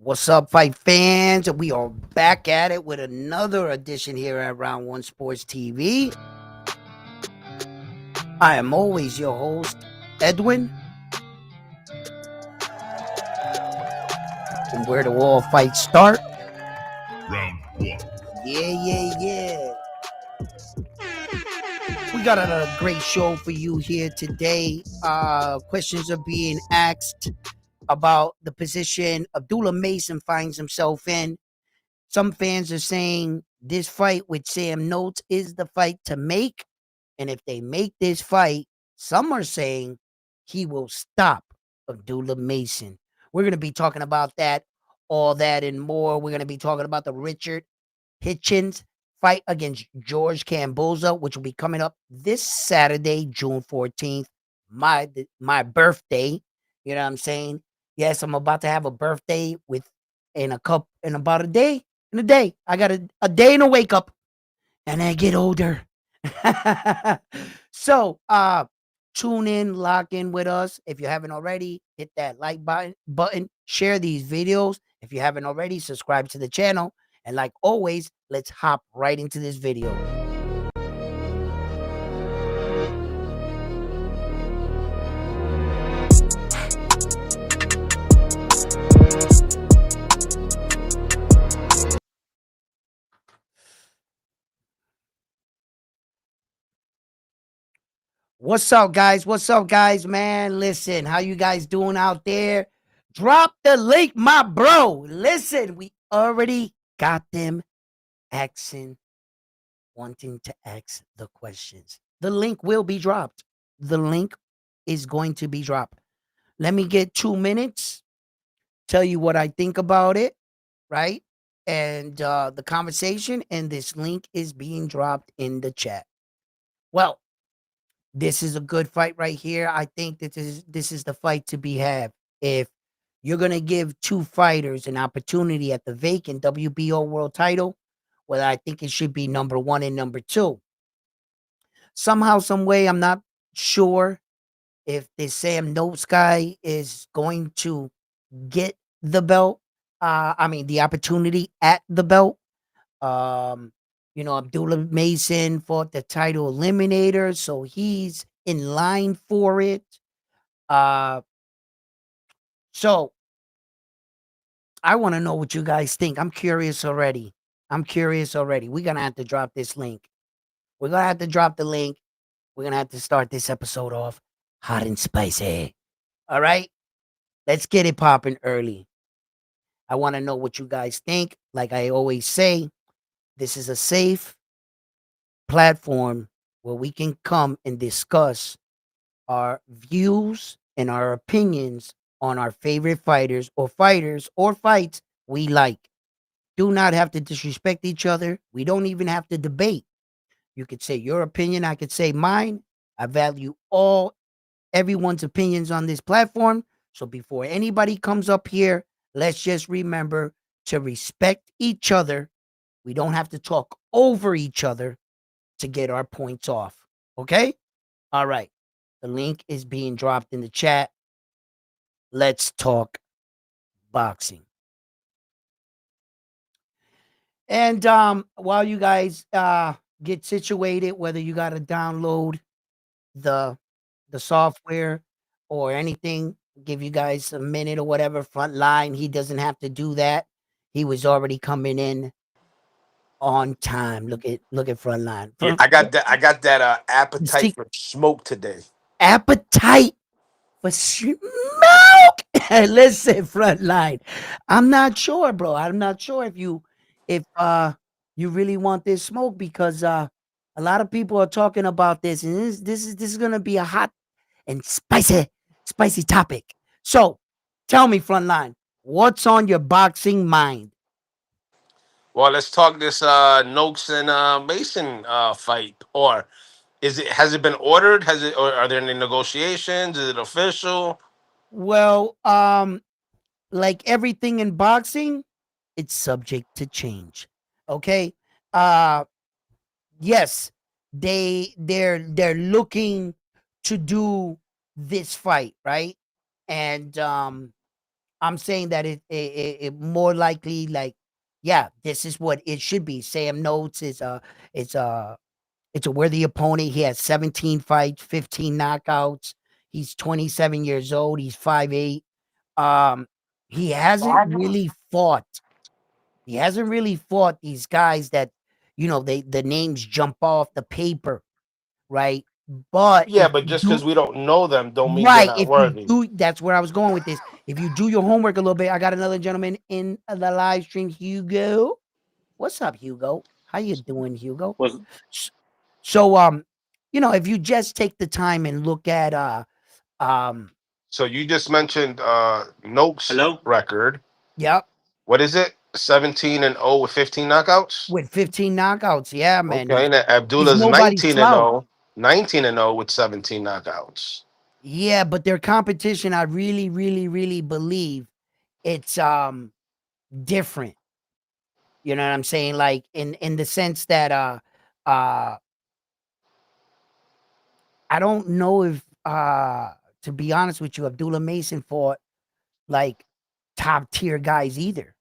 What's up, fight fans? We are back at it with another edition here at Round One Sports TV. I am always your host, Edwin. And where do all fights start? Round one. Yeah. We got a great show for you here today. Questions are being asked about the position Abdullah Mason finds himself in. Some fans are saying this fight with Sam Noakes is the fight to make. And if they make this fight, some are saying he will stop Abdullah Mason. We're going to be talking about that, all that, and more. We're going to be talking about the Richard Hitchens fight against George Camboza, which will be coming up this Saturday, June 14th, my birthday. You know what I'm saying? Yes, I'm about to have a birthday in about a day. In a day. I got a day and a wake up, and I get older. So tune in, lock in with us. If you haven't already, hit that like button, share these videos. If you haven't already, subscribe to the channel. And like always, let's hop right into this video. What's up, guys? What's up, guys, man? Listen, how you guys doing out there? Drop the link, my bro. Listen, we already got them wanting to ask the questions. The link will be dropped. The link is going to be dropped. Let me get 2 minutes, tell you what I think about it, right? And the conversation, and this link is being dropped in the chat. Well, this is a good fight right here. I think that this is the fight to be had. If you're going to give two fighters an opportunity at the vacant WBO world title, well, I think it should be number one and number two. Somehow, some way, I'm not sure if this Sam Noakes guy is going to get the belt. The opportunity at the belt. Abdullah Mason fought the title eliminator, so he's in line for it. So I want to know what you guys think. I'm curious already. We're gonna have to drop this link. We're gonna have to drop the link. We're gonna have to start this episode off hot and spicy. All right, let's get it popping early. I want to know what you guys think. Like I always say, this is a safe platform where we can come and discuss our views and our opinions on our favorite fighters or fights we like. Do not have to disrespect each other. We don't even have to debate. You could say your opinion, I could say mine. I value everyone's opinions on this platform. So before anybody comes up here, let's just remember to respect each other. We don't have to talk over each other to get our points off. Okay? All right. The link is being dropped in the chat. Let's talk boxing. And while you guys get situated, whether you got to download the software or anything, give you guys a minute or whatever. Frontline, he doesn't have to do that. He was already coming in on time. Look at Frontline. Yeah, I got that appetite for smoke today. Appetite for smoke. Listen, Frontline. I'm not sure, bro. I'm not sure if you really want this smoke, because a lot of people are talking about this, and this is gonna be a hot and spicy topic. So tell me, Frontline, what's on your boxing mind? Well, let's talk this Noakes and Mason fight. Or has it been ordered? Or are there any negotiations? Is it official? Well, like everything in boxing, it's subject to change. Okay. Yes, they're looking to do this fight, right? And I'm saying that it more likely like, yeah, this is what it should be. Sam Noakes is it's a it's a worthy opponent. He has 17 fights, 15 knockouts. He's 27 years old. He's 5'8". Um, he hasn't really fought. He hasn't really fought these guys that, the names jump off the paper, right? But Yeah, if but you just do because we don't know them, don't mean they're right, not if you worthy. do, that's where I was going with this. If you do your homework a little bit, I got another gentleman in the live stream, Hugo. What's up, Hugo? How you doing, Hugo? Was S- So, if you just take the time and look at um, So you just mentioned Noakes hello? record. yep, What is it? 17-0 with 15 knockouts. with 15 knockouts, yeah, man, Okay, he's and then he's Abdullah's nobody's 19 and slouch. 0, 19 and 0 with 17 knockouts. Yeah, but their competition, I really, really, really believe it's different. You know what I'm saying? Like in the sense that uh I don't know if to be honest with you, Abdullah Mason fought like top tier guys either.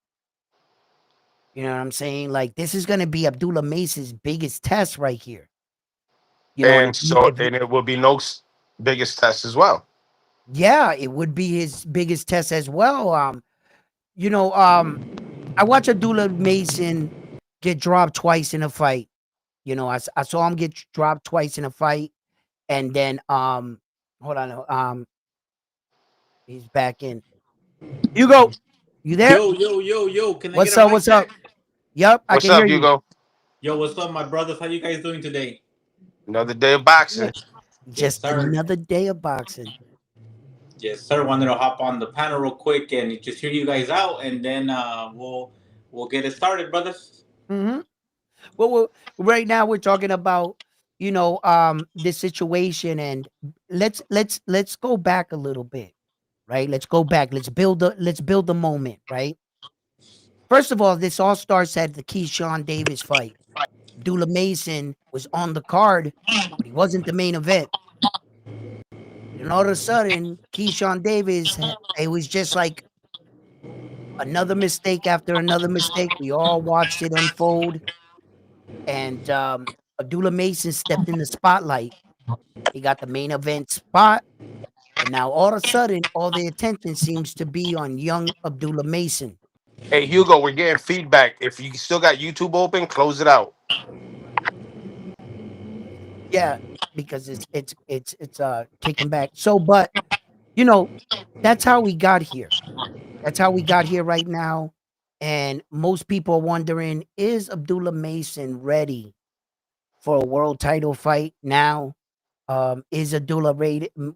You know what I'm saying? Like this is gonna be Abdullah Mason's biggest test right here. And And if you so, if you and it will be Noakes' biggest test as well. yeah, it would be his biggest test as well. You know, I watched Abdullah Mason get dropped twice in a fight. I saw him get dropped twice in a fight, and then hold on, he's back in. Hugo, you there? Yo, can I get What's a up? mic What's up? check? Yep, I What's can hear up, you. Hugo? Yo, what's up, my brothers? How you guys doing today? Another day of boxing. Yes, Just sir. another day of boxing. Yes, sir. Wanted to hop on the panel real quick and just hear you guys out, and then we'll get it started, brothers. Hmm. Well, right now we're talking about this situation, and let's go back a little bit, right? Let's go back. Let's build the moment, right? First of all, this all starts at the Keyshawn Davis fight. Abdullah Mason was on the card, but he wasn't the main event. And all of a sudden, Keyshawn Davis, it was just like another mistake after another mistake. We all watched it unfold. And Abdullah Mason stepped in the spotlight. He got the main event spot. And now all of a sudden, all the attention seems to be on young Abdullah Mason. Hey, Hugo, we're getting feedback. If you still got YouTube open, close it out. Yeah, because it's kicking back. So, but you know, that's how we got here. That's how we got here right now. And most people are wondering, is Abdullah Mason ready for a world title fight now? Is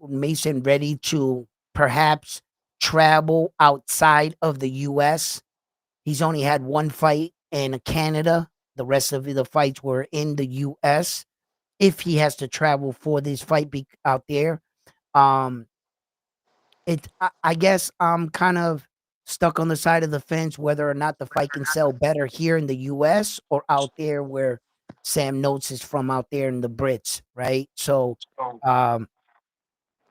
Mason ready to perhaps travel outside of the US? He's only had one fight in Canada. The rest of the fights were in the US. If he has to travel for this fight out there, um, I guess I'm kind of stuck on the side of the fence whether or not the fight can sell better here in the US or out there where Sam Noakes is from out there in the Brits, right? So um,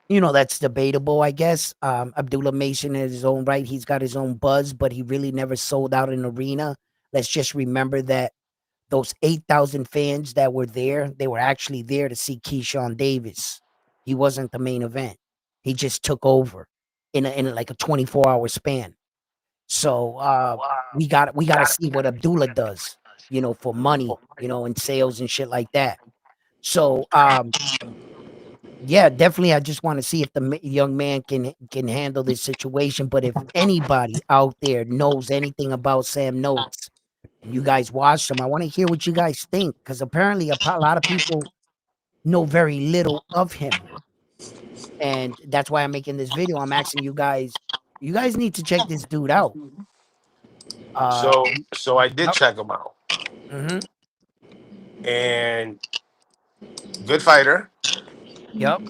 that's debatable, I guess. Abdullah Mason in his own right, he's got his own buzz, but he really never sold out an arena. Let's just remember that those 8,000 fans that were there, they were actually there to see Keyshawn Davis. He wasn't the main event. He just took over in like a 24-hour span. So we gotta see what Abdullah does, for money, and sales and shit like that. So yeah, definitely. I just want to see if the young man can handle this situation. But if anybody out there knows anything about Sam Noakes, and you guys watched him, I want to hear what you guys think because apparently a lot of people know very little of him, and that's why I'm making this video. I'm asking you guys. You guys need to check this dude out. So, He, so I did yep. check him out, Mm-hmm. and good fighter. Yep.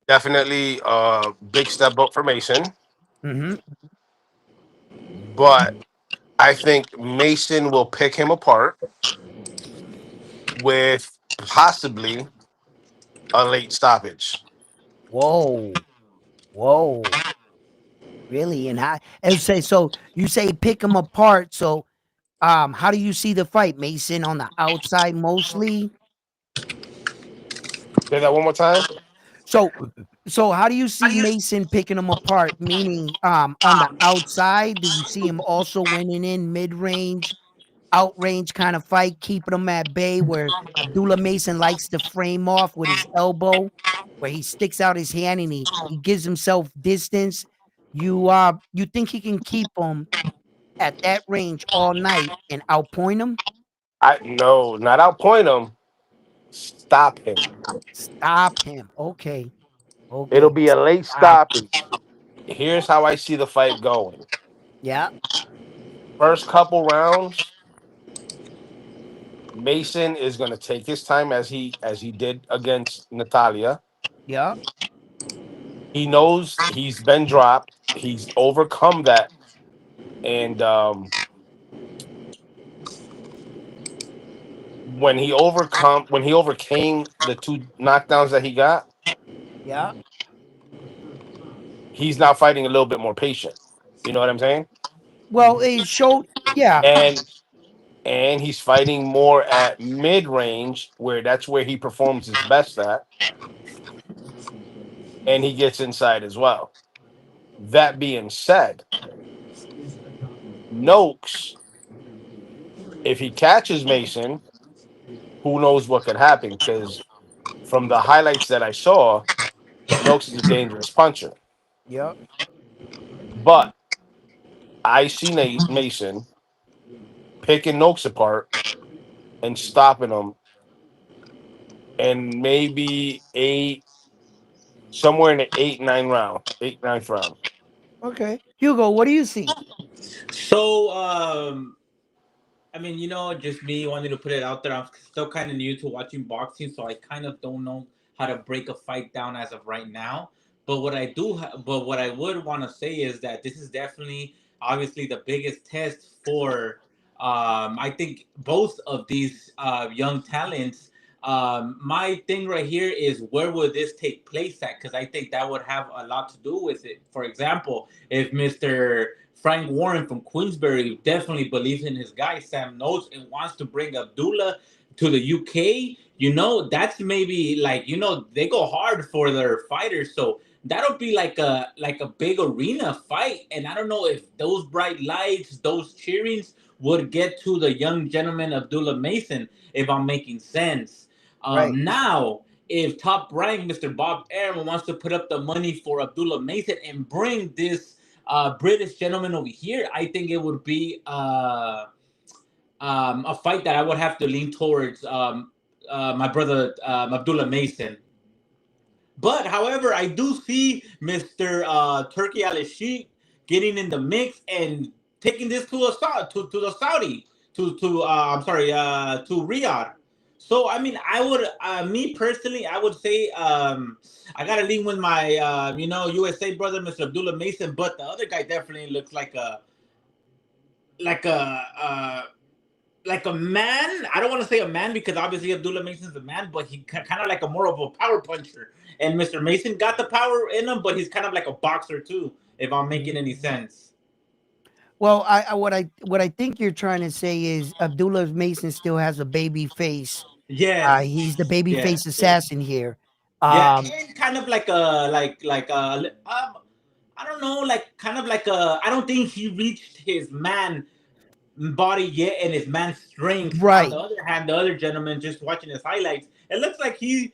Definitely a big step up for Mason, Mm-hmm. but I think Mason will pick him apart with possibly a late stoppage. Whoa. Whoa. Really? And say so you say pick them apart. So how do you see the fight? Mason on the outside mostly. Say that one more time. So so how do you see Mason picking them apart? Meaning on the outside, do you see him also winning in mid-range, outrange kind of fight, keeping them at bay where Abdullah Mason likes to frame off with his elbow, where he sticks out his hand and he gives himself distance. You think he can keep him at that range all night and outpoint him? I no, not outpoint him. Stop him. Stop him. Okay. It'll Okay. be a late Stop. stoppage. Here's how I see the fight going. Yeah. First couple rounds, Mason is going to take his time as he did against Natalia. Yeah. He knows he's been dropped. He's overcome that, and when he overcame the two knockdowns that he got, Yeah. he's now fighting a little bit more patient. You know what I'm saying? Well, it showed. Yeah. And he's fighting more at mid range, where that's where he performs his best at, and he gets inside as well. That being said, Noakes, if he catches Mason, who knows what could happen? Because from the highlights that I saw, Noakes is a dangerous puncher. Yeah. But I see Mason picking Noakes apart and stopping him, and maybe somewhere in the eight, ninth round. Okay. Hugo, what do you see? So, I mean, just me wanting to put it out there. I'm still kind of new to watching boxing, so I kind of don't know how to break a fight down as of right now. But what I would want to say is that this is definitely, obviously, the biggest test for, I think, both of these young talents. My thing right here is where would this take place at? Because I think that would have a lot to do with it. For example, if Mr. Frank Warren from Queensberry definitely believes in his guy Sam Noakes and wants to bring Abdullah to the UK. That's maybe like they go hard for their fighters, so that'll be like a big arena fight. And I don't know if those bright lights, those cheerings would get to the young gentleman Abdullah Mason, if I'm making sense. Right. Now, if Top Rank Mr. Bob Arum wants to put up the money for Abdullah Mason and bring this British gentleman over here, I think it would be a fight that I would have to lean towards my brother Abdullah Mason. But however, I do see Mr. Turki Alalshikh getting in the mix and taking this to the Saudi to I'm sorry to Riyadh. So I mean, I would me personally, I would say I gotta lean with my USA brother, Mr. Abdullah Mason. But the other guy definitely looks like a uh, like a man. I don't want to say a man because obviously Abdullah Mason's a man, but he kind of like a more of a power puncher. And Mr. Mason got the power in him, but he's kind of like a boxer too. If I'm making any sense. Well, what I think you're trying to say is Abdullah Mason still has a baby face. Yes, He's the baby yes, face yes. assassin here. Yeah, Um, and kind of like a I don't know, like kind of like a. I don't think he reached his man body yet and his man strength. On the right, other hand, the other gentleman, just watching his highlights, it looks like he's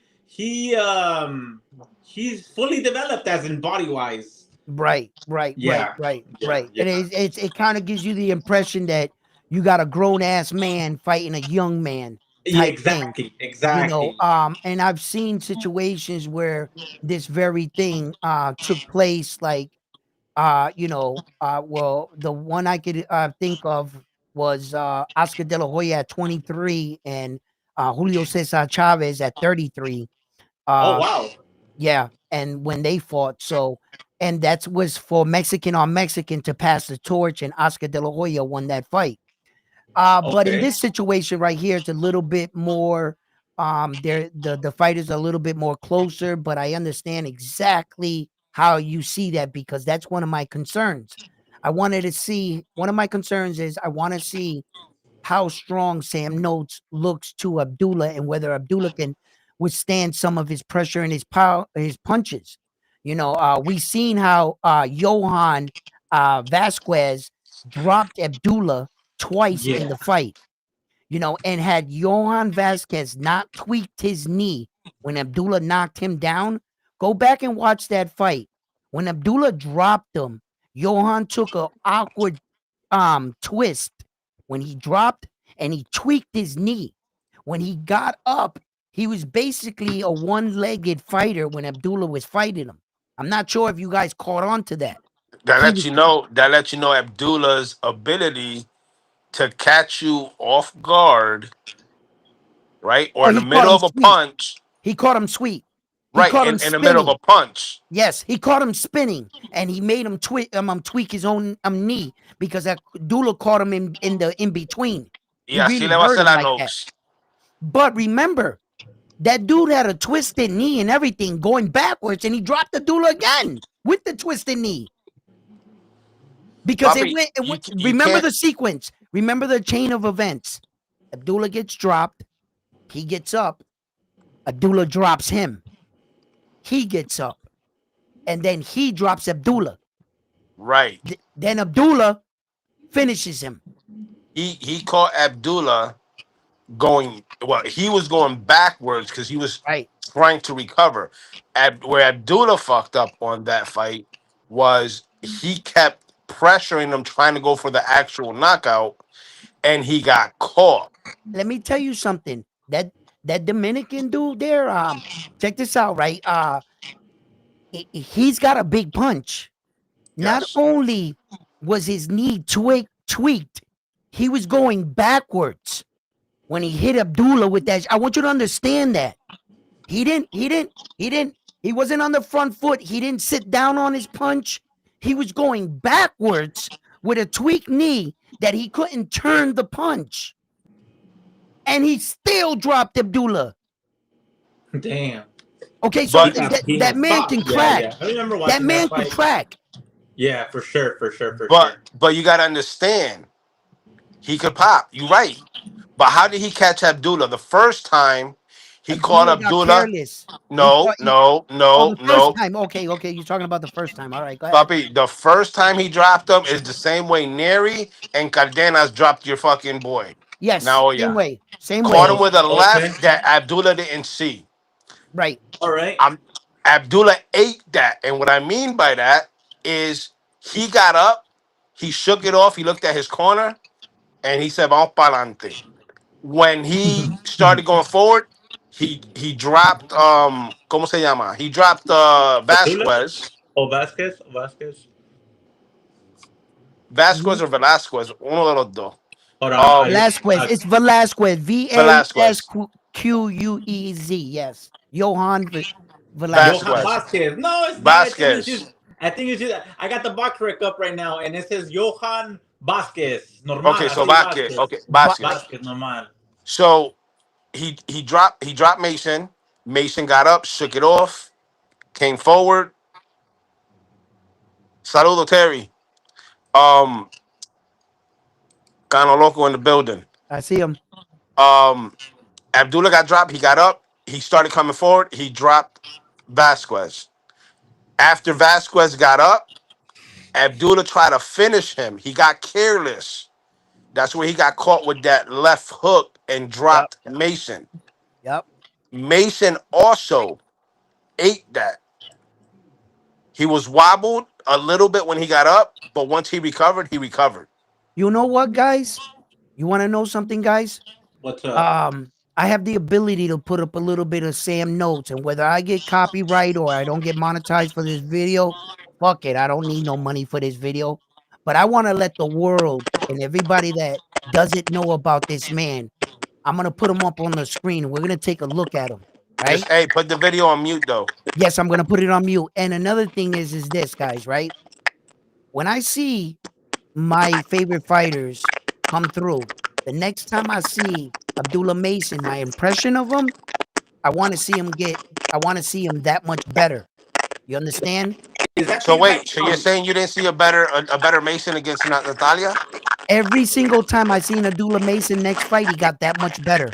fully developed as in body wise. right, Yeah, yeah, right. yeah, It kind of gives you the impression that you got a grown ass man fighting a young man yeah. type thing. Exactly, exactly. And I've seen situations where this very thing took place, like well, the one I could think of was Oscar De La Hoya at 23 and Julio Cesar Chavez at 33. Oh Uh, wow. yeah, and when they fought, so and that was for Mexican on Mexican to pass the torch, and Oscar De La Hoya won that fight. But in Okay. this situation right here, it's a little bit more. There, the fighters are a little bit more closer, but I understand exactly how you see that, because that's one of my concerns. One of my concerns is I want to see how strong Sam Noakes looks to Abdullah and whether Abdullah can withstand some of his pressure and his punches. We seen how Johan Vasquez dropped Abdullah twice in the fight. And had Johan Vasquez not tweaked his knee when Abdullah knocked him down, go back and watch that fight. When Abdullah dropped him, Johan took an awkward twist when he dropped, and he tweaked his knee. When he got up, he was basically a one-legged fighter when Abdullah was fighting him. I'm not sure if you guys caught on to that. That lets you know. That lets you know Abdullah's ability to catch you off guard, right, or in the middle of a punch. He caught him sweet. Right, in the middle of a punch. Yes, he caught him spinning, and he made him tweak his own knee because Abdullah caught him in the in between. Yeah, really le va a hacer la Noakes. But remember, that dude had a twisted knee and everything going backwards, and he dropped Abdullah again with the twisted knee. Because Bobby, it went remember the sequence. Remember the chain of events. Abdullah gets dropped. He gets up. Abdullah drops him. He gets up. And then he drops Abdullah. Right. Then Abdullah finishes him. He caught Abdullah he was going backwards because he was trying to recover. Where Abdullah fucked up on that fight was he kept pressuring him, trying to go for the actual knockout, and he got caught. Let me tell you something. That Dominican dude there, check this out, right? He's got a big punch. Yes. Not only was his knee tweaked, he was going backwards when he hit Abdullah with that. I want you to understand that. He wasn't on the front foot. He didn't sit down on his punch. He was going backwards with a tweaked knee that he couldn't turn the punch. And he still dropped Abdullah. Damn. Okay, so that man can crack. Yeah. I remember watching that man can crack. Yeah, for sure. But you gotta understand, he could pop. You're right. But how did he catch Abdullah? The first time he caught Abdullah. No. First time. Okay. You're talking about the first time. All right, go ahead. Papi, the first time he dropped him is the same way Neri and Cardenas dropped your fucking boy. Yes. Same way. Caught him with a left that Abdullah didn't see. Right. All right. Abdullah ate that. And what I mean by that is he got up, he shook it off, he looked at his corner, and he said, vamos pa'lante. When he started going forward, he dropped ¿cómo se llama? He dropped Vasquez. Vasquez or Velasquez, uno de los dos. Velasquez. It's Velasquez. Vasquez. Yes. Johan Vasquez. No, it's Vasquez. I think it's just I got the box rec up right now, and it says Johan Vasquez. Normal. Okay, so Vasquez. Okay, Vasquez. Normal. So he dropped Mason. Mason got up, shook it off, came forward. Saludo Terry. Cano Loco in the building. I see him. Abdullah got dropped. He got up. He started coming forward. He dropped Vasquez. After Vasquez got up, Abdullah tried to finish him. He got careless. That's where he got caught with that left hook and dropped Mason. Yep. Mason also ate that. He was wobbled a little bit when he got up, but once he recovered, he recovered. You know what, guys? You want to know something, guys? What's up? I have the ability to put up a little bit of Sam Noakes, and whether I get copyright or I don't get monetized for this video, fuck it. I don't need no money for this video. But I want to let the world and everybody that doesn't know about this man, I'm going to put him up on the screen. We're going to take a look at him. Right? Just, hey, put the video on mute, though. Yes, I'm going to put it on mute. And another thing is this, guys, right? When I see my favorite fighters come through, the next time I see Abdullah Mason, my impression of him, I want to see him that much better. You understand? Is that So thing wait, like so you're saying you didn't see a better Mason against Natalia? Every single time I seen Abdullah Mason next fight, he got that much better.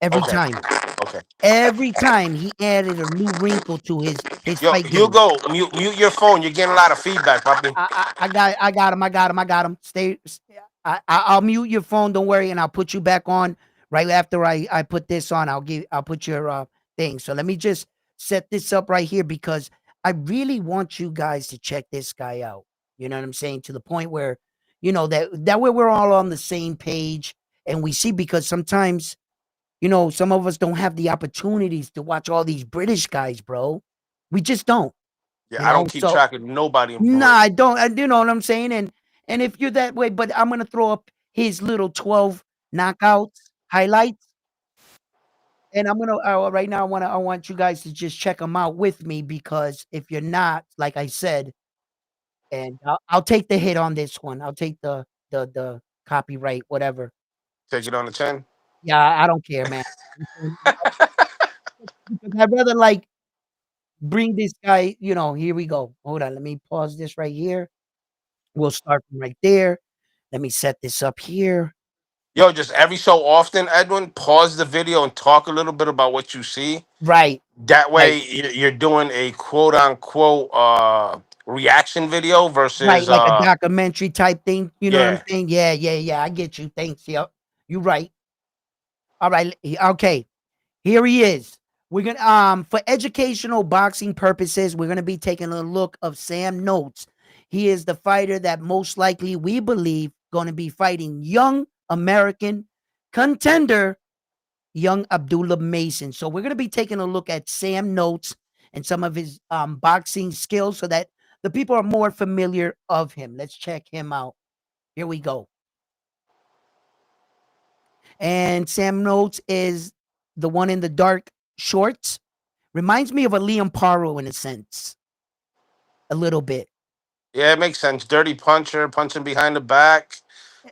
Every Okay. time. Okay. Every time he added a new wrinkle to his Yo, fight game. Hugo, mute your phone. You're getting a lot of feedback, puppy. I got him. I'll mute your phone. Don't worry, and I'll put you back on right after I put this on. I'll put your thing. So let me just set this up right here because I really want you guys to check this guy out. You know what I'm saying? To the point where, that way we're all on the same page and we see because sometimes, some of us don't have the opportunities to watch all these British guys, bro. We just don't. Yeah, I don't keep So track of nobody in nah, Brit. I don't. You know what I'm saying? And if you're that way, but I'm gonna throw up his little 12 knockouts highlights, and I'm gonna right now. I want you guys to just check them out with me because if you're not, like I said, and I'll take the hit on this one. I'll take the copyright, whatever. Take it on the chin. Yeah, I don't care, man. Because I'd rather like bring this guy. Here we go. Hold on, let me pause this right here. We'll start from right there. Let me set this up here. Yo, just every so often, Edwin, pause the video and talk a little bit about what you see. Right, That right, way, you're doing a quote unquote reaction video right, versus like a documentary type thing, you know what I'm yeah. saying? Yeah, I get you, thanks, yep. You right. Alright, okay, here he is. We're gonna, for educational boxing purposes, we're gonna be taking a look of Sam Noakes. He is the fighter that most likely, we believe, gonna be fighting young American contender young Abdullah Mason. So we're going to be taking a look at Sam Noakes and some of his boxing skills so that the people are more familiar of him. Let's check him out. Here we go. And Sam Noakes is the one in the dark shorts. Reminds me of a Liam Paro in a sense. A little bit. Yeah, it makes sense. Dirty puncher, punching behind the back,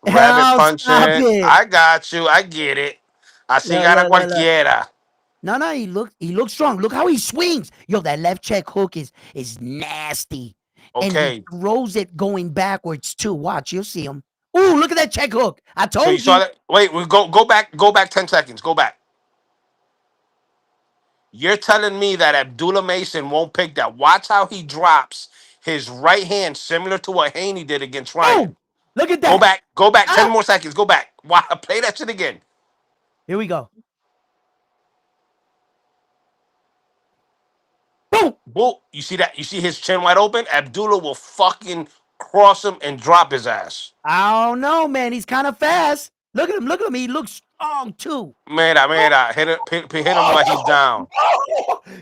rabbit Oh, stop punching. it. I got you. I get it. Así Look, gana look, look, look. cualquiera. No, he looks strong. Look how he swings. Yo, that left check hook is nasty. And he Okay. throws it going backwards too. Watch, you'll see him. Ooh, look at that check hook. I So you told saw you. that? Wait, we go back 10 seconds. Go back. You're telling me that Abdullah Mason won't pick that. Watch how he drops his right hand, similar to what Haney did against Ryan. Boom. Look at Go that. back, go back 10 Ah, more seconds. Go back. Wow, play that shit again. here we go. Boom. Bull, you see that? You see his chin wide open? Abdullah will fucking cross him and drop his ass. I don't know, man. He's kind of fast. Look at him. Look at him. He looks strong too. Mira, hit him while he's down.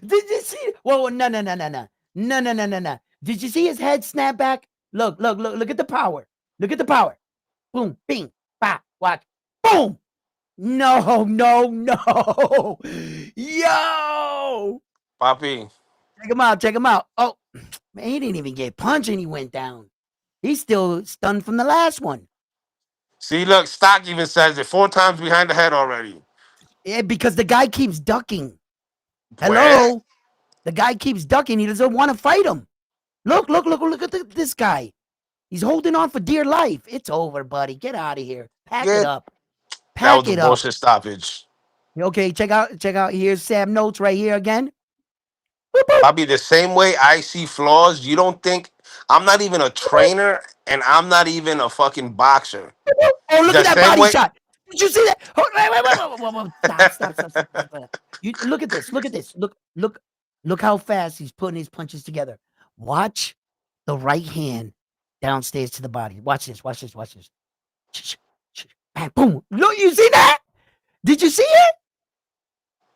Did you see? Whoa, no. No. Did you see his head snap back? Look at the power. Look at the power. Boom, bing, bah, watch. Boom. No. Yo. Papi. Check him out. Oh, man, he didn't even get punched and he went down. He's still stunned from the last one. See, look, Stock even says it 4 times behind the head already. Yeah, because the guy keeps ducking. Pues, Hello? The guy keeps ducking. He doesn't want to fight him. Look at this guy. He's holding on for dear life. It's over, buddy. Get out of here. Pack it get up. that was Pack a it up. bullshit stoppage. Okay, check out. Here's Sam Noakes right here again. Boop, boop. Papi, the same way I see flaws, you don't think I'm not even a trainer and I'm not even a fucking boxer. Oh, look The at that same body way. shot. Did you see that? Wait. Stop. You look at this. Look how fast he's putting his punches together. Watch the right hand downstairs to the body. Watch this. Bang, boom. Look, you see that? Did you see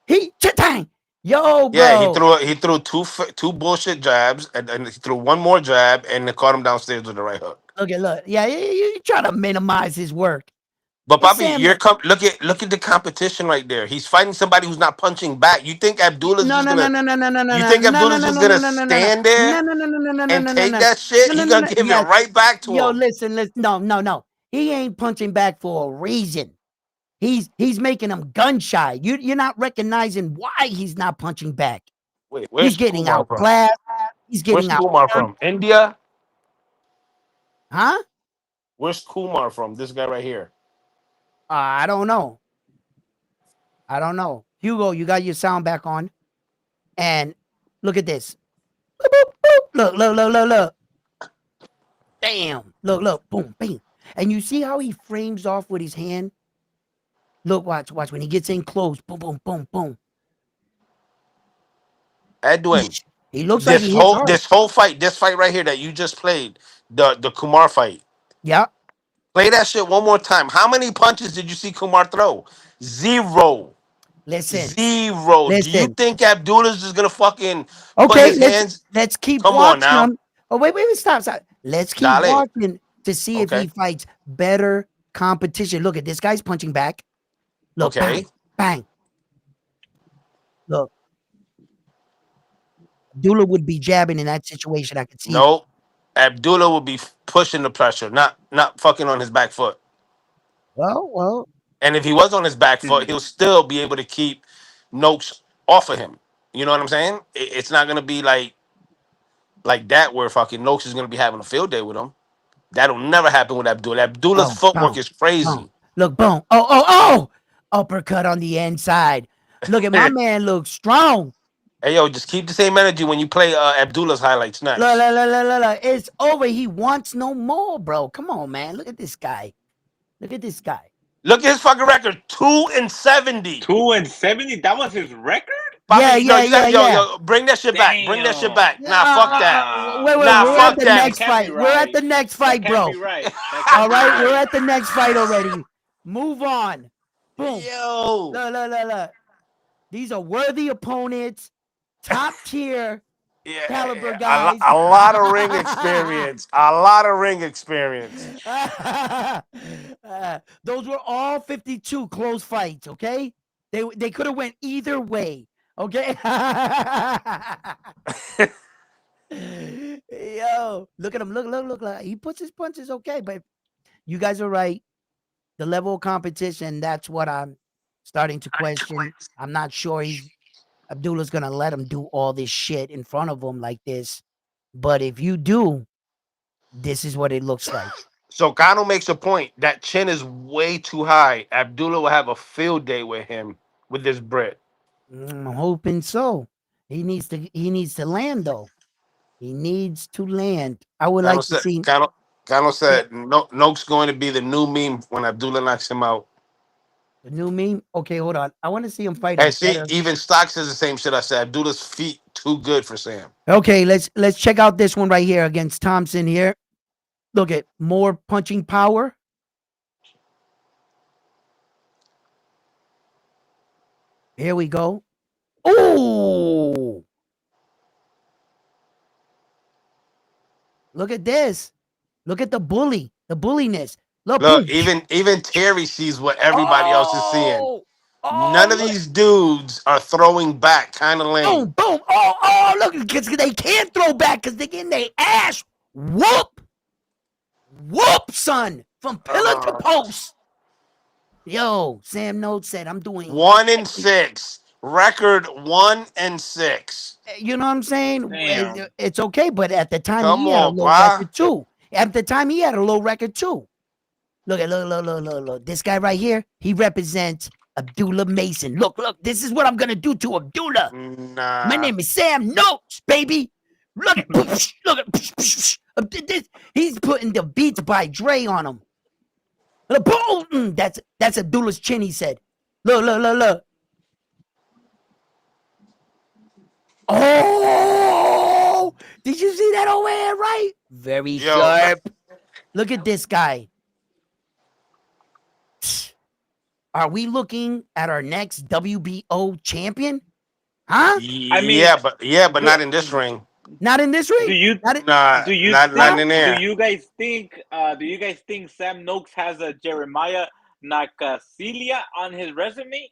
it? Bang. Yo, Yeah, he bro. threw two bullshit jabs and he threw one more jab and they caught him downstairs with the right hook. Look. Yeah, you trying to minimize his work. But It's Papi, Sam. look at the competition right there. He's fighting somebody who's not punching back. You think Abdullah's No, just no, no, gonna no, no, no, no, no, you no, think no, no, Abdullah's no, just no, gonna no, no, no, no, stand there no, and no, no, take no, that shit? no, no, He no, gonna no. give it Yes. right back to Yo, him. listen. No. He ain't punching back for a reason. He's making him gun shy. You're not recognizing why he's not punching back. Wait, He's where's getting Umar from? outclassed. He's Where's getting out Kumar there. from? India? Huh? Where's Kumar from? This guy right here. I don't know. I don't know. Hugo, you got your sound back on. And look at this. Boop, boop, boop. Look, look, look, look, look. Damn. Look, look. Boom, bing. And you see how he frames off with his hand? Look, watch, watch. When he gets in close, boom, boom, boom, boom. Edwin, He looks like he hits hard. this fight right here that you just played, the Kumar fight. Yeah. Play that shit one more time. How many punches did you see Kumar throw? Zero. Listen, Zero. Do you listen. think Abdullah's just gonna fucking put Okay, his hands? let's keep Come on watching now. him. Oh, wait, wait, wait, stop, stop. Let's keep Dale. watching to see if Okay. he fights better competition. Look at this guy's punching back. Look, Okay. bang, bang. Look, Abdullah would be jabbing in that situation. I could see. No. Abdullah will be pushing the pressure, not fucking on his back foot. Well, And if he was on his back foot, he'll still be able to keep Noakes off of him. You know what I'm saying? It's not gonna be like that where fucking Noakes is gonna be having a field day with him. That'll never happen with Abdullah. Abdullah's boom, footwork boom, is crazy. boom. Look, boom. Oh, oh, oh! Uppercut on the inside. Look at my man. Look strong. Hey yo, just keep the same energy when you play Abdullah's highlights Look, next. look, look, look, look, look. It's over. He wants no more, bro. Come on, man. Look at this guy. Look at this guy. Look at his fucking record: 2-70. 2-70. That was his record. Yeah, Bobby, no, yeah, you gotta, yeah, yeah. yo, bring that shit back. Bring that shit back. Damn. Nah, fuck that. Wait, wait. Nah, We're fuck at the that. next That can't fight. be We're at right. the next That fight, can't bro. be right. That All can't be right, we're right. at the next fight already. Move on. Boom. Yo. Look, look, look, look. These are worthy opponents, top tier Yeah, caliber yeah. guys. A lot of ring experience. A lot of ring experience. Those were all 52 close fights. Okay, they could have went either way. Okay. Yo, look at him. Look, look, look, look. He puts his punches okay, but you guys are right. The level of competition, that's what I'm starting to question. I'm not sure Abdullah's gonna let him do all this shit in front of him like this. But if you do, this is what it looks like. So Kano makes a point. That chin is way too high. Abdullah will have a field day with him with this Brit. I'm hoping so. He needs to land though. He needs to land. I would Kano like to said, see Kano said no, Noakes going to be the new meme when Abdullah knocks him out. the new meme. Okay, hold on. I want to see him fight And a see, better. even Stock says the same shit I said. Abdullah's feet too good for Sam. Okay, let's check out this one right here against Thompson here. Look at more punching power. Here we go. Oh, look at this. Look at the bulliness. Look, boom. Look, even Terry sees what everybody else is seeing. None of Look. these dudes are throwing back, kind of lame. Boom, boom. Oh, look, because they can't throw back because they're getting their ass whoop, son, from pillar to post. Yo, Sam Noakes said, I'm doing 1-6. Record 1-6. You know what I'm saying? Damn. It's okay, but at the time Come he had a on, low brah. record too. At the time he had a low record too. Look. This guy right here, he represents Abdullah Mason. Look, this is what I'm gonna do to Abdullah. Nah. My name is Sam Noakes, baby. Look at this. He's putting the Beats by Dre on him. Boom! That's Abdullah's chin, he said. Look. Oh! Did you see that overhand right? Very sharp. Look at this guy. Are we looking at our next WBO champion? Huh? I mean, but not in this ring. Not in this ring? Do you Nah, not in there. do you guys think Sam Noakes has a Jeremiah Nakasilia on his resume?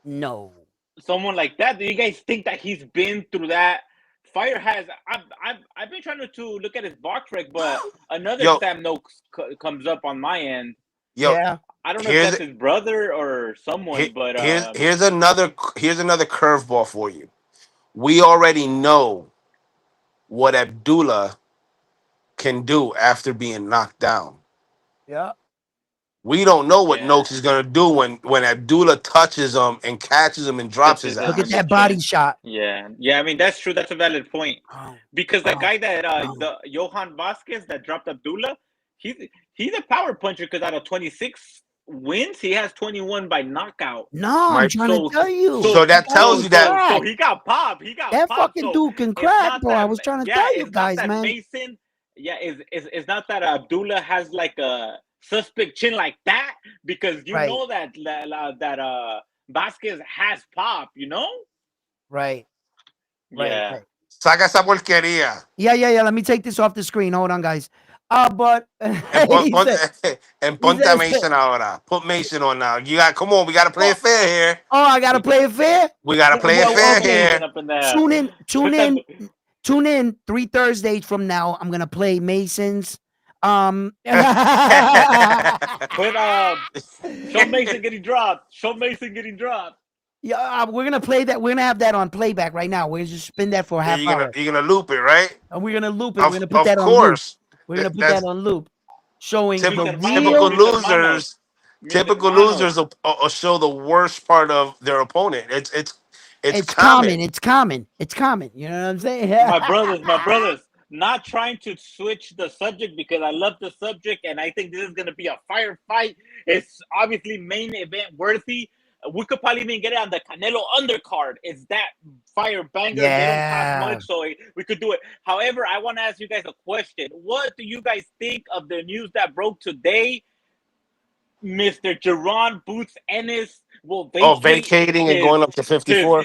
No. Someone like that? Do you guys think that he's been through that? Fire has. I've been trying to look at his box rec, but another Sam Noakes comes up on my end. Yo, yeah. I don't know if that's his brother or someone, but here's another curveball for you. We already know what Abdullah can do after being knocked down. Yeah. We don't know what Yeah. Noakes is gonna do when Abdullah touches him and catches him and drops his Touches Look at ass. that body shot. Yeah, yeah. I mean, that's true. That's a valid point. Oh, Because that oh, guy that oh. the Johan Vasquez that dropped Abdullah, he's a power puncher. Because out of 26 wins, he has 21 by knockout. No, I'm Right. trying So to tell you. So that tells you that So he got popped. He got That popped. fucking So dude can it's crack, not bro. I that. was trying to Yeah, tell you it's not guys, that man. Mason. Yeah, it's not that Abdullah has like a suspect chin like that, because you Right. know that Vasquez has pop. You know. Right. Right. Yeah. Right. saca esa porquería. Yeah. Let me take this off the screen. Hold on, guys. But And, he said, and he ponte a says, Mason ahora. Put Mason on now. You got come on, we gotta play it fair here. oh, I gotta play it fair. We gotta play it Put fair Mason here. up in there. Tune in 3 Thursdays from now. I'm gonna play Mason's. Put Show Mason getting dropped. Show Mason getting dropped. Yeah, we're gonna play that. We're gonna have that on playback right now. We're just spin that for a half hour, you're gonna loop it, right? and we're gonna loop it. Of We're gonna put that on loop. course. We're gonna put That's that on loop, showing typical, the typical real. losers. Typical losers will show the worst part of their opponent. It's common. It's common. It's common. You know what I'm saying? My brothers, not trying to switch the subject because I love the subject and I think this is gonna be a firefight. It's obviously main event worthy. We could probably even get it on the Canelo undercard. It's that fire banger. They don't cost much, so we could do it. However, I want to ask you guys a question. What do you guys think of the news that broke today? Mr. Jerron Boots Ennis will Vacating and going up to 54.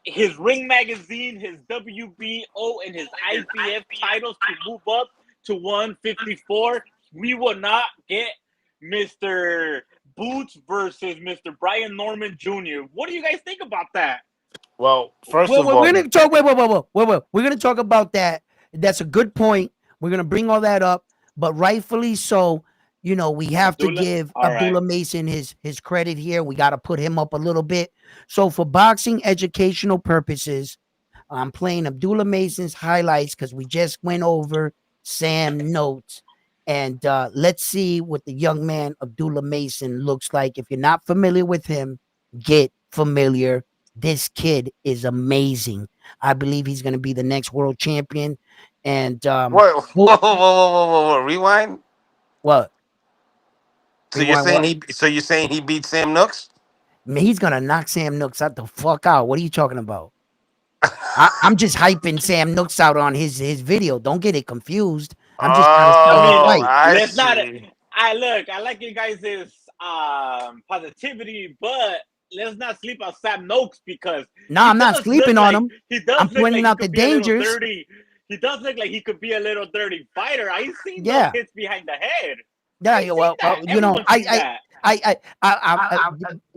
his Ring Magazine, his WBO, and his IBF titles to move up to 154. We will not get Mr. Boots versus Mr. Brian Norman Jr. What do you guys think about that? Well, first of all, we're gonna talk. Wait. We're gonna talk about that. That's a good point. We're gonna bring all that up, but rightfully so. You know, we have to give Abdullah Mason his credit here. We got to put him up a little bit. So for boxing educational purposes, I'm playing Abdullah Mason's highlights because we just went over Sam Noakes. And let's see what the young man Abdullah Mason looks like. If you're not familiar with him, get familiar. This kid is amazing. I believe he's going to be the next world champion. And whoa, rewind. What? So you're saying he beat Sam Noakes? Man, he's gonna knock Sam Noakes out the fuck out. What are you talking about? I'm just hyping Sam Noakes out on his video. Don't get it confused. I'm just trying to tell you right. Let's not. I like you guys' positivity, but let's not sleep on Sam Noakes because I'm not sleeping on him. I'm pointing out the dangers. He does look like he could be a little dirty fighter. I've seen those hits behind the head. Yeah, well, you know,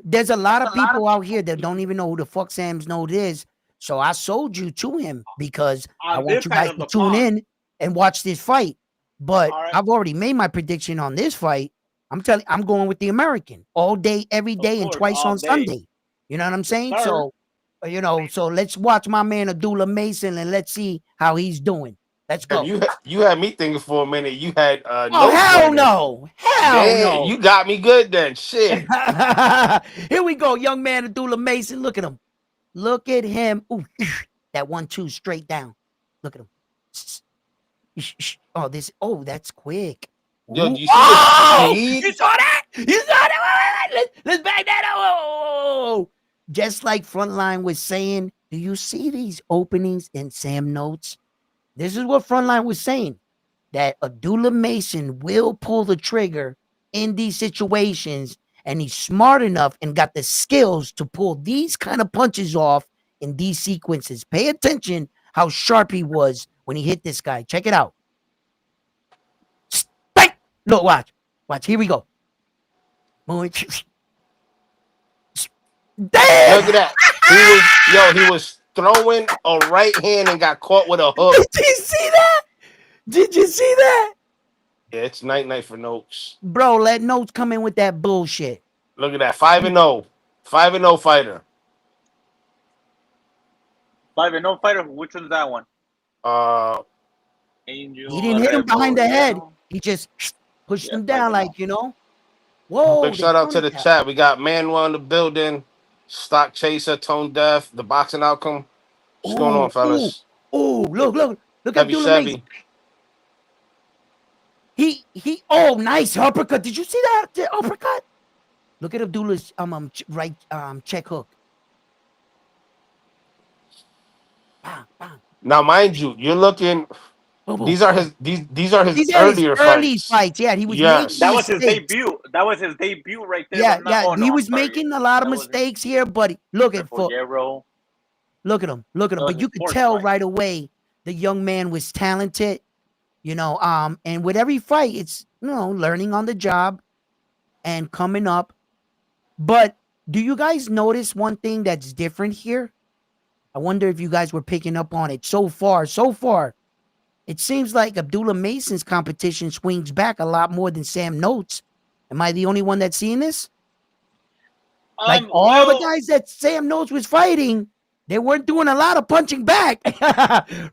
there's a lot of people out here that don't even know who the fuck Sam Noakes is. So I sold you to him because I want you guys to tune in and watch this fight. But I've already made my prediction on this fight. I'm going with the American all day, every day, and twice on Sunday. You know what I'm saying? So, you know, so let's watch my man Abdullah Mason and let's see how he's doing. Let's go. You had me thinking for a minute. You had hell no. You got me good then. Shit. Here we go, young man Abdullah Mason. Look at him. Look at him. Ooh, that 1-2 straight down. Look at him. That's quick. Yo, you see you saw that? You saw that? Let's back that up. Oh. Just like Frontline was saying, do you see these openings in Sam Noakes? This is what Frontline was saying, that Abdullah Mason will pull the trigger in these situations, and he's smart enough and got the skills to pull these kind of punches off in these sequences. Pay attention how sharp he was when he hit this guy. Check it out. Look, watch. Here we go. Damn! Look at that. He was throwing a right hand and got caught with a hook. Did you see that? Did you see that? Yeah, it's night for Noakes. Bro, let Noakes come in with that bullshit. Look at that. 5-0. 5-0 fighter. 5-0 fighter? Which one's that one? Angel. He didn't hit him Red behind Bull, the head. yeah. He just pushed Yeah, him flagged down, him like, out. you know. Whoa, Big they shout out to counted the that. chat. We got Manuel in the building, Stock Chaser, Tone Deaf, the boxing outcome. What's going on, Oh, oh, fellas? oh, look at Chevy Abdullah Mason. Chevy. Oh, nice uppercut. Did you see that the uppercut? Look at Abdullah's right check hook. Bang, bang, Now, mind you, you're looking. boom, boom. These are his These are his earlier early fights. fights. Yeah, he was making That Yes. was his mistakes. debut. That was his debut right there. If Yeah, I'm not. yeah, Oh no, he I'm was sorry. making a lot of That was mistakes here, but look at Poyero. look at him, look at him. That was But his you could fourth tell fight. right away the young man was talented. You know, and with every fight, it's learning on the job and coming up. But do you guys notice one thing that's different here? I wonder if you guys were picking up on it so far. It seems like Abdullah Mason's competition swings back a lot more than Sam Noakes. Am I the only one that's seeing this? Like all the Well, guys that Sam Noakes was fighting, they weren't doing a lot of punching back,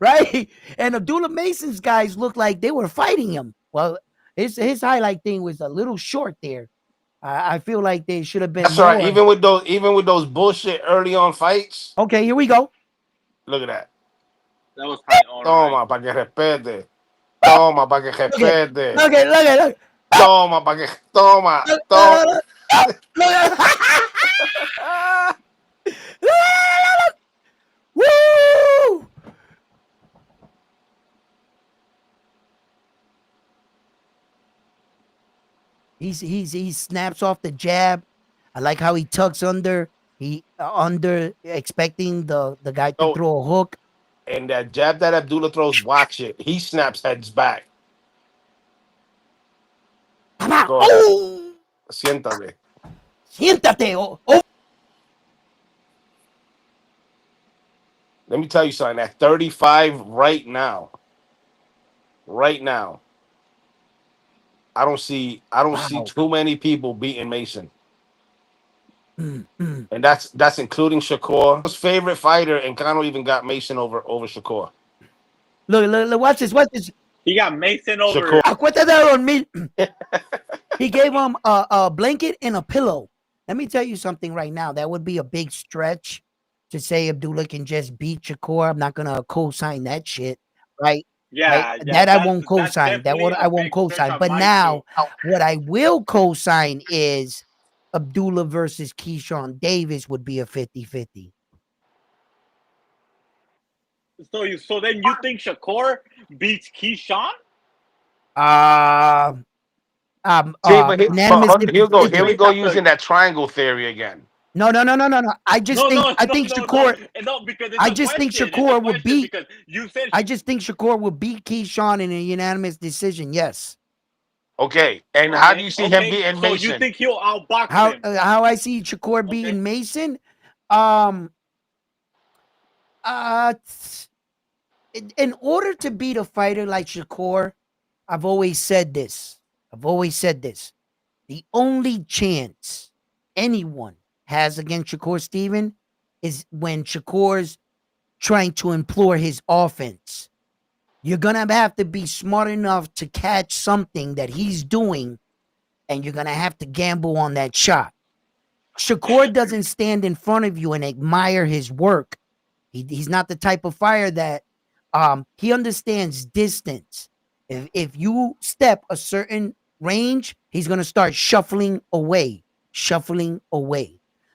right? And Abdullah Mason's guys looked like they were fighting him. Well, his highlight thing was a little short there. I feel like they should have been That's all right. more. Even with those bullshit early on fights. Okay, here we go. Look at that. that was probably all right. Toma, para que respete. Toma, para que Look at, respete. look at. Toma, para que. Toma. Toma. Look at. Woo! He snaps off the jab. I like how he tucks under. He under expecting the guy to So, throw a hook. and that jab that Abdullah throws, watch it. He snaps heads back. Go ahead. Oh, Siéntate. siéntate. Oh. Let me tell you something. At 35 right now, I don't see Wow. too many people beating Mason. Mm, mm. And that's including Shakur. His favorite fighter, and Kano even got Mason over Shakur. Look, watch this. He got Mason over. Shakur. Acuérdate on me. He gave him a blanket and a pillow. Let me tell you something right now. That would be a big stretch to say Abdullah can just beat Shakur. I'm not gonna co-sign that shit, right? Yeah, Right? yeah. That I won't co-sign. That what I won't big stretch co-sign. on But mine, now, too. what I will co-sign is Abdullah versus Keyshawn Davis would be a 50-50. So then you think Shakur beats Keyshawn? See, but Unanimous here we go Wait, using that triangle theory again. No. I just think Shakur. No, because it's I a just think question. It's a Shakur will question beat. because you said I just think Shakur will beat Keyshawn in a unanimous decision. Yes. Okay, and how do you see him beating So Mason? you think he'll outbox How him? how I see Shakur beating Mason? In order to beat a fighter like Shakur, I've always said this. The only chance anyone has against Shakur Steven is when Shakur's trying to implore his offense. You're going to have to be smart enough to catch something that he's doing, and you're going to have to gamble on that shot. Shakur doesn't stand in front of you and admire his work. He's not the type of fighter that he understands distance. If you step a certain range, he's going to start shuffling away.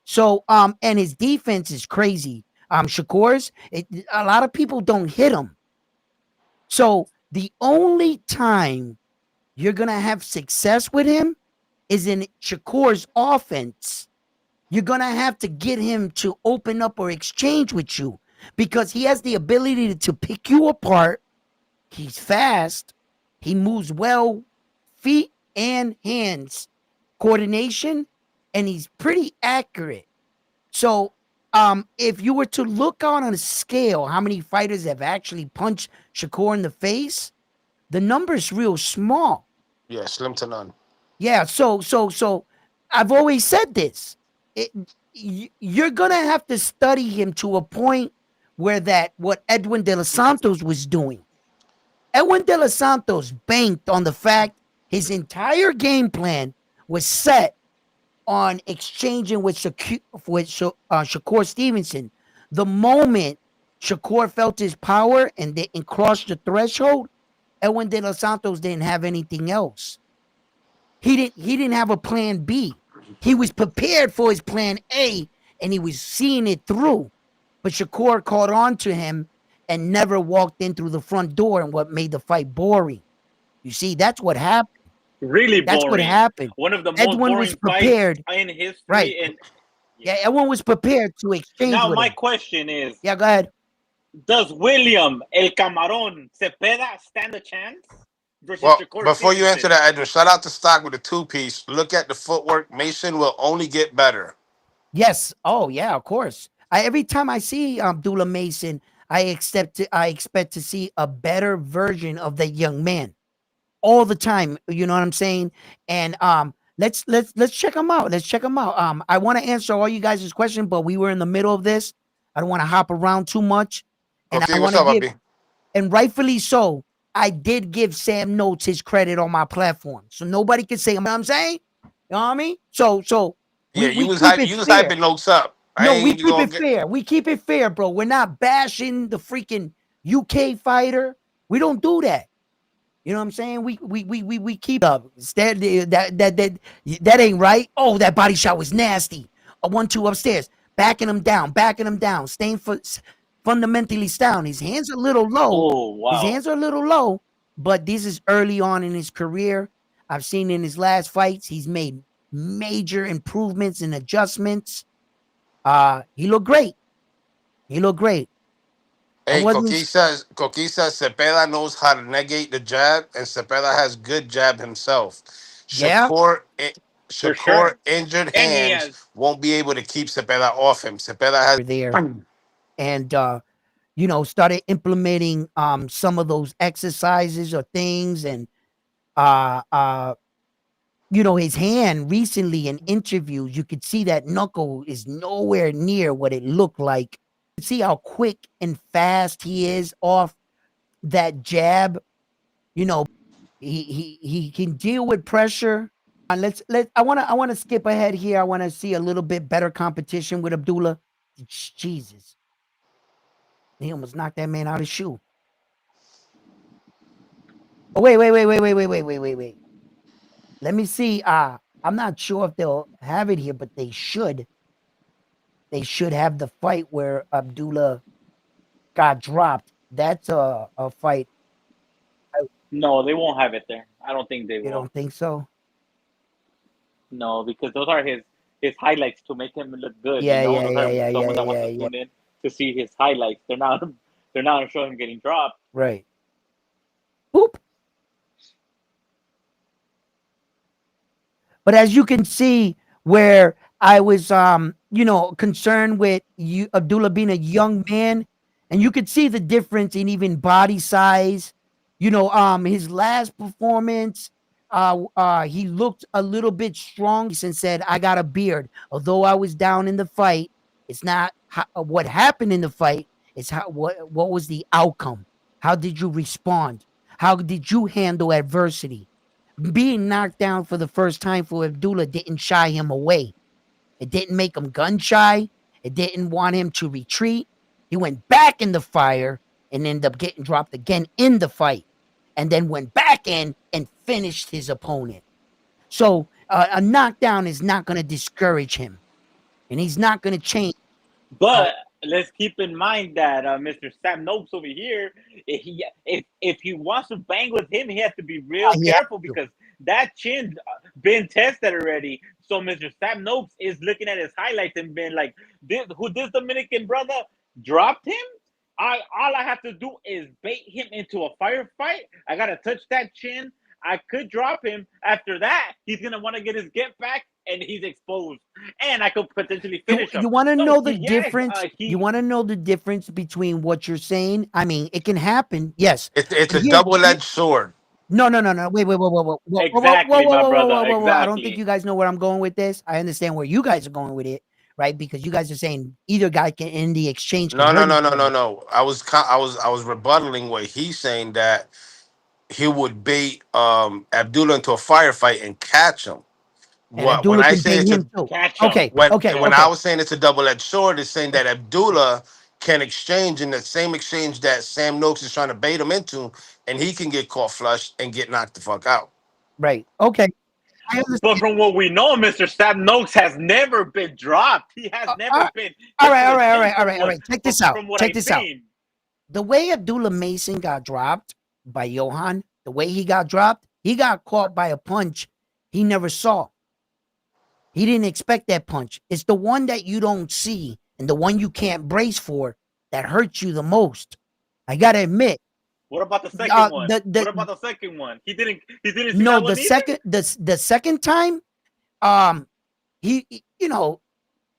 So, and his defense is crazy. Shakur's, a lot of people don't hit him. So the only time you're going to have success with him is in Shakur's offense. You're going to have to get him to open up or exchange with you because he has the ability to pick you apart. He's fast. He moves well, feet and hands, coordination, and he's pretty accurate. So if you were to look on a scale, how many fighters have actually punched Shakur in the face, the number's real small. Yeah, slim to none. Yeah, so I've always said this. You're gonna have to study him to a point what Edwin De Los Santos was doing. Edwin De Los Santos banked on the fact his entire game plan was set on exchanging with Shakur Stevenson. The moment Shakur felt his power and crossed the threshold, Edwin De Los Santos didn't have anything else. He didn't have a plan B. He was prepared for his plan A, and he was seeing it through. But Shakur caught on to him and never walked in through the front door, and what made the fight boring. You see, that's what happened. Really boring. That's what happened. One of the most Edwin boring was prepared fights in history. Right. And yeah, everyone was prepared to exchange now with my him. question is, Yeah, go ahead. does William El Camarón Zepeda stand a chance versus Well, Shakur before you Stevenson? answer that, Edwin, shout out to Stock with the 2-piece. Look at the footwork. Mason will only get better. Yes. Oh, yeah, of course. Every time I see Abdullah Mason, I expect to see a better version of that young man all the time. You know what I'm saying? And let's check him out. Let's check him out. I want to answer all you guys' questions, but we were in the middle of this. I don't want to hop around too much. And Okay, I what's want to up, give, Abby? and rightfully so, I did give Sam Noakes his credit on my platform. So nobody can say, you know what I'm saying? You know what I mean? So Yeah, we you was keep it fair. hyping notes up. I No, we ain't keep gonna it get. fair. We keep it fair, bro. We're not bashing the freaking UK fighter. We don't do that. You know what I'm saying? We keep up. That ain't right. Oh, that body shot was nasty. A 1-2 upstairs, backing him down, staying fundamentally sound. His hands are a little low. Oh, His wow. hands are a little low, but this is early on in his career. I've seen in his last fights, he's made major improvements and adjustments. He looked great. He looked great. I Hey, wasn't Coqui says Cepeda knows how to negate the jab, and Cepeda has good jab himself. yeah. For Shakur sure. injured And he hands has won't be able to keep Cepeda off him. Cepeda has There and started implementing some of those exercises or things and uh uh his hand recently in interviews, you could see that knuckle is nowhere near what it looked like. You see how quick and fast he is off that jab. He can deal with pressure. I want to skip ahead here. I want to see a little bit better competition with Abdullah. Jesus, he almost knocked that man out of his shoe. Oh, wait. Let me see. I'm not sure if they'll have it here, but they should. They should have the fight where Abdullah got dropped. That's a fight. no, they won't have it there. I don't think they You will. don't think so? No, because those are his highlights to make him look good. Yeah, yeah, Those yeah, are yeah, yeah, someone that wants yeah, to yeah. tune in to see his highlights. They're not showing him getting dropped. Right. Boop. But as you can see, where I was, concerned with you, Abdullah being a young man, and you could see the difference in even body size. His last performance, he looked a little bit strong and said, "I got a beard." Although I was down in the fight, it's not what happened in the fight. It's what was the outcome? How did you respond? How did you handle adversity? Being knocked down for the first time for Abdullah didn't shy him away. It didn't make him gun shy. It didn't want him to retreat. He went back in the fire and ended up getting dropped again in the fight, and then went back in and finished his opponent. So a knockdown is not going to discourage him, and he's not going to change. But let's keep in mind that Mr. Sam Noakes over here, if he wants to bang with him, he has to be real He has careful because that chin's been tested already. So Mr. Sam Noakes is looking at his highlights and being like, this Dominican brother dropped him? All I have to do is bait him into a firefight. I gotta touch that chin. I could drop him. After that, he's gonna want to get his get back, and he's exposed. And I could potentially finish him. You want to So know the yes, difference? You want to know the difference between what you're saying? I mean, it can happen, yes. It's But a double-edged sword. No. Wait. exactly, my brother. Whoa. I don't think Exactly. you guys know where I'm going with this. I understand where you guys are going with it, right? Because you guys are saying either guy can in the exchange can No, no, hurt no, each no, no, other. no. I was rebuttaling what he's saying that he would bait Abdullah into a firefight and catch him. And What when Abdullah I can say bait it's a him too. Catch him. Okay, okay, when I okay. was saying it's a double-edged sword, it's saying that Abdullah can exchange in the same exchange that Sam Noakes is trying to bait him into, and he can get caught flush and get knocked the fuck out. Right. Okay. I But understand. from what we know, Mr. Sam Noakes has never been dropped. He has All never right. been All hit right, to all the right, all chin right, all right, all right. Check this out. from what Check I've this out. seen. The way Abdullah Mason got dropped by Johan, the way he got dropped, he got caught by a punch he never saw. He didn't expect that punch. It's the one that you don't see and the one you can't brace for that hurts you the most. I gotta admit, What about the second one? What the about the second one? He didn't see no, that one either? the second time, um, you know,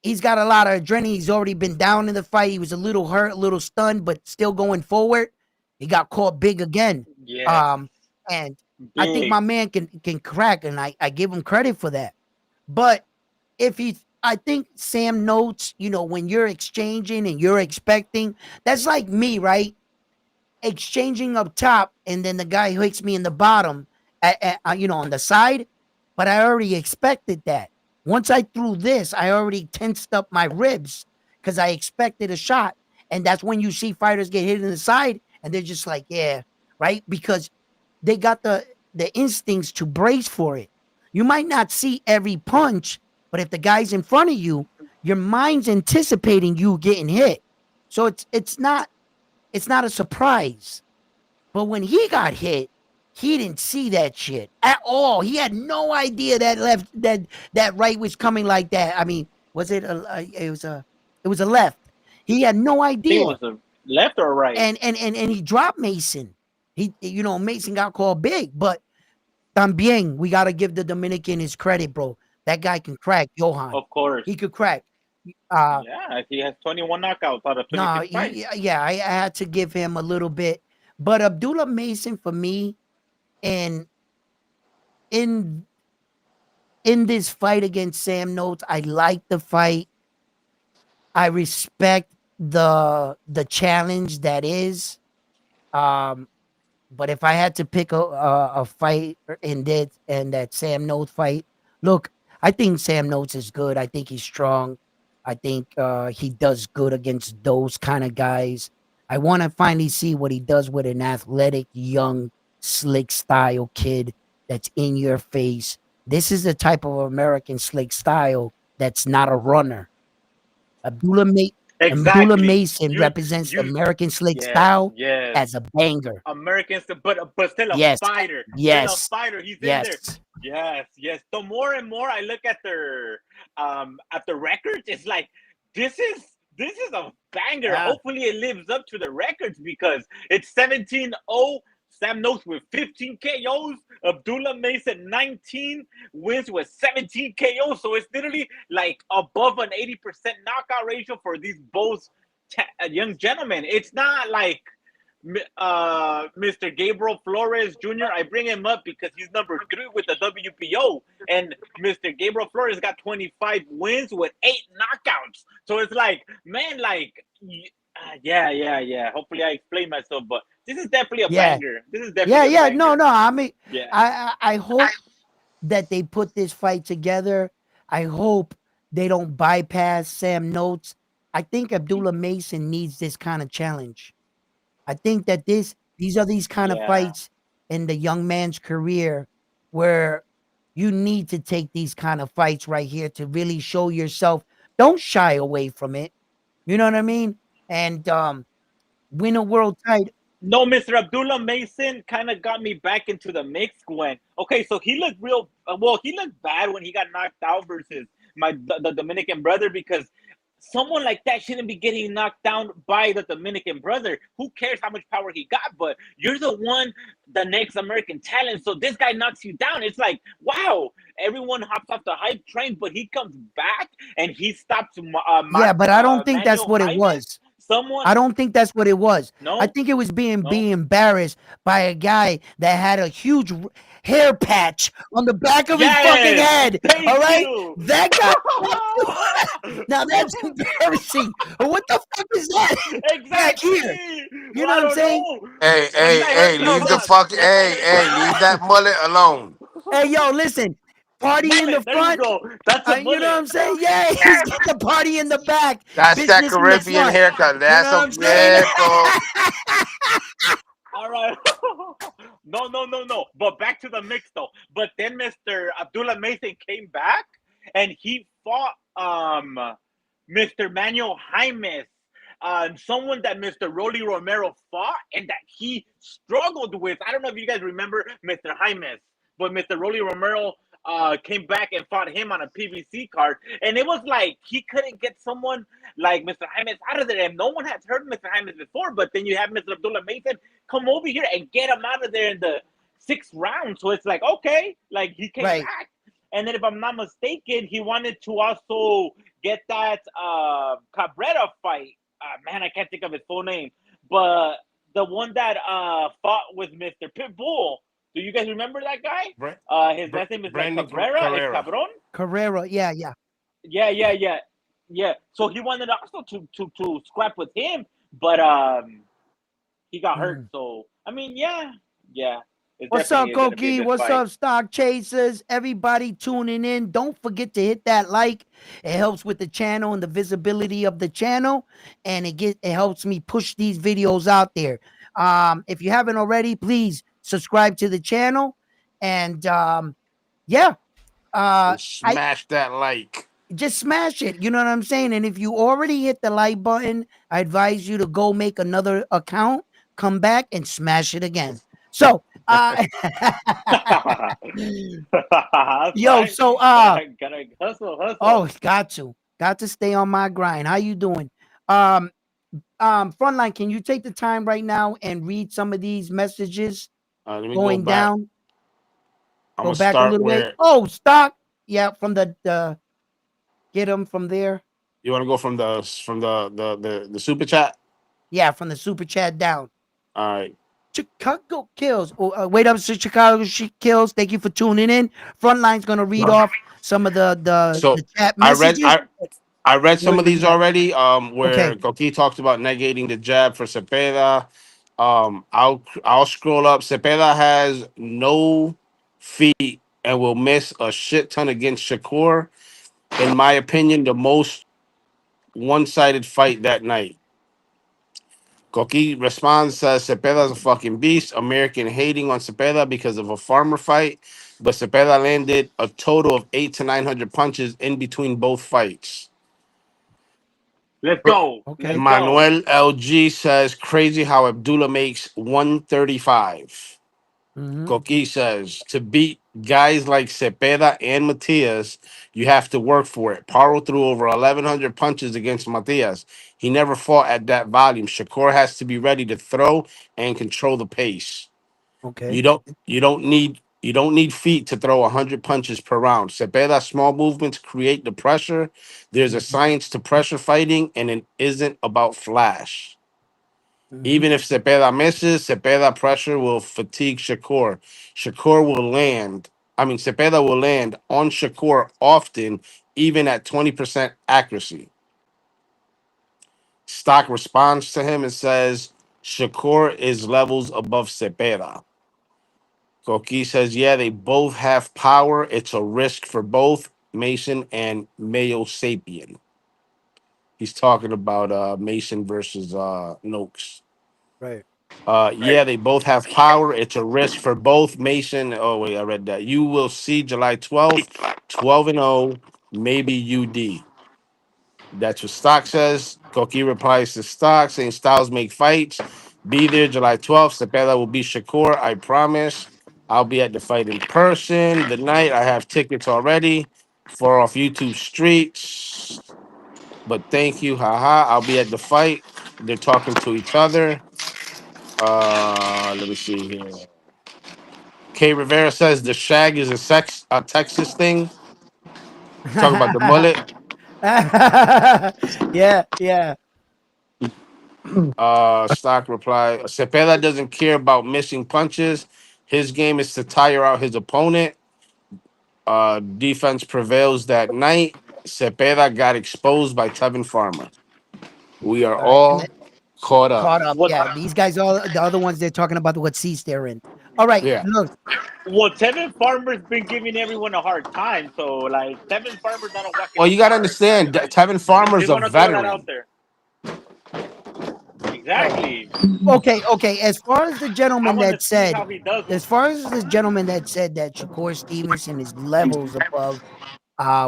he's got a lot of adrenaline. He's already been down in the fight. He was a little hurt, a little stunned, but still going forward. He got caught big again. Yes. Um, and I think Big. my man can crack, and I give him credit for that. But if he, I think Sam notes, when you're exchanging and you're expecting, that's like me, right? Exchanging up top, and then the guy hits me in the bottom, on the side. But I already expected that. Once I threw this, I already tensed up my ribs because I expected a shot. And that's when you see fighters get hit in the side, and they're just like, yeah, right, because they got the instincts to brace for it. You might not see every punch, but if the guy's in front of you, your mind's anticipating you getting hit. So it's not a surprise. But when he got hit, he didn't see that shit at all. He had no idea that right was coming like that. I mean, was it it was a left. He had no I think it idea. was a left or right. And he dropped Mason. Mason got called big, but también we got to give the Dominican his credit, bro. That guy can crack, Johan. Of course. He could crack. Yeah, he has 21 knockouts out of No, 26 fights. yeah, I had to give him a little bit, but Abdullah Mason for me, and in this fight against Sam Noakes, I like the fight. I respect the challenge that is. Um, but if I had to pick a fight in that Sam Noakes fight, look, I think Sam Noakes is good. I think he's strong. I think he does good against those kind of guys. I want to finally see what he does with an athletic, young, slick style kid that's in your face. This is the type of American slick style that's not a runner. Abdullah, Ma- Abdullah Exactly. Mason represents the You American slick yes, style yes. as a banger. Americans, but still a Yes, fighter. Still a yes, fighter. He's in there. yes. Yes, yes. The more and more I look at the records, it's like this is a banger. Yeah. Hopefully it lives up to the records because it's 17-0. Sam Noakes with 15 KOs, Abdullah Mason 19 wins with 17 KOs. So it's literally like above an 80% knockout ratio for these both young gentlemen. It's not like Mr. Gabriel Flores Jr. I bring him up because he's number 3 with the WPO, and Mr. Gabriel Flores got 25 wins with 8 knockouts. So it's like, man, like, yeah. Hopefully, I explained myself, but this is definitely a Yeah. banger. This is Yeah, definitely a yeah. banger. No. I mean, Yeah. I hope that they put this fight together. I hope they don't bypass Sam Noakes. I think Abdullah Mason needs this kind of challenge. I think that these are these kind of Yeah. fights in the young man's career where you need to take these kind of fights right here to really show yourself. Don't shy away from it. You know what I mean? And win a world title. No, Mr. Abdullah Mason kind of got me back into the mix when, okay, so he looked he looked bad when he got knocked out versus the Dominican brother because someone like that shouldn't be getting knocked down by the Dominican brother. Who cares how much power he got? But you're the next American talent. So this guy knocks you down. It's like, wow, everyone hops off the hype train, but he comes back and he stops. Yeah, but I don't think that's Manuel what it Jaimes. was. someone. I don't think that's what it was. I No, think it was being no. embarrassed by a guy that had a huge hair patch on the back of his fucking Yes, head. All thank right, you. that guy. Now that's embarrassing. What the fuck is that back here? Exactly. You Well, know I what I'm don't saying? know. Hey, Leave hey, that hey, haircut, leave the boss. fuck, Let that hey, hey, haircut leave go. that mullet alone. Hey, yo, listen. Party in the Mullet. There you front. go. That's a You know what mullet. I'm saying? Yeah, he's got the party in the back, That's that business in the Caribbean front. haircut. You know That's what a I'm saying? viejo. All right. No, no, no, no. But back to the mix though. But then Mr. Abdullah Mason came back and he fought Mr. Manuel Jaimes, someone that Mr. Rolly Romero fought and that he struggled with. I don't know if you guys remember Mr. Jaimes, but Mr. Rolly Romero came back and fought him on a PVC card, and it was like he couldn't get someone like Mr. Jaimes out of there, and no one has heard Mr. Jaimes before. But then you have Mr. Abdullah Mason come over here and get him out of there in the sixth round. So it's like okay, like he came Right. back. And then, if I'm not mistaken, he wanted to also get that Cabrera fight. Man, I can't think of his full name, but the one that fought with Mr. Pitbull. Do you guys remember that guy? His last name is like Brandon Cabrera, El Carrera. Cabron. Carrera. Yeah, yeah. Yeah, yeah, yeah, yeah. So he wanted also to scrap with him, but he got hurt. Mm. So I mean, yeah, yeah. It's What's up, definitely going to be a Koki? good What's fight. up, Stock Chasers? Everybody tuning in. Don't forget to hit that like. It helps with the channel and the visibility of the channel, and it helps me push these videos out there. If you haven't already, please subscribe to the channel, and yeah, And I smash that like. just smash it. You know what I'm saying? And if you already hit the like button, I advise you to go make another account, come back, and smash it again. So, That's yo, right. so Gotta hustle, hustle. oh, got to stay on my grind. How you doing? Frontline, can you take the time right now and read some of these messages Let me go going back. down? I'm Go gonna back a start little way. where Oh, stock. Yeah, from the get them from there. you want to go from the super chat. Yeah, from the super chat down. All right. Chicago kills. Oh, wait up, Chicago kills. Thank you for tuning in. Frontline's gonna read off some of the So chat I read messages. I read some of these Yeah. already. Where Okay. Koki talks about negating the jab for Zepeda. I'll scroll up. Zepeda has no feet and will miss a shit ton against Shakur. In my opinion, the most one-sided fight that night. Koki responds, says Cepeda's a fucking beast. American hating on Cepeda because of a farmer fight, but Cepeda landed a total of 800 to 900 punches in between both fights. Let's go. Okay. Let's go. Manuel LG says crazy how Abdullah makes 135. Mm-hmm. Koki says to beat guys like Cepeda and Matias, you have to work for it. Paro threw over 1,100 punches against Matias. He never fought at that volume. Shakur has to be ready to throw and control the pace. Okay. You don't need feet to throw 100 punches per round. Cepeda small movements create the pressure. There's a Mm-hmm. science to pressure fighting, and it isn't about flash. Mm-hmm. Even if Zepeda misses, Zepeda pressure will fatigue Shakur. Shakur will land. I mean, Zepeda will land on Shakur often, even at 20% accuracy. Stock responds to him and says, Shakur is levels above Zepeda. Koki says, yeah, they both have power. It's a risk for both Mason and Mayo Sapien. He's talking about Mason versus Noakes. Right. Yeah, they both have power. It's a risk for both Mason. Oh, wait, I read that. You will see July 12th, 12-0, maybe UD. That's what Stock says. Koki replies to Stock saying Styles make fights. Be there July 12th. Cepeda will be Shakur. I promise. I'll be at the fight in person. The night I have tickets already for off YouTube streets. But thank you. Haha. I'll be at the fight. They're talking to each other. Let me see here. K Rivera says the shag is a Texas thing. Talking about the mullet. Yeah, yeah. Stock reply. Zepeda doesn't care about missing punches. His game is to tire out his opponent. Defense prevails that night. Zepeda got exposed by Tevin Farmer. We are All right, and then all caught up. caught up. What Yeah, these guys, all the other ones, they're talking about what seats they're in. All right, Yeah. look, Well, Tevin Farmer's been giving everyone a hard time, so like Tevin Farmer's not a walk in Well, the you got to park. understand, Tevin Farmer's Just a want to throw that out veteran. there. right. Exactly. Okay. As far as the I gentleman want to that see said, how he does them. as far as the gentleman that said that Shakur Stevenson is levels above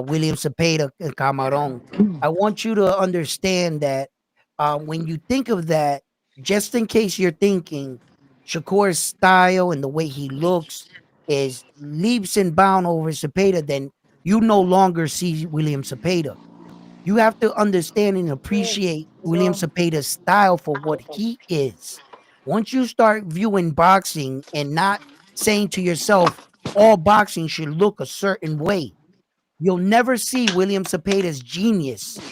William Zepeda and Camarón, I want you to understand that when you think of that, just in case you're thinking Shakur's style and the way he looks is leaps and bounds over Zepeda, then you no longer see William Zepeda. You have to understand and appreciate William Zepeda's style for what he is. Once you start viewing boxing and not saying to yourself, all boxing should look a certain way, you'll never see William Zepeda's genius.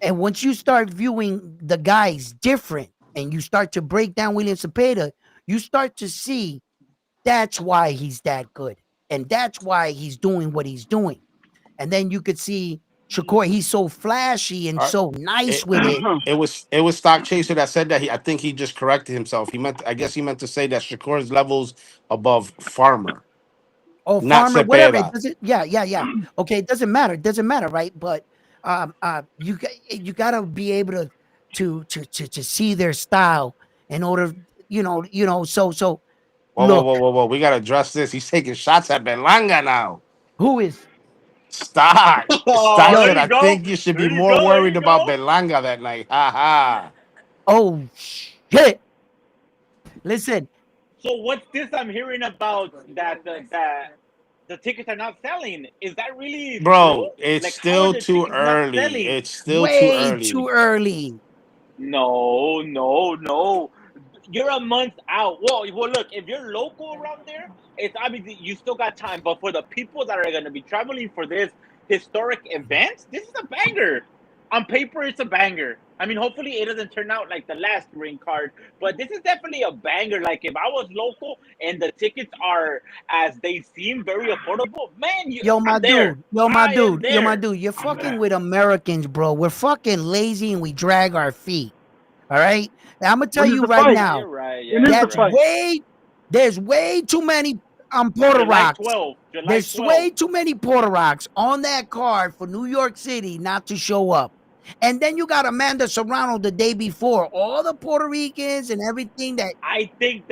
And once you start viewing the guys different and you start to break down William Zepeda, you start to see that's why he's that good. And that's why he's doing what he's doing. And then you could see Shakur, he's so flashy and All right. so nice It, with it. it was Stock Chaser that said that. I think he just corrected himself. I guess he meant to say that Shakur's levels above Farmer, Oh, not farmer, whatever. It Zepeda. doesn't, yeah. Okay, it doesn't matter. It doesn't matter, right? But you gotta be able to see their style in order, so Whoa, whoa, whoa, look, whoa, whoa. We got to address this. He's taking shots at Berlanga now. who is Stock. Oh, Stock there said, you I go. think you should be There you more go. There worried you about go. Berlanga that night. Ha ha. oh shit. Listen, So what's this I'm hearing about that the tickets are not selling? Is that really true? Bro, it's Like, how are still the too tickets not early. selling? It's still too way early. too early. No, no, no. You're a month out. Well, look, if you're local around there, it's obviously you still got time. But for the people that are going to be traveling for this historic event, this is a banger. On paper, it's a banger. I mean, hopefully it doesn't turn out like the last ring card, but this is definitely a banger. Like if I was local and the tickets are as they seem very affordable, man, Yo, my I'm there. dude. Yo, my I am dude. Yo, my there. dude. You're I'm fucking there. with Americans, bro. We're fucking lazy and we drag our feet. All right. And I'm gonna tell When is you the right fight? Yeah, now. you're right. When Yeah, is you're the That's fight? right. there's way too many Porter July Rocks. 12th. July There's 12th. way too many Porter Rocks on that card for New York City not to show up. And then you got Amanda Serrano the day before. All the Puerto Ricans and everything that I think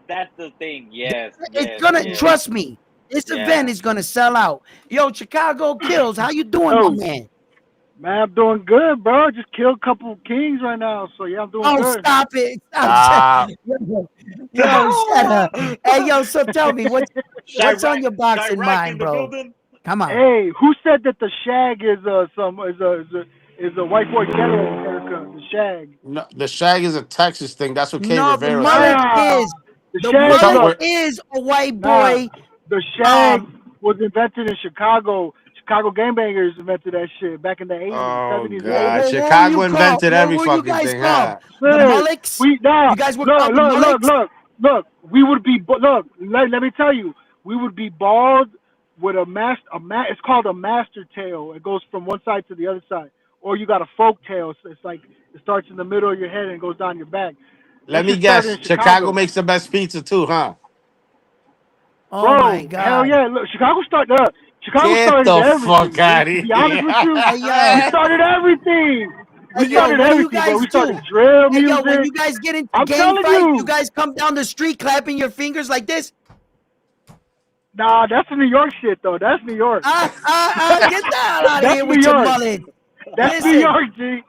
that's the thing. Yes, it's yes, gonna yes. trust me. This event Yeah. is gonna sell out. Yo, Chicago Kills, how you doing, my Oh, man? man, I'm doing good, bro. Just killed a couple kings right now, so yeah, I'm doing Oh, good. stop it. Stop. Stop. Yo, shut up. Hey, yo, so tell me, what's on your boxing Chirac in mind, the bro? building. Come on. Hey, who said that the shag is a white boy ghetto haircut? The shag. No, the shag is a Texas thing. That's what Kay No, the Rivera mullet said. Nah, is the the We're shag. talking. mullet Look, is a white nah, boy. the shag was invented in Chicago. Chicago gangbangers invented that shit back in the 80s, Oh 70s, and God, 80s. What were Chicago you called? invented What every were you fucking guys thing, called? huh? The Look, mullets? we nah, You guys were look, called the look, look, mullets? look, look. We would be look. Let me tell you, we would be bald with It's called a master tail. It goes from one side to the other side. Or you got a folk tail. So it's like it starts in the middle of your head and goes down your back. That Let me shit started guess. in Chicago Chicago, makes the best pizza too, huh? Oh my bro. Hell God. yeah! Look, Chicago Get started the fuck everything, G. out To of be honest here. with you, Hey we yo. started everything. Hey We yo, started what do you everything, bro. guys We started do? drill Hey yo, when music. you guys get into I'm gang telling fights, you you. guys come down the street clapping your fingers like this? Nah, that's the New York shit though. That's New York. Get the hell out of That's here New with your York. mullet. That's New Listen, York, G.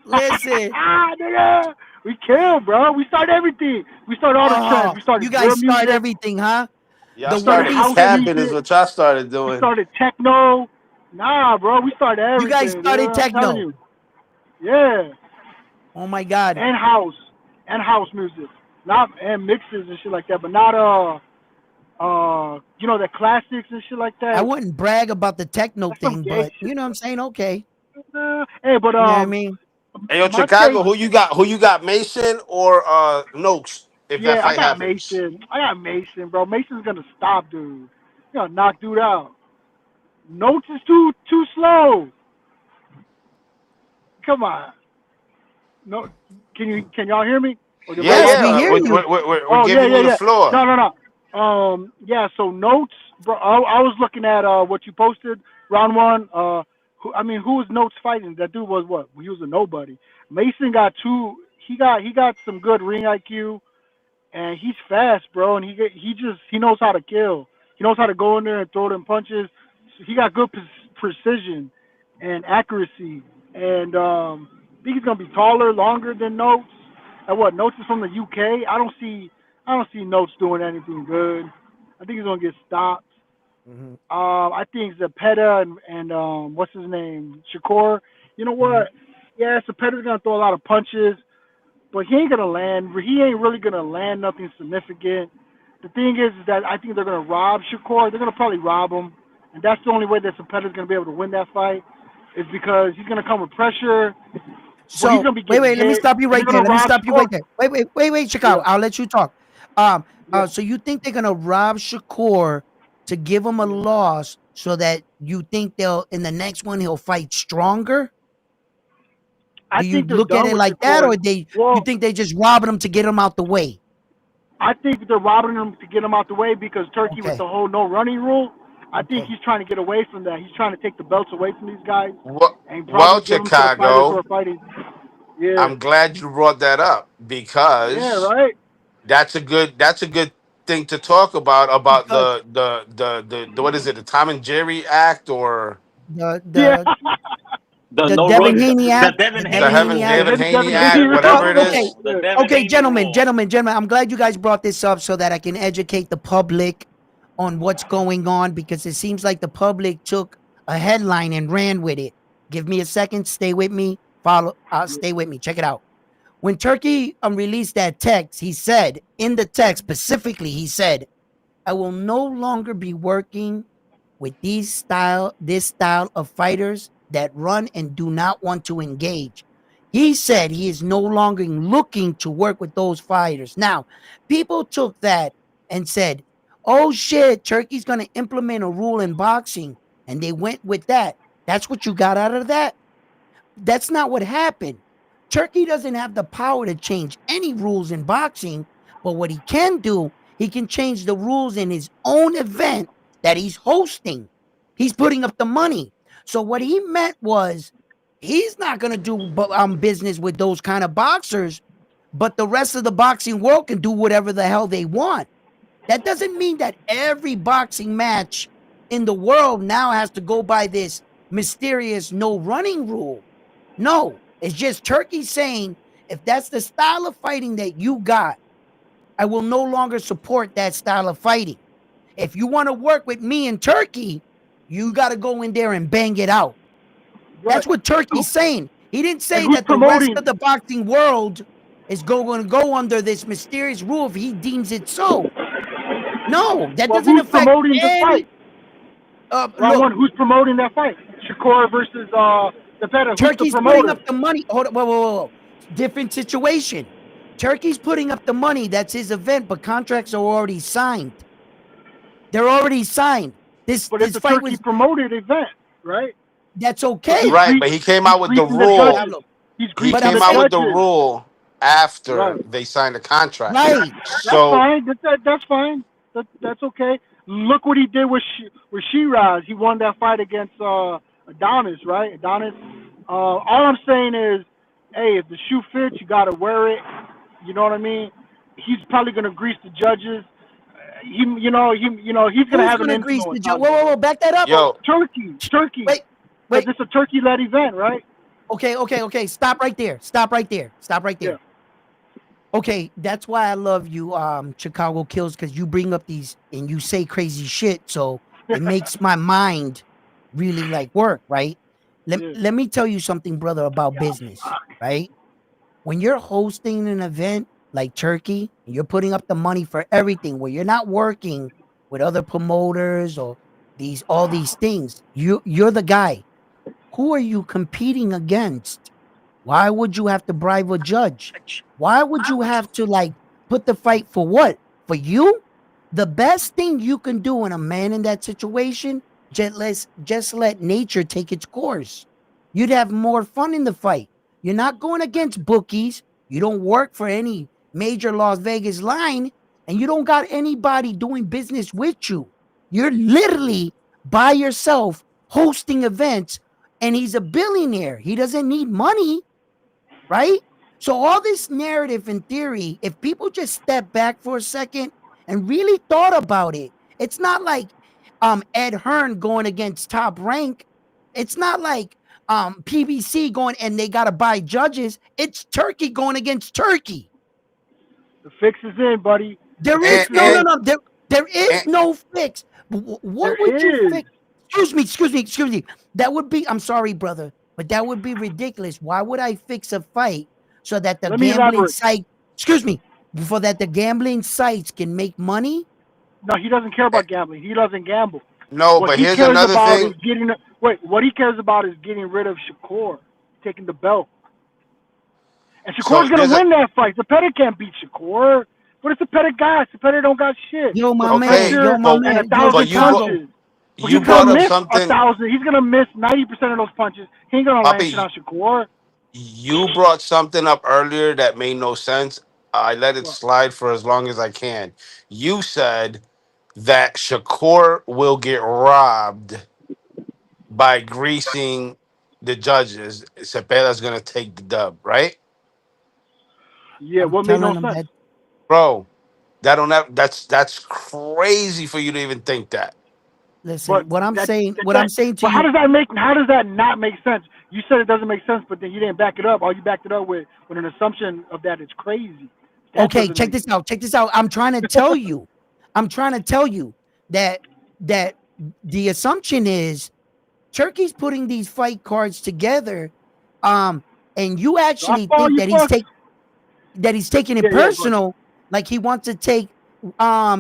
listen. Nigga, we killed, bro. We started everything. We started all the trends. Oh, We started you drill guys start music. everything, huh? Y'all The We started started house Wendy's, capping is music. what y'all started We doing. started techno. Nah, bro. We started you guys everything, dude. started I'm telling techno. you. Yeah. Oh my God. And house. And house music. Not and mixes and shit like that, but not the classics and shit like I that. wouldn't brag about the techno That's some thing, gay but shit you know what I'm though. saying? Okay. Hey, but You know what I mean? Hey, yo, My Chicago, take, who you got? Who you got, Mason or Noakes? If that yeah, I fight got happens, Mason. I got Mason, bro. Mason's gonna stop, dude. He's gonna knock dude out. Notes is too slow. Come on. No, can y'all hear me? Or did my yeah, Yes, mic we cut yeah, out? hear you. we're Oh yeah, giving yeah, you the yeah. floor. No, no, no. Yeah. So notes, bro. I was looking at what you posted, round one. Who was Notes fighting? That dude was what? He was a nobody. Mason got two. He got some good ring IQ, and he's fast, bro. And he knows how to kill. He knows how to go in there and throw them punches. He got good precision and accuracy. And I think he's gonna be taller, longer than Notes. And what Notes is from the UK. I don't see Notes doing anything good. I think he's gonna get stopped. Mhm, I think Zepeda and what's his name, Shakur. You know mhm. what? Yeah, Zepeda's gonna throw a lot of punches, but he ain't gonna land. He ain't really gonna land nothing significant. The thing is that I think they're gonna rob Shakur. They're gonna probably rob him, and that's the only way that Zepeda's gonna be able to win that fight, is because he's gonna come with pressure, but he's So gonna be wait, getting wait, let me hit, stop you and right they're there. gonna Let me rob stop you Shakur. right there. Wait, Chicago. Yeah, I'll let you talk. yeah. So you think they're gonna rob Shakur to give him a Yeah. loss so that you think they'll in the next one he'll fight stronger? I Do you think they're look at done it with like that, Shakur. or you Well, think they just robbing him to get him out the way? I think they're robbing him to get him out the way because Turkey with Okay, the whole no running rule. I think okay. he's trying to get away from that. He's trying to take the belts away from these guys and Well, probably give them to the fighters who Chicago, are fighting. Yeah, I'm glad you brought that up yeah, because right. that's a good thing to talk about Because the what is it, the Tom and Jerry Act or the Yeah, the The the no Devin run, Haney the Act, the Devin the Devin Haney Haney Heaven Act. rule. David Devin Haney Haney Act, rule. whatever it Okay, is. The Yeah. Devin okay, Haney gentlemen, rule. gentlemen, gentlemen. I'm glad you guys brought this up so that I can educate the public on what's going on because it seems like the public took a headline and ran with it. Give me a second. Stay with me. Follow. Stay with me. Check it out. When Turkey released that text, he said in the text specifically, he said, "I will no longer be working with this style of fighters that run and do not want to engage." He said he is no longer looking to work with those fighters. Now, people took that and said, "Oh shit, Turkey's going to implement a rule in boxing." And they went with that. That's what you got out of that? That's not what happened. Turkey doesn't have the power to change any rules in boxing, but what he can do, he can change the rules in his own event that he's hosting. He's putting up the money. So what he meant was he's not going to do business with those kind of boxers, but the rest of the boxing world can do whatever the hell they want. That doesn't mean that every boxing match in the world now has to go by this mysterious no running rule. No, it's just Turkey saying if that's the style of fighting that you got, I will no longer support that style of fighting. If you want to work with me in Turkey, you got to go in there and bang it out. Right. That's what Turkey's saying. He didn't And say who's that the rest promoting? of the boxing world is going to go under this mysterious rule if he deems it so. No, that Well, doesn't who's affect promoting the any. fight? Round Look, one. Who's promoting that fight? Shakur versus Zepeda. Who's the Turkey's putting promoter? up the money. Hold on, whoa. Different situation. Turkey's putting up the money. That's his event, but contracts are already signed. They're already signed. This But it's this a fight Turkey was. promoted event, right? That's So okay. Right, but he came he's out with the greasing the rule. judges. Pablo. He's He But greasing I'm came the out saying with the judges. rule after Right. they signed the contract. right. That's So fine. That's fine. That's okay. Look what he did with Shiraz. He won that fight against Adonis, right? Adonis. All I'm saying is, hey, if the shoe fits, you gotta wear it. You know what I mean? He's probably gonna grease the judges. He's gonna Who's have an gonna grease influence the judge? out there. Whoa. Back that up. Well, yo, Turkey, Wait, because wait. it's a Turkey-led event, right? Okay. Stop right there. Stop right Yeah. there. Okay, that's why I love you, Chicago Kills, because you bring up these and you say crazy shit, so it makes my mind really like work, right? Let, Yeah. let me tell you something, brother, about business, right? When you're hosting an event like Turkey, and you're putting up the money for everything, where you're not working with other promoters or all these things, you're the guy. Who are you competing against? Why would you have to bribe a judge? Why would you have to like put the fight for what? For you? The best thing you can do in a man in that situation, just let nature take its course. You'd have more fun in the fight. You're not going against bookies. You don't work for any major Las Vegas line, and you don't got anybody doing business with you. You're literally by yourself hosting events, and he's a billionaire. He doesn't need money, right? So all this narrative and theory, if people just step back for a second and really thought about it, it's not like Ed Hearn going against Top Rank. It's not like PBC going and they gotta buy judges. It's Turkey going against Turkey. The fix is in, buddy. The There fix is And is no, no, in. and, no. There is and no fix. There What would you is. fix? Excuse me. That would be. I'm sorry, brother, but that would be ridiculous. Why would I fix a fight so that the Let me gambling elaborate. site? Excuse me. For that the gambling sites can make money. No, he doesn't care about gambling. He doesn't gamble. no, What but he here's cares another about is thing. getting. Wait, what he cares about is getting rid of Shakur, taking the belt. And So Shakur's gonna there's a win that fight. Zepeda can't beat Shakur. What is Zepeda got? Zepeda don't got shit Yo, my but man. okay, Yo, pressure my but and a man. Yo, but thousand Chicago. punches. He's you gonna brought up miss a something, thousand. He's gonna miss 90% of those punches. He ain't gonna land shit Poppy. on Shakur. You brought something up earlier that made no sense. I let it Well, slide for as long as I can. You said that Shakur will get robbed by greasing the judges. Cepeda's gonna take the dub, right, yeah, I'm what made no telling him sense? that. bro? That don't have, that's crazy for you to even think that. But Listen, that, what I'm saying to but you. how does that not make sense? You said it doesn't make sense, but then you didn't back it up. All you backed it up with an assumption of that it's crazy. That Okay, doesn't check make this out. Check this out. I'm trying to tell you. I'm trying to tell you that that the assumption is Turkey's putting these fight cards together, um, and you I actually follow think you fuck. that he's taking it Yeah, yeah, go ahead. personal, like he wants to take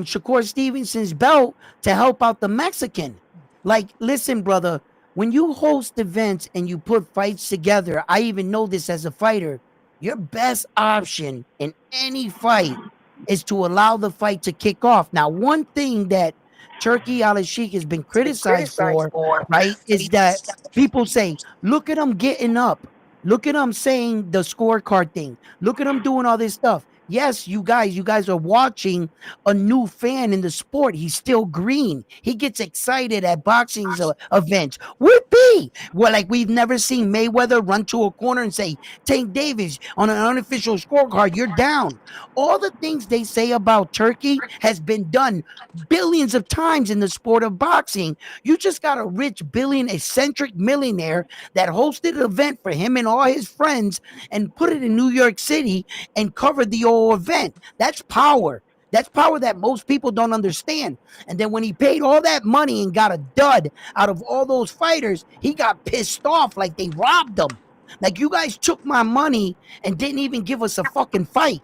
Shakur Stevenson's belt to help out the Mexican. Like, listen, brother, when you host events and you put fights together, I even know this as a fighter, your best option in any fight is to allow the fight to kick off. Now, one thing that Turkey Alalshikh has been criticized for, right, is that people say, look at him getting up. Look at him saying the scorecard thing. Look at him doing all this stuff. Yes, you guys are watching a new fan in the sport. He's still green. He gets excited at boxing's events. Would be well, like we've never seen Mayweather run to a corner and say, "Tank Davis on an unofficial scorecard, you're down." All the things they say about Turkey has been done billions of times in the sport of boxing. You just got a rich billion eccentric millionaire that hosted an event for him and all his friends and put it in New York City and covered the whole event. That's power. That's power that most people don't understand. And then when he paid all that money and got a dud out of all those fighters, he got pissed off like they robbed him. Like, you guys took my money and didn't even give us a fucking fight.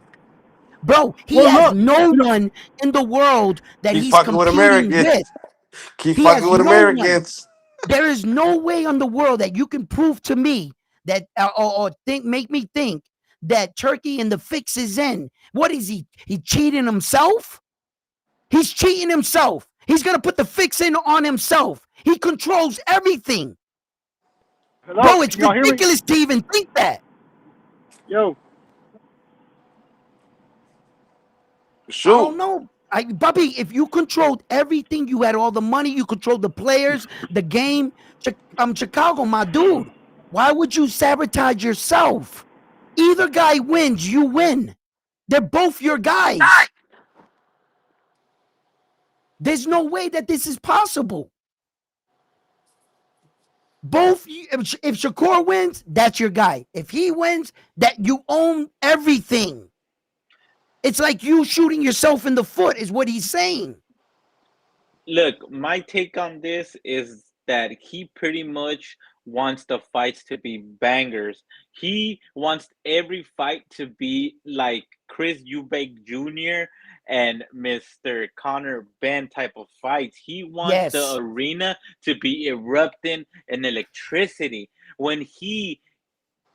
Bro, he Well, has look, no you know, one in the world that Keep he's fucking with competing Americans. with. Keep He fucking has with no one. Americans. There is no way on the world that you can prove to me that or think make me think that Turkey and the fix is in. What is he? He cheating himself? He's cheating himself. He's gonna put the fix in on himself. He controls everything. hello, Bro, can it's y'all hear me? ridiculous to even think that. Yo, I Shoot. don't know. Bobby, if you controlled everything, you had all the money, you controlled the players, the game. Chicago, my dude. Why would you sabotage yourself? Either guy wins, you win. They're both your guys. There's no way that this is possible. Both, if Shakur wins, that's your guy. If he wins, that you own everything. It's like you shooting yourself in the foot, is what he's saying. Look, my take on this is that he pretty much wants the fights to be bangers. He wants every fight to be like Chris Eubank Jr. and Mr. Connor Ben type of fights. He wants the Yes. arena to be erupting in electricity. When he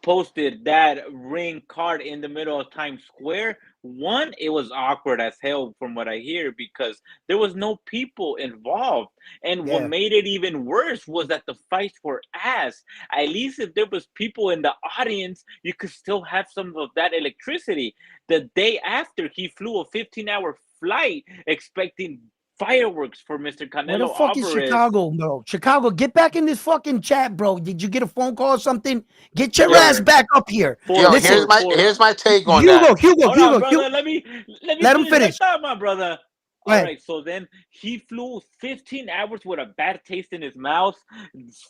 posted that ring card in the middle of Times Square, one, it was awkward as hell from what I hear because there was no people involved. And what Yeah. made it even worse was that the fights were ass. At least if there was people in the audience, you could still have some of that electricity. The day after, he flew a 15-hour flight expecting fireworks for Mr. Where the Canelo fuck is Alvarez. Chicago, bro? Chicago, get back in this fucking chat, bro. Did you get a phone call or something? Get your Yo, ass back up here. four, Yo, Listen, four, four. here's my take on that. Hugo, Hold on, Hugo. brother. Let me Let him finish my finish. thought, my brother. Go All ahead. right, so then he flew 15 hours with a bad taste in his mouth,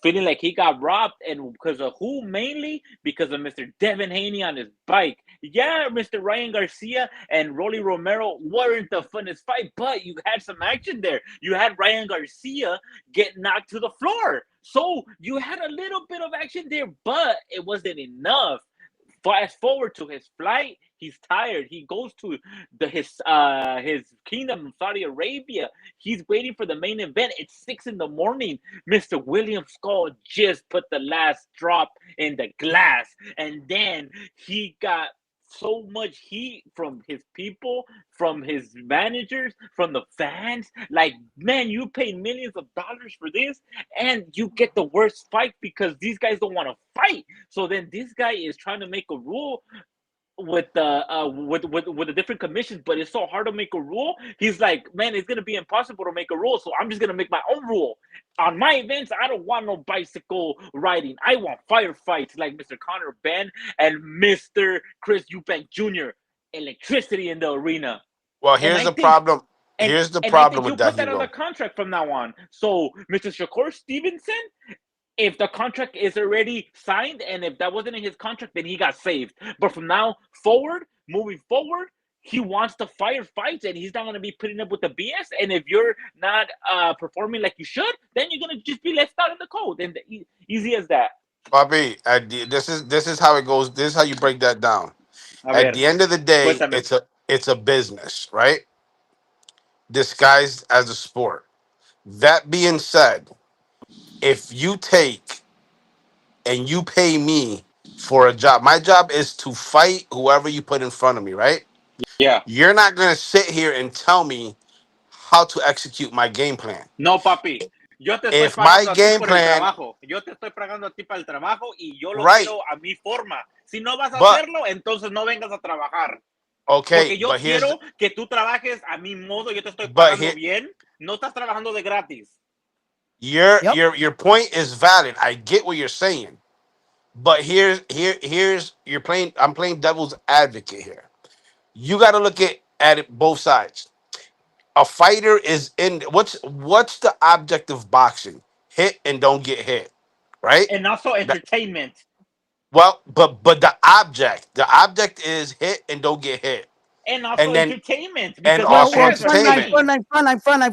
feeling like he got robbed, and because of who? Mainly because of Mr. Devin Haney on his bike. Yeah, Mr. Ryan Garcia and Rolly Romero weren't the funnest fight, but you had some action there. You had Ryan Garcia get knocked to the floor. So you had a little bit of action there, but it wasn't enough. Fast forward to his flight, he's tired. He goes to his kingdom, Saudi Arabia. He's waiting for the main event. It's 6 in the morning. Mr. William Skull just put the last drop in the glass, and then he got so much heat from his people, from his managers, from the fans. Like, man, you paid millions of dollars for this, and you get the worst fight because these guys don't want to fight. So then this guy is trying to make a rule with the different commissions, but it's so hard to make a rule. He's like, man, it's gonna be impossible to make a rule, so I'm just gonna make my own rule. On my events, I don't want no bicycle riding. I want firefights like Mr. Connor Ben and Mr. Chris Eubank Jr. Electricity in the arena. Well, And here's I the think problem. and Here's the and I problem think with you that, put that on the Hugo. contract from now on. So Mr. Shakur Stevenson, if the contract is already signed and if that wasn't in his contract, then he got saved. But from now forward, moving forward, he wants to fight and he's not going to be putting up with the BS. And if you're not performing like you should, then you're going to just be left out in the cold. And easy as that. Bobby, this is how it goes. This is how you break that down. A At ver, the end of the day, cuéntame. it's a business, right? Disguised as a sport. That being said, if you take and you pay me for a job, my job is to fight whoever you put in front of me, right? Yeah. You're not gonna sit here and tell me how to execute my game plan. No, papi. Yo te estoy If my pagando a ti game por el plan, trabajo. Yo te estoy pagando a ti para el trabajo y yo lo right, quiero a mi forma. Si no vas a but hacerlo, entonces no vengas a trabajar. okay, Porque yo quiero que tú trabajes a mi modo. Yo te estoy but pagando here, bien. No estás trabajando de gratis. Yep. your point is valid. I get what you're saying, but here's you're playing. I'm playing devil's advocate here. You got to look at it both sides. A fighter is in what's the object of boxing? Hit and don't get hit, right? And also That- entertainment. well, but the object is hit and don't get hit, And also and then entertainment. and Because the Well, also well, fans are entertainment. paying.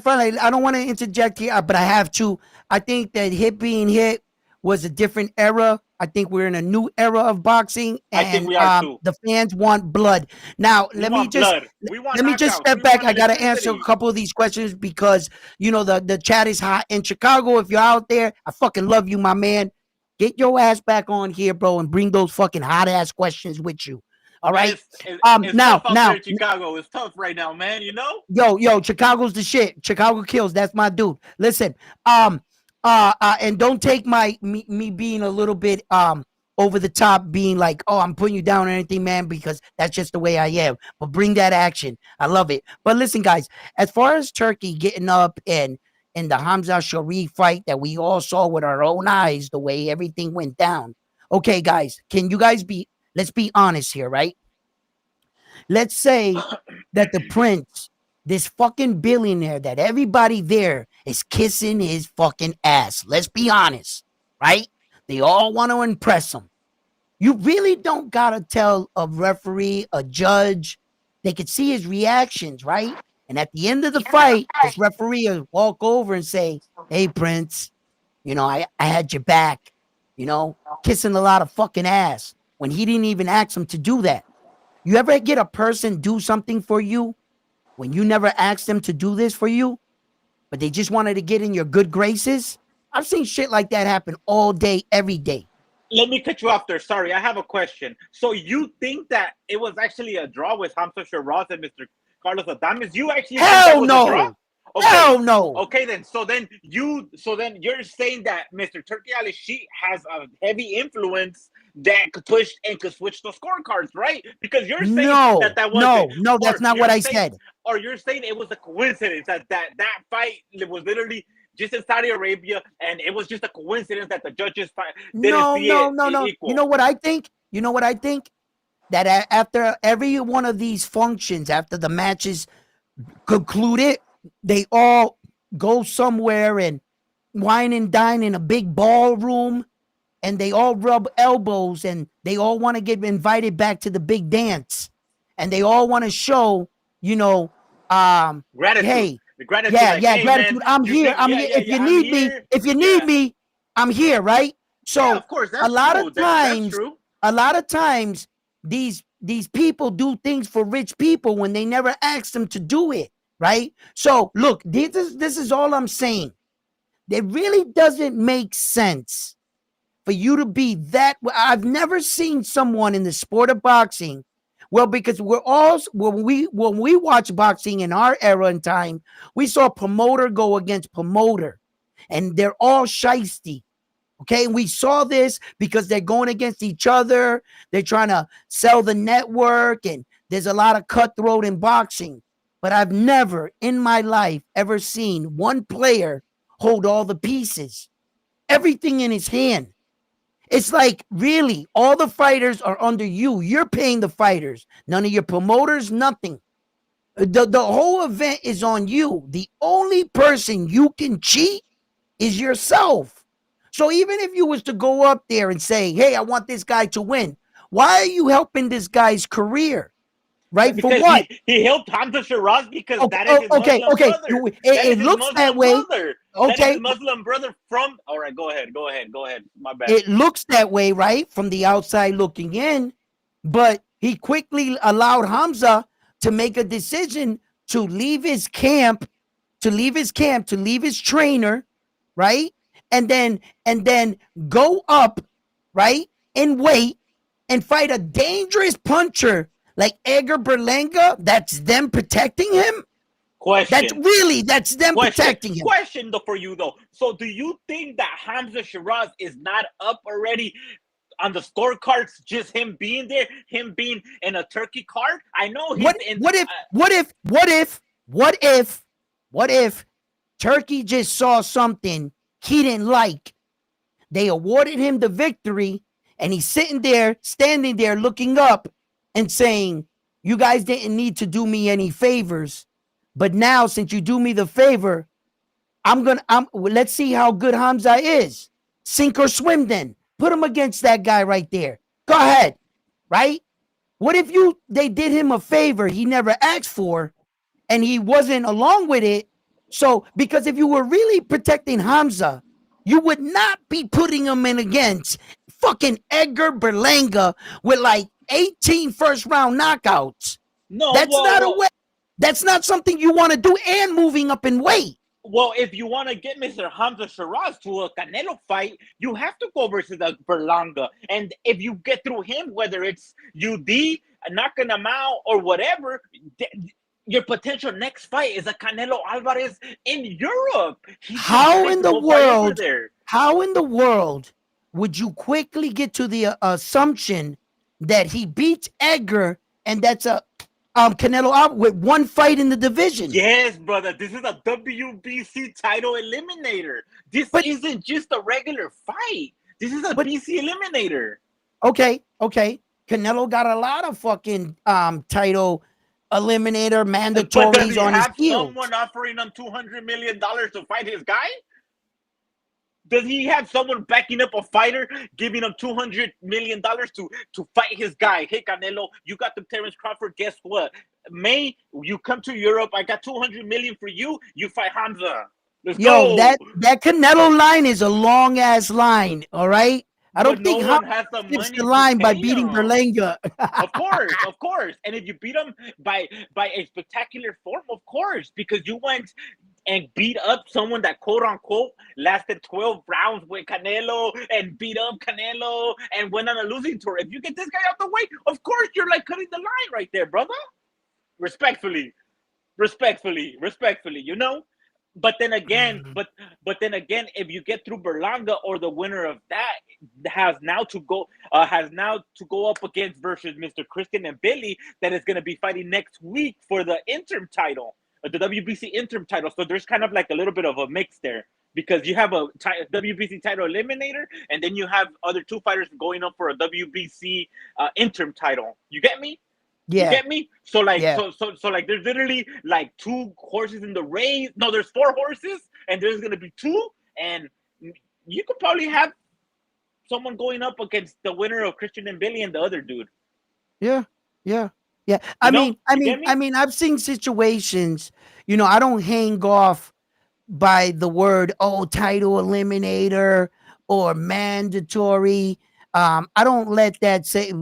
frontline. I don't want to interject here, but I have to. I think that hit being hit was a different era. I think we're in a new era of boxing, I think and we are too. the fans want blood. Now, We want blood. We want let me just knockouts. step We back. want I got to answer a electricity. couple of these questions because the chat is hot in Chicago. If you're out there, I fucking love you, my man. Get your ass back on here, bro, and bring those fucking hot ass questions with you. All Man, right. it's tough out there Now, in Chicago. It's tough right now, man. You know? yo, Chicago's the shit. Chicago kills. That's my dude. Listen, and don't take me being a little bit over the top, being like, oh, I'm putting you down or anything, man, because that's just the way I am. But bring that action. I love it. But listen, guys, as far as Turkey getting up and in the Hamza Sharif fight that we all saw with our own eyes, the way everything went down. Okay, guys, can you guys let's be honest here, right? Let's say that the prince, this fucking billionaire that everybody there is kissing his fucking ass. Let's be honest, right? They all want to impress him. You really don't gotta tell a referee, a judge. They could see his reactions, right? And at the end of the fight, this referee will walk over and say, hey, Prince, I had your back, kissing a lot of fucking ass when he didn't even ask him to do that. You ever get a person do something for you when you never asked them to do this for you, but they just wanted to get in your good graces? I've seen shit like that happen all day, every day. let me cut you off there. Sorry, I have a question. So you think that it was actually a draw with Hamza Shiraz and Mr. Carlos Adames? You actually think that Hell was a draw? no. Okay. Hell no. Okay then. So then you're saying that Mr. Turki Alalshikh has a heavy influence that could push and could switch the scorecards, right? Because you're saying No, that wasn't, no, that's not what I saying, said. or you're saying it was a coincidence that fight was literally just in Saudi Arabia, and it was just a coincidence that the judges didn't No, see no, it no, no. equal. You know what I think? You know what I think? That after every one of these functions, after the matches concluded, they all go somewhere and wine and dine in a big ballroom, and they all rub elbows, and they all want to get invited back to the big dance, and they all want to show, Gratitude. hey, The gratitude, yeah, like, yeah, hey man, gratitude. I'm you here. think, I'm yeah, here. yeah, If yeah, you I'm need me, here. if you Yeah. need me, I'm here, right? Yeah, So of course, a that's lot true. of That's times, true. a lot of times, these people do things for rich people when they never asked them to do it, right? So look, this is all I'm saying. It really doesn't make sense for you to be that. I've never seen someone in the sport of boxing. Well, because we're all when we watch boxing in our era and time, we saw promoter go against promoter, and they're all shisty. Okay, and we saw this because they're going against each other. They're trying to sell the network, and there's a lot of cutthroat in boxing. But I've never in my life ever seen one player hold all the pieces, everything in his hand. It's like, really, all the fighters are under you. You're paying the fighters. None of your promoters, nothing. The whole event is on you. The only person you can cheat is yourself. So even if you was to go up there and say, hey, I want this guy to win, why are you helping this guy's career? Right? For Because what? he helped Hamza Shiraz because Okay, that is his okay, Muslim okay. brother. That is It his looks that Muslim way. brother. That is Okay, his Muslim brother from. All right, go ahead. My bad. it looks that way, right? From the outside looking in. But he quickly allowed Hamza to make a decision to leave his camp, to leave his trainer, right? And then go up, right? And wait and fight a dangerous puncher like Edgar Berlanga. That's them protecting him. Question. That's them protecting him. Question though for you though. So do you think that Hamza Shiraz is not up already on the scorecards? Just him being there, him being in a Turkey card. I know he's What if Turkey just saw something he didn't like? They awarded him the victory, and he's standing there looking up and saying, you guys didn't need to do me any favors. But now, since you do me the favor, let's see how good Hamza is. Sink or swim then. Put him against that guy right there. Go ahead. Right? What if they did him a favor he never asked for, and he wasn't along with it? So, because if you were really protecting Hamza, you would not be putting him in against fucking Edgar Berlanga with like 18 first round knockouts. No, that's not something you want to do, and moving up in weight. Well, if you want to get Mr. Hamza Shiraz to a Canelo fight, you have to go versus a Berlanga. And if you get through him, whether it's UD, knocking him out, or whatever, your potential next fight is a Canelo Alvarez in Europe. How in the world would you quickly get to the assumption that he beats Edgar, and that's a Canelo with one fight in the division? Yes, brother. This is a WBC title eliminator. This isn't just a regular fight. This is a BC eliminator. Okay. Canelo got a lot of fucking title eliminator mandatories does he on his have field. Someone offering him $200 million to fight his guy? Does he have someone backing up a fighter, giving him $200 million to fight his guy? Hey, Canelo, you got the Terence Crawford. Guess what? May, you come to Europe. I got $200 million for you. You fight Hamza. Let's go. That Canelo line is a long ass line. All right. I don't think no one has the money the line by him. beating Berlanga. Of course. And if you beat him by a spectacular form, of course, because you went and beat up someone that quote unquote lasted 12 rounds with Canelo and beat up Canelo and went on a losing tour. If you get this guy out the way, of course you're like cutting the line right there, brother. Respectfully, you know. But then again, if you get through Berlanga or the winner of that has now to go up against versus Mr. Christian and Billy that is going to be fighting next week for the interim title, the WBC interim title. So there's kind of like a little bit of a mix there because you have a WBC title eliminator and then you have other two fighters going up for a WBC interim title. You get me? Yeah. You get me? So like, Yeah. so like, there's literally like 2 horses in the race. No, there's 4 horses, and there's gonna be 2, and you could probably have someone going up against the winner of Christian and Billy and the other dude. Yeah. I mean, I've seen situations. You know, I don't hang off by the word title eliminator or mandatory. I don't let that say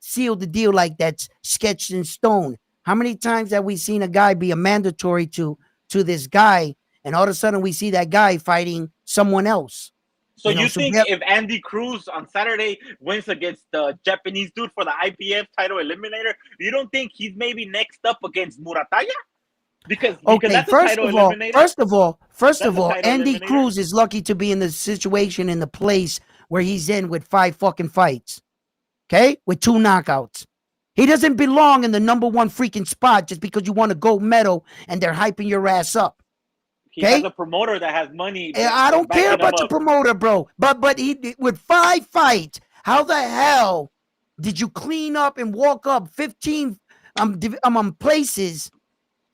seal the deal like that's sketched in stone. How many times have we seen a guy be a mandatory to this guy, and all of a sudden we see that guy fighting someone else? So you think if Andy Cruz on Saturday wins against the Japanese dude for the IPF title eliminator, you don't think he's maybe next up against Murataya? Because that's first of all, Andy eliminator. Cruz is lucky to be in the situation, in the place where he's in with 5 fucking fights. Okay? With 2 knockouts. He doesn't belong in the number 1 freaking spot just because you want a gold medal and they're hyping your ass up. He has a promoter that has money. I don't care about the promoter, bro. But he with 5 fights, how the hell did you clean up and walk up 15 places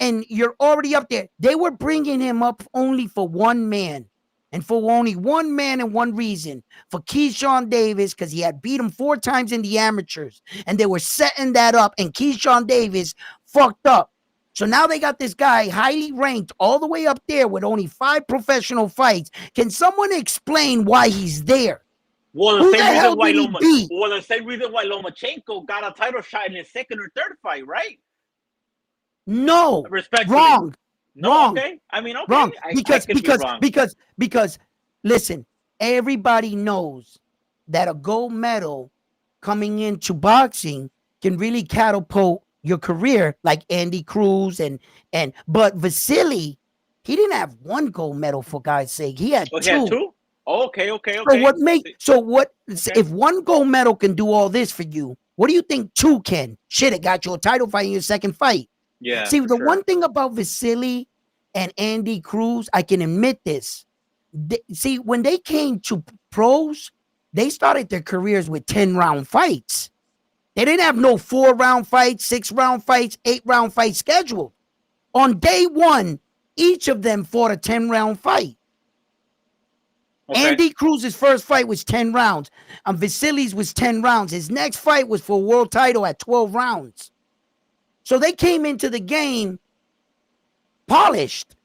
and you're already up there? They were bringing him up only for one man. And for only one man and one reason, for Keyshawn Davis, because he had beat him 4 times in the amateurs, and they were setting that up, and Keyshawn Davis fucked up. So now they got this guy highly ranked all the way up there with only 5 professional fights. Can someone explain why he's there? Well, Who the hell did he beat? Well, the same reason why Lomachenko got a title shot in his 2nd or 3rd fight, right? No, respectfully. Wrong. No, wrong. Okay. I mean, okay. Wrong. Because Listen, everybody knows that a gold medal coming into boxing can really catapult your career, like Andy Cruz but Vasily, he didn't have 1 gold medal, for God's sake. He had 2. He had 2? Okay. If 1 gold medal can do all this for you, what do you think 2 can? Shit, it got you a title fight in your 2nd fight. Yeah. See, the one thing about Vasily and Andy Cruz, I can admit this. When they came to pros, they started their careers with 10-round fights. They didn't have no 4-round fights, 6-round fights, 8-round fights scheduled. On day 1, each of them fought a 10-round fight. Okay. Andy Cruz's first fight was 10 rounds. Vasily's was 10 rounds. His next fight was for a world title at 12 rounds. So they came into the game polished.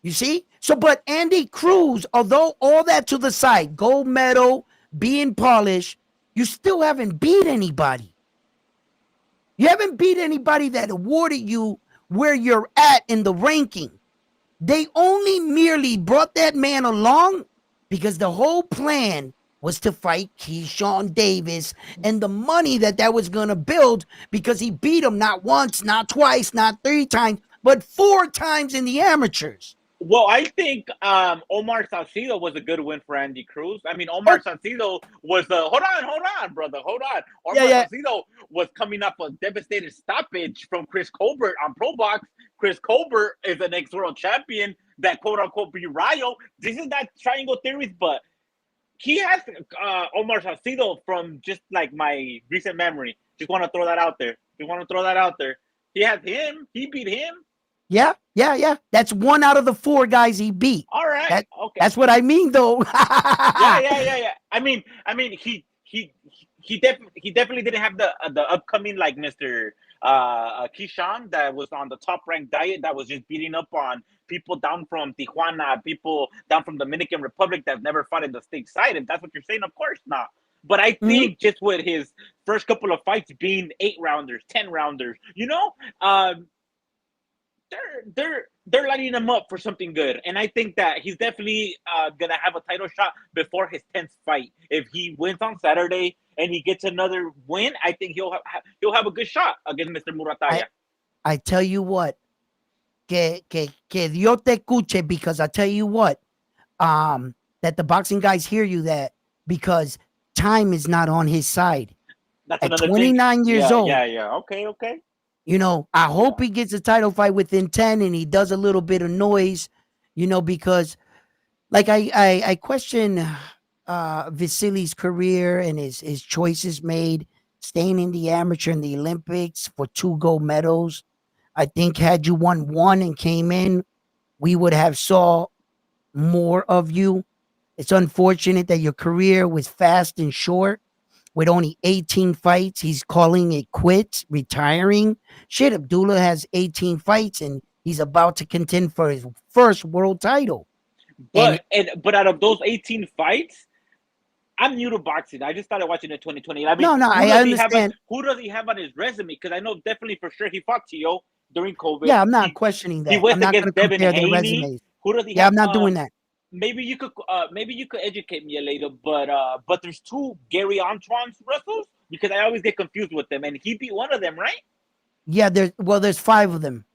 You see? But Andy Cruz, although all that to the side, gold medal, being polished, you still haven't beat anybody. You haven't beat anybody that awarded you where you're at in the ranking. They only merely brought that man along because the whole plan was to fight Keyshawn Davis and the money that was going to build, because he beat him not once, not twice, not 3 times, but 4 times in the amateurs. Well, I think Omar Salcido was a good win for Andy Cruz. I mean, Omar Salcido was the hold on, brother. Omar Salcido was coming up a devastated stoppage from Chris Colbert on Pro Box. Chris Colbert is an ex-world champion that quote-unquote beat Rayo. This is not triangle theories, but he has Omar Salcido from just like my recent memory. Just want to throw that out there. He has him. He beat him. Yeah. That's 1 out of the 4 guys he beat. All right. Okay. That's what I mean, though. Yeah. I mean, he definitely didn't have the upcoming like Mr. Keyshawn that was on the top ranked diet, that was just beating up on people down from Tijuana, people down from Dominican Republic that never fought in the state side. If that's what you're saying, of course not. But I think just with his first couple of fights being 8-rounders, 10-rounders, they're lining him up for something good, and I think that he's definitely gonna have a title shot before his 10th fight. If he wins on Saturday and he gets another win, I think he'll have a good shot against Mr. Murataya. I tell you what, que Dios te escuche, because I tell you what, that the boxing guys hear you, that because time is not on his side. That's At another 29 thing. years old, Yeah. Okay. you know, I hope he gets a title fight within 10 and he does a little bit of noise, you know, because like I question Vasili's career and his choices made, staying in the amateur and the Olympics for 2 gold medals. I think had you won one and came in, we would have saw more of you. It's unfortunate that your career was fast and short with only 18 fights. He's calling it quits, retiring. Shit, Abdullah has 18 fights and he's about to contend for his first world title. But out of those 18 fights, I'm new to boxing. I just started watching in 2020. I mean, no, I understand. Who does he have on his resume? Because I know definitely for sure he fought Tio during COVID. Yeah, I'm not questioning that. He went I'm not going to against Devin compare their Haney. resumes. Who does he Yeah, have? I'm not doing that. Maybe you could educate me later. But there's 2 Gary Antoine's wrestlers because I always get confused with them, and he beat one of them, right? Yeah, there's 5 of them.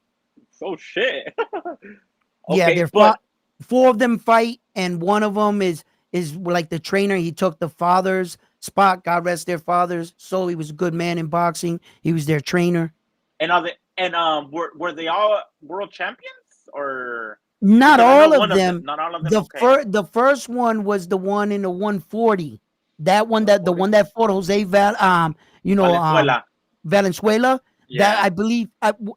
Oh shit. Yeah, there's 4 of them fight, and one of them is like the trainer. He took the father's spot. God rest their fathers. So he was a good man in boxing. He was their trainer. And were they all world champions or not all of them? Not all of them. The first one was the one in the 140. That one the one that fought Jose Valenzuela. Yeah. That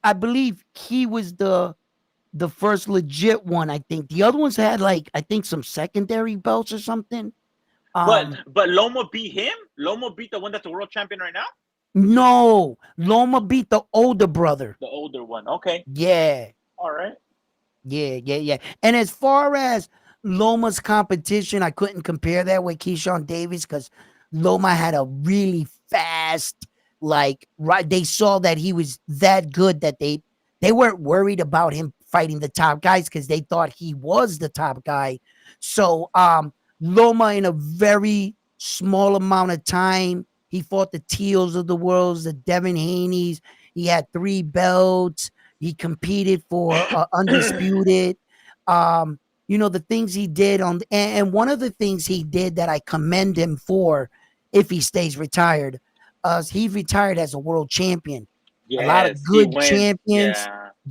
I believe he was the first legit one. I think the other ones had like I think some secondary belts or something. But Loma beat him. Loma beat the one that's the world champion right now. No, Loma beat the older brother. The older one. Okay. Yeah. All right. Yeah. And as far as Loma's competition, I couldn't compare that with Keyshawn Davis because Loma had a really fast, like, right. They saw that he was that good that they weren't worried about him fighting the top guys because they thought he was the top guy. So Loma, in a very small amount of time, he fought the Teals of the world, the Devin Haney's. He had 3 belts. He competed for undisputed. You know, the things he did and one of the things he did that I commend him for, if he stays retired, he retired as a world champion. Yes, a lot of good champions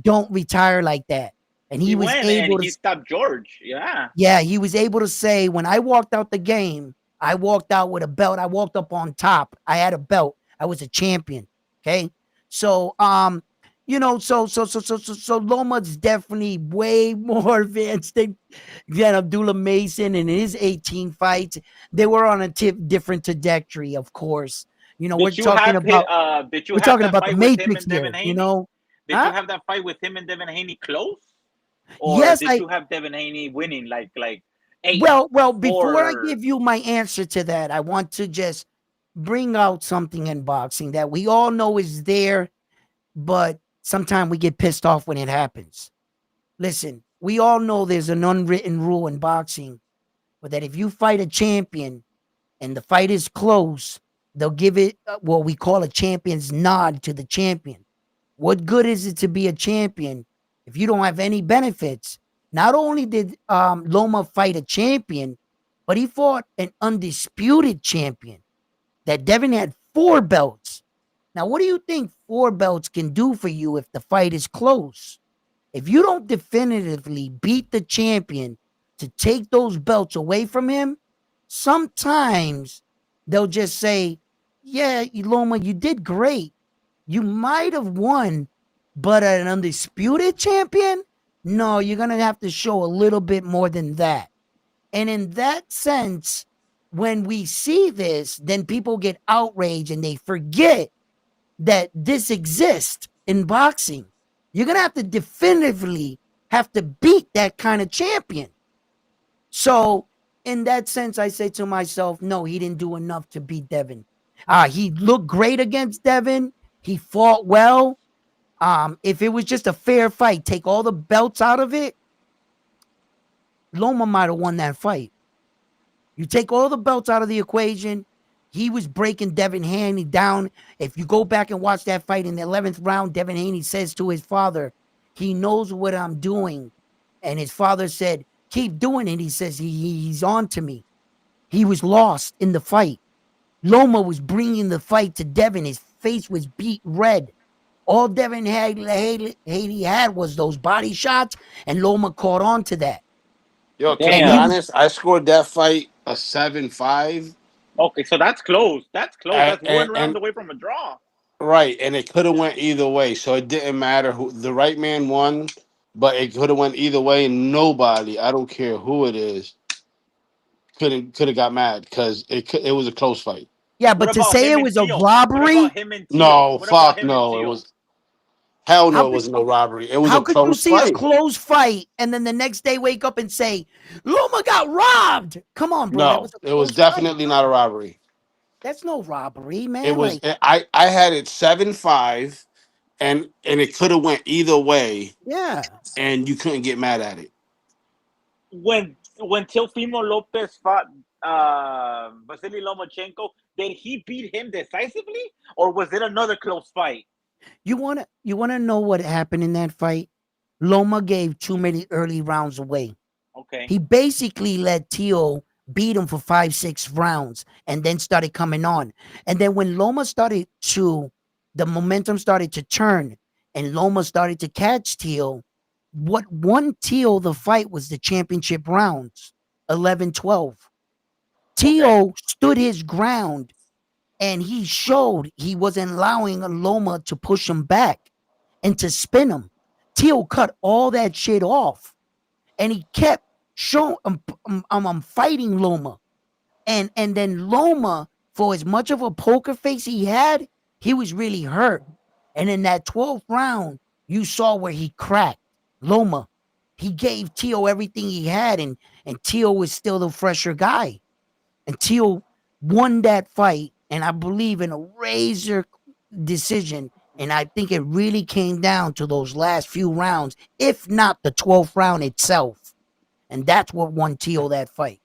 don't retire like that. And he was able to. He stopped George. Yeah. Yeah, he was able to say, when I walked out the game, I walked out with a belt. I walked up on top. I had a belt. I was a champion. Okay. So, you know, so Loma's definitely way more advanced than Abdullah Mason in his 18 fights. They were on a different trajectory, of course. You know, we're talking about the Matrix here. You know, did you have that fight with him and Devin Haney close? Or yes, did you have Devin Haney winning like 8? Well, before I give you my answer to that, I want to just bring out something in boxing that we all know is there, but sometimes we get pissed off when it happens. Listen, we all know there's an unwritten rule in boxing, but that if you fight a champion and the fight is close, they'll give it what we call a champion's nod to the champion. What good is it to be a champion if you don't have any benefits? Not only did Loma fight a champion, but he fought an undisputed champion. That Devin had 4 belts. Now, what do you think 4 belts can do for you if the fight is close? If you don't definitively beat the champion to take those belts away from him, sometimes they'll just say, yeah, Loma, you did great. You might have won, but an undisputed champion? No, you're going to have to show a little bit more than that. And in that sense, when we see this, then people get outraged and they forget that this exists in boxing. You're going to have to definitively have to beat that kind of champion. So in that sense, I say to myself, no, he didn't do enough to beat Devin. He looked great against Devin. He fought well. If it was just a fair fight, take all the belts out of it, Loma might have won that fight. You take all the belts out of the equation. He was breaking Devin Haney down. If you go back and watch that fight in the 11th round, Devin Haney says to his father, he knows what I'm doing. And his father said, keep doing it. He says, he's on to me. He was lost in the fight. Loma was bringing the fight to Devin. His face was beat red. All Devin Haney had was those body shots, and Loma caught on to that. Yo, to And be he Damn. was, honest, I scored that fight a 7-5. Okay, so that's close. That's close. And, That's and, one round and away from a draw. right, and it could have went either way. So it didn't matter who the right man won, but it could have went either way. Nobody, I don't care who it is, could have got mad because it was a close fight. yeah, What but to about say him it and was a Teal? What about robbery, him and Teal? No, What about fuck him and no. It Teal? was hell how no. It could was no robbery. It was how a could you close see a fight. close fight and then the next day wake up and say Loma got robbed? Come on, bro, that No, was a it was close fight. definitely not a robbery. That's no robbery, It man. was. Like, I had it 7-5, and it could have went either way, yeah. and you couldn't get mad at it. When Teofimo Lopez fought Vasily Lomachenko, did he beat him decisively, or was it another close fight? You wanna know what happened in that fight? Loma gave too many early rounds away. Okay, He basically let Tio beat him for 5, 6 rounds and then started coming on. And then when the momentum started to turn and Loma started to catch Tio, what won Tio the fight was the championship rounds 11-12. okay, Tio stood his ground and he showed he wasn't allowing Loma to push him back and to spin him. Tio cut all that shit off and he kept showing I'm fighting Loma. And then Loma, for as much of a poker face he had, he was really hurt. And in that 12th round, you saw where he cracked. Loma. He gave Tio everything he had, and Tio was still the fresher guy. And Tio won that fight, and I believe in a razor decision. And I think it really came down to those last few rounds, if not the 12th round itself. And that's what won Tio that fight.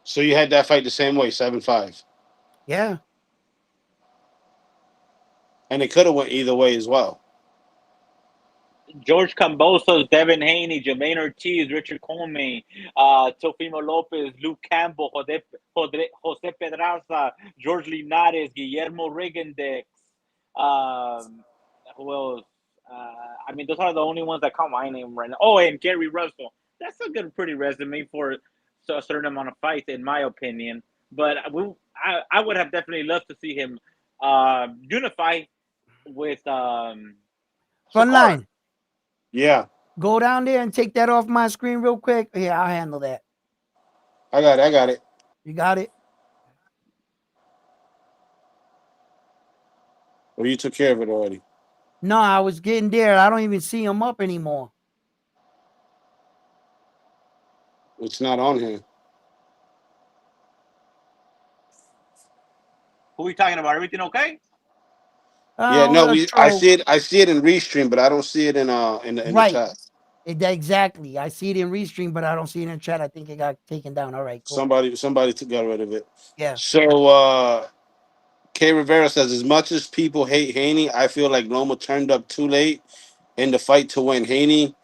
So you had that fight the same way, 7-5, Yeah. and it could have went either way as well. George Cambosos, Devin Haney, Jermaine Ortiz, Richard Coleman, Teofimo Lopez, Luke Campbell, Jose Pedraza, George Linares, Guillermo Rigondex. Who else? I mean, those are the only ones that call my name right now. Oh, and Gary Russell. That's a good, pretty resume for a certain amount of fights, in my opinion. But I would have definitely loved to see him unify with Shakur. Frontline. Yeah, Go down there and take that off my screen real quick. Yeah, I'll handle that. I got it. I got it. You got it? Well, you took care of it already. No, I was getting there. I don't even see him up anymore. It's not on here. Who are we talking about? Everything okay? Yeah, no, I So see it. I see it in restream, but I don't see it in the right. chat. Exactly. I see it in restream, but I don't see it in chat. I think it got taken down. All right, cool. Somebody got rid of it. Yeah. So K Rivera says, as much as people hate Haney, I feel like Loma turned up too late in the fight to win. Haney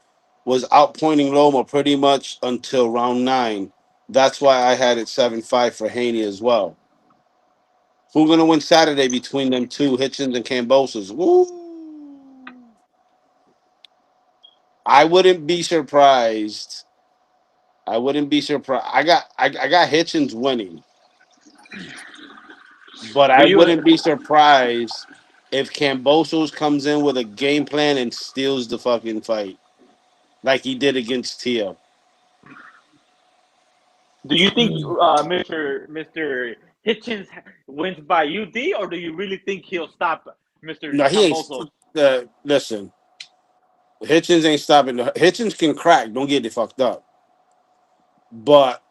was outpointing Loma pretty much until round 9. That's why I had it 7-5 for Haney as well. Who's gonna win Saturday between them two, Hitchens and Cambosos? Woo! I wouldn't be surprised. I wouldn't be surprised. I got Hitchens winning, but Do I you wouldn't be surprised if Cambosos comes in with a game plan and steals the fucking fight like he did against Tio. do you think Mm. Mr. Hitchens wins by UD, or do you really think he'll stop Mr. No, he ain't. Cambosos? Listen, Hitchens ain't stopping. Hitchens can crack. Don't get it fucked up. But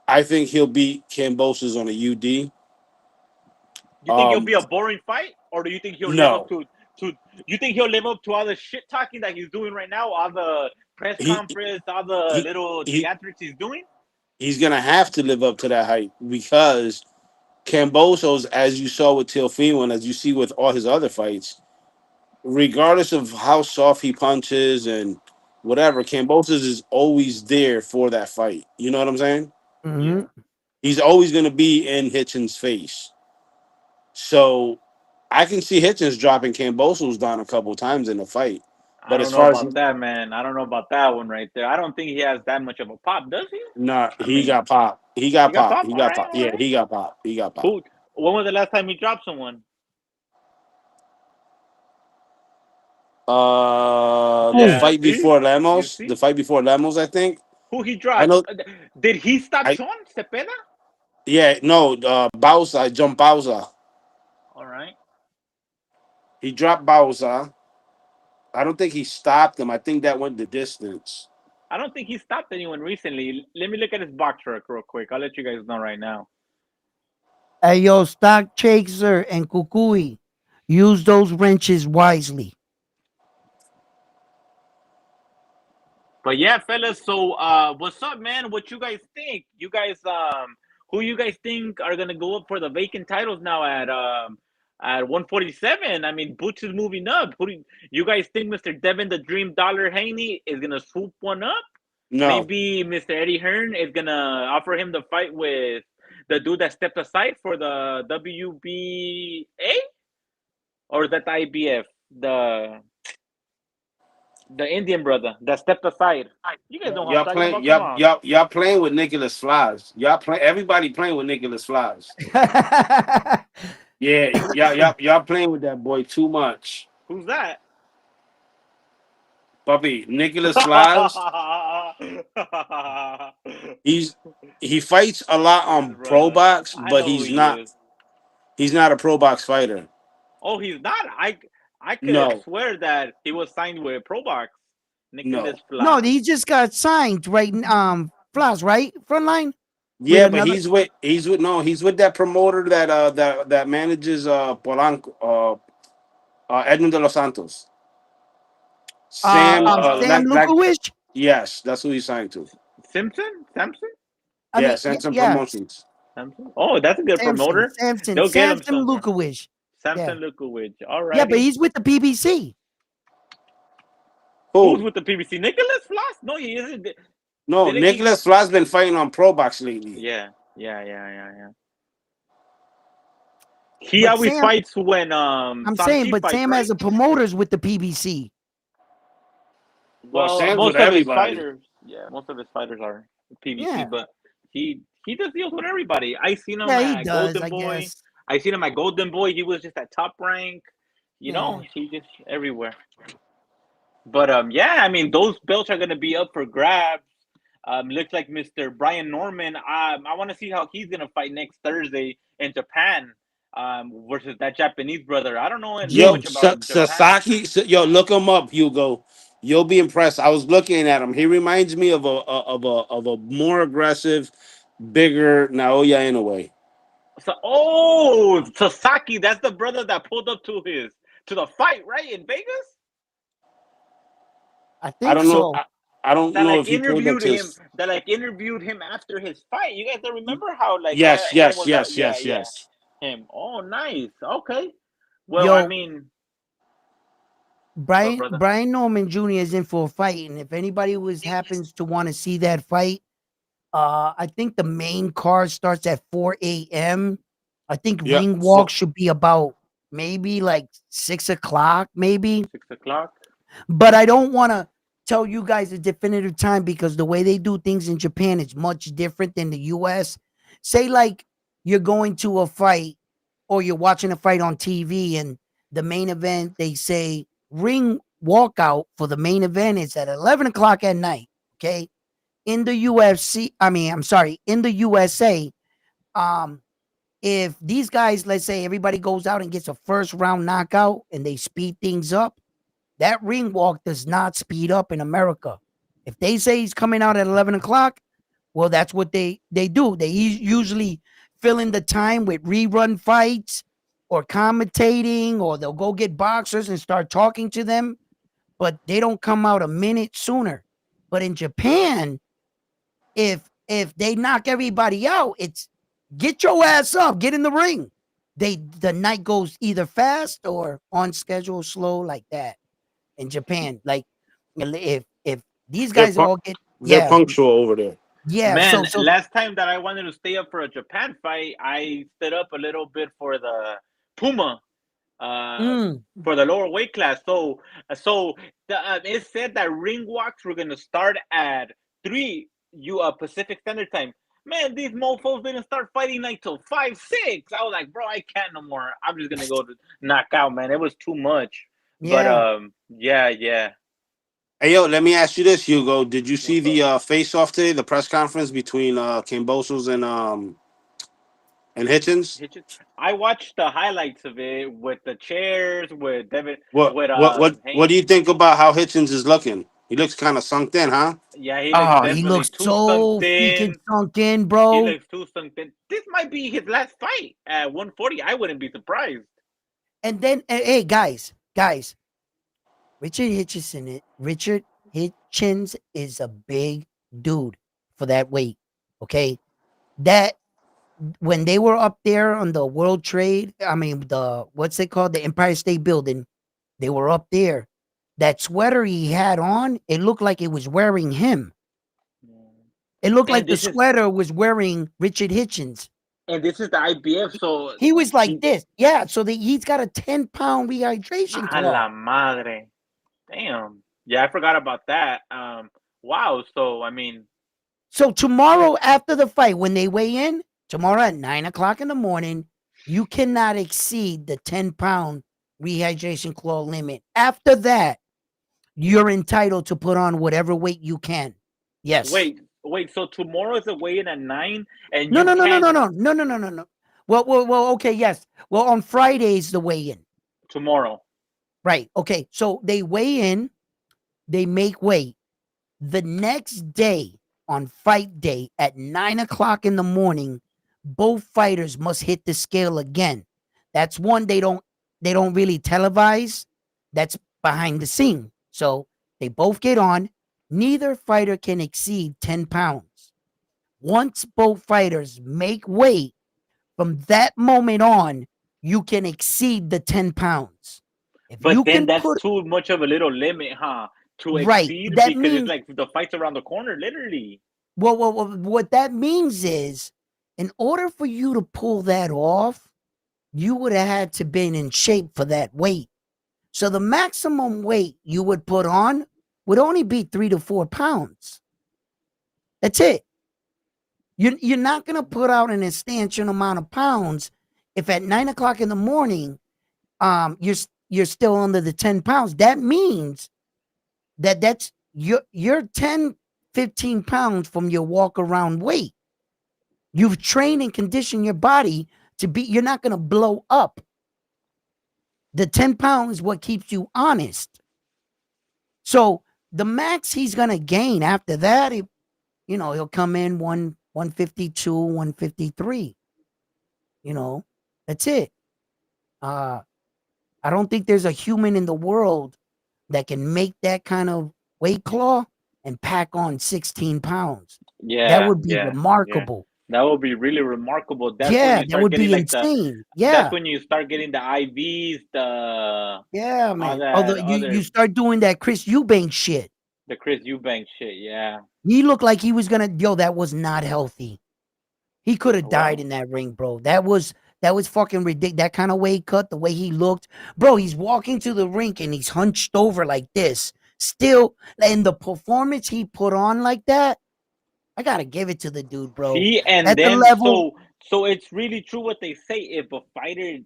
I think he'll beat Cambosos on a UD. You think it'll be a boring fight, or do you think he'll live up No, to? You think he'll live up to all the shit talking that he's doing right now, all the press he conference, all the he little he theatrics he's doing? he's gonna have to live up to that hype because Cambosos, as you saw with Teofimo and as you see with all his other fights, regardless of how soft he punches and whatever, Cambosos is always there for that fight. You know what I'm saying? Yeah, Mhm. He's always going to be in Hitchens' face. So I can see Hitchens dropping Cambosos down a couple times in the fight. I But don't as know far as about that, man. I don't know about that one right there. I don't think he has that much of a pop, does he? nah, I he mean, got popped. He he got got popped. pop. He All got right, popped. all Yeah, right. he got popped. He got popped. Who? When was the last time he dropped someone? The Who? Yeah, fight see, before you Lemos. The see fight before Lemos, I think. who he I dropped. know. Did he stop I Sean Zepeda? Yeah, no. Bausa jumped Bausa. All right. He dropped Bausa. I don't think he stopped him. I think that went the distance. I don't think he stopped anyone recently. Let me look at his box truck real quick. I'll let you guys know right now. Hey, yo, Stock Chaser and Kukui, use those wrenches wisely. But yeah, fellas. So, what's up, man? What you guys think? You guys, who you guys think are gonna go up for the vacant titles now at 147? I mean, Butch is moving up. Who do you guys think Mr. Devin the Dream Dollar Haney is gonna swoop one up? No, Maybe Mr. Eddie Hearn is gonna offer him the fight with the dude that stepped aside for the WBA, or is that the IBF? The Indian brother that stepped aside. You guys know who I'm y'all talking playing. about. Come on. Y'all playing with Nicholas Flies. Y'all play. Everybody playing with Nicholas Flies. Yeah, y'all playing with that boy too much, Who's that? puppy. Nicholas Flies. He's he fights a lot Yes, on pro brother. box, I but know who he is. he's not a pro box fighter. Oh, he's not. I could have No, swear that he was signed with Probox. Nicholas no. No, Flas. he just got signed, right? Floss, right? Frontline with Yeah, but another. he's with that promoter that manages Polanco Edmund de los Santos. Sam Sam Lukowicz. yes, that's who he's signed to. Simpson? Samson? I Yeah, mean, Samson yeah, Promotions. Samson? Oh, that's a good Samson, promoter. Samson, They'll get him Samson somewhere. Lukowicz. Yeah, Samson Lukowicz. yeah, but Alrighty. he's with the PBC. Who's Who? with the PBC? Nicholas Flas? No, he isn't. No, Didn't he? Nicholas Flas been fighting on pro box lately. Yeah, yeah. He But always Sam, fights when I'm saying, Sanchi but fights, Sam right? has a promoters with the PBC. Well, Well, Sam's with most of his everybody. fighters, yeah, most of his fighters are PBC, Yeah, but he does deals with everybody. I seen him yeah, he at does, Golden I Boy. guess. I seen him at Golden Boy. He was just at top rank. You Yeah. know, he just everywhere. But yeah, I mean, those belts are gonna be up for grabs. Looks like Mr. Brian Norman. I want to see how he's gonna fight next Thursday in Japan. Versus that Japanese brother. I don't know Yo, Yo, much about Japan. Yo, look him up, Hugo. You'll be impressed. I was looking at him. He reminds me of a more aggressive, bigger Naoya Inoue. So, oh, Sasaki, that's the brother that pulled up to the fight, right in Vegas. I I think don't know. so. I don't That know like if he pulled up interviewed to him. his. That like interviewed him after his fight. You guys don't remember how like Yes, everyone yes, was out? yes, Yeah, yes, yeah. yes. Him. Oh, nice. Okay. Well, I Yo, mean, what, Brian brother? Brian Norman Jr. is in for a fight, and if anybody was happens to want to see that fight, I think the main card starts at 4 a.m. I think Yeah. ring walk should be about maybe like 6 o'clock, maybe. 6 o'clock. But I don't want to tell you guys a definitive time because the way they do things in Japan is much different than the US. Say like you're going to a fight or you're watching a fight on TV and the main event, they say ring walkout for the main event is at 11 o'clock at night. Okay. In the UFC, I mean, I'm sorry, in the USA, um, if these guys, let's say everybody goes out and gets a first round knockout and they speed things up, that ring walk does not speed up in America. If they say he's coming out at 11 o'clock, well, that's what they do. They usually fill in the time with rerun fights or commentating, or they'll go get boxers and start talking to them, but they don't come out a minute sooner. But in Japan, if they knock everybody out, it's get your ass up, get in the ring. The night goes either fast or on schedule, slow like that. In Japan, like if these They're guys all get they're punctual over there. yeah. Man, So last time that I wanted to stay up for a Japan fight, I stood up a little bit for the Puma, uh, mm, for the lower weight class. It said that ring walks were gonna start at 3 Pacific Standard Time. Man, these mofo's didn't start fighting like till 5, 6. I was like, bro, I can't no more. I'm just gonna go to knockout, man. It was too much. But yeah. yeah. Hey yo, let me ask you this, Hugo. Did you see What's up? the face-off today, the press conference between Cambosos and Hitchens? Hitches. I watched the highlights of it with the chairs, with Devin, What with what what what Hank. do you think about how Hitchens is looking? He looks kind of sunk in, huh? Yeah, he looks Oh, he definitely looks too sunk so freaking in. sunk in, He bro. looks too sunk in. This might be his last fight at 140. I wouldn't be surprised. And then, hey, guys, Richard Hitchens is a big dude for that weight. Okay, that when they were up there on the World Trade, I mean the what's it called, the Empire State Building, they were up there. That sweater he had on, it looked like it was wearing him. It looked And like the this is sweater was wearing Richard Hitchens. and this is the IBF. So He was like he, this. Yeah, so he's got a 10-pound rehydration a claw. la madre. Damn. Yeah, I forgot about that. Wow. So I mean, So tomorrow after the fight, when they weigh in, tomorrow at 9 o'clock in the morning, you cannot exceed the 10-pound rehydration claw limit. After that, you're entitled to put on whatever weight you can. Yes. wait. So tomorrow is a weigh-in at 9, and No, you no, no, no, can't no, no, no, no, no, no, no. Well, okay, yes. Well, on Friday's the weigh-in. tomorrow. Right. Okay. So they weigh in, they make weight. The next day, on fight day at 9 o'clock in the morning, both fighters must hit the scale again. That's one they don't really televise. That's behind the scene. So they both get on. Neither fighter can exceed 10 pounds. Once both fighters make weight, from that moment on, you can exceed the 10 pounds. If But you then can that's put too much of a little limit, huh? To right, exceed that because it's means like the fight's around the corner, literally. what that means is, in order for you to pull that off, you would have had to been in shape for that weight. So the maximum weight you would put on would only be 3 to 4 pounds. That's it. You're not gonna put out an substantial amount of pounds if at 9 o'clock in the morning, you're still under the 10 pounds. That means that's you're 10, 15 pounds from your walk around weight. You've trained and conditioned your body to be, you're not going to blow up. The 10 pounds is what keeps you honest. So the max he's going to gain after that, he'll come in 152, 153. That's it. I don't think there's a human in the world that can make that kind of weight claw and pack on 16 pounds. That Yeah, would be yeah. remarkable. That would be really remarkable. That's when Yeah, you that start would getting be like insane. that's Yeah. when you start getting the IVs, Yeah, all man. Although that you other start doing that Chris Eubank shit. the Chris Eubank shit. Yeah. He looked like he was gonna, that was not healthy. He could have died Well, in that ring, bro. That was fucking ridiculous. That kind of weight cut, the way he looked. Bro, he's walking to the rink and he's hunched over like this. Still, and the performance he put on like that, I gotta give it to the dude, bro. see, and At the then level, so it's really true what they say. If a fighter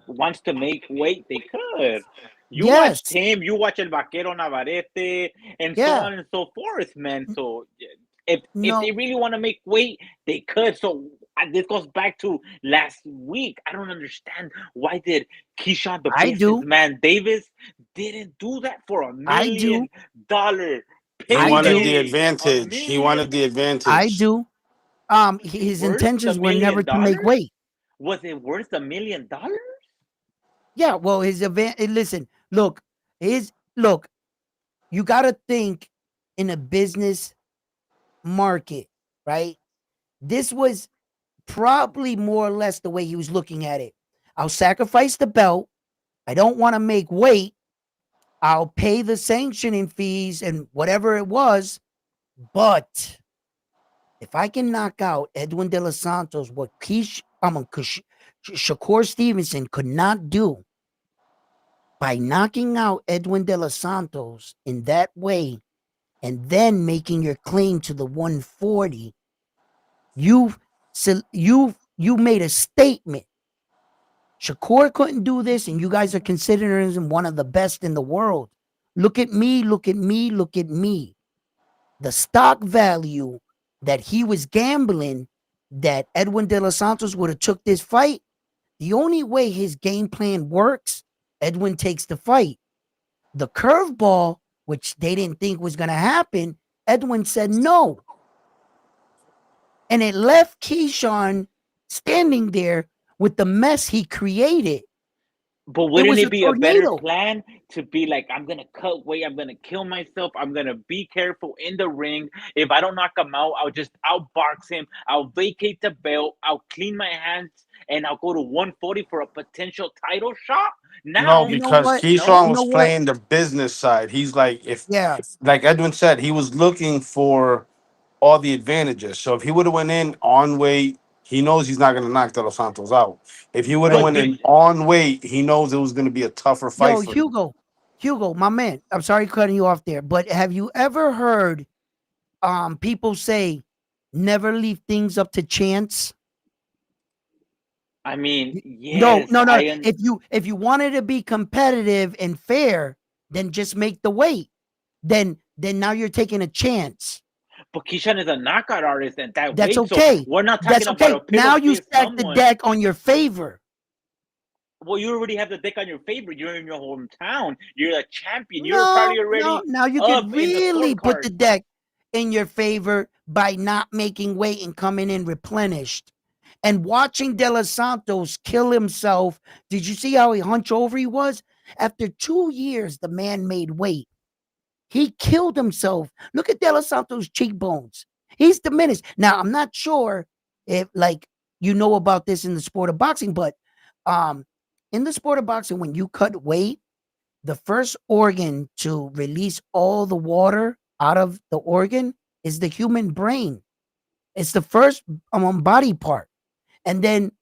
wants to make weight, they could. You yes, watched him, you watch El Vaquero Navarrete, and so yeah, on and so forth, man. So if no, they really want to make weight, they could. So this goes back to last week. I don't understand why did Keyshawn the I do, businessman Davis didn't do that for $1 I do, million He I wanted do, the payday. A advantage. He wanted million the I advantage. do. His worth the intentions were never million to make dollars. weight. Was it worth $1 million? Yeah, well, his event. Listen, look, look. You got to think in a business market, right? This was probably more or less the way he was looking at it. I'll sacrifice the belt. I don't want to make weight. I'll pay the sanctioning fees and whatever it was. But if I can knock out Edwin De Los Santos, what Shakur Stevenson could not do by knocking out Edwin De Los Santos in that way, and then making your claim to the 140, you've you made a statement. Shakur couldn't do this, and you guys are considering him one of the best in the world. Look at me, look at me, look at me. The stock value that he was gambling that Edwin De Los Santos would have took this fight, the only way his game plan works, Edwin takes the fight. The curveball, which they didn't think was going to happen, Edwin said no. And it left Keyshawn standing there with the mess he created. But It wouldn't was it a be a better tornado. plan to be like, I'm gonna cut weight, I'm gonna kill myself, I'm gonna be careful in the ring. If I don't knock him out, I'll just outbox him. I'll vacate the belt. I'll clean my hands, and I'll go to 140 for a potential title shot. No, Now, You know because what? no. Keyshawn You was know what? playing the business side. He's like, if, Yeah. like Edwin said, he was looking for all the advantages. So if he would have went in on weight, he knows he's not going to knock De Los Santos out. If he would have Right. But went do in on weight, he knows it was going to be a tougher fight Yo, for him. Hugo, my man. I'm sorry cutting you off there, but have you ever heard people say never leave things up to chance? I mean, No, yes, no, no. If you wanted to be competitive and fair, then just make the weight. Then now you're taking a chance. but Keyshawn is a knockout artist at that That's weight, so okay. we're not That's talking about okay. a Now pivot you fist stack the someone. deck on your favor. Well, you already have the dick on your favor. You're in your hometown. You're a champion. You're No, probably no. already Now you up could in the really put the scorecard. deck in your favor by not making weight and coming in replenished. And watching De Los Santos kill himself. Did you see how he hunched over he was? After 2 years, the man made weight. He killed himself. Look at De Los Santos' cheekbones. He's diminished. Now, I'm not sure if like you know about this in the sport of boxing, but um in the sport of boxing, when you cut weight, the first organ to release all the water out of the organ is the human brain. It's the first body part. And then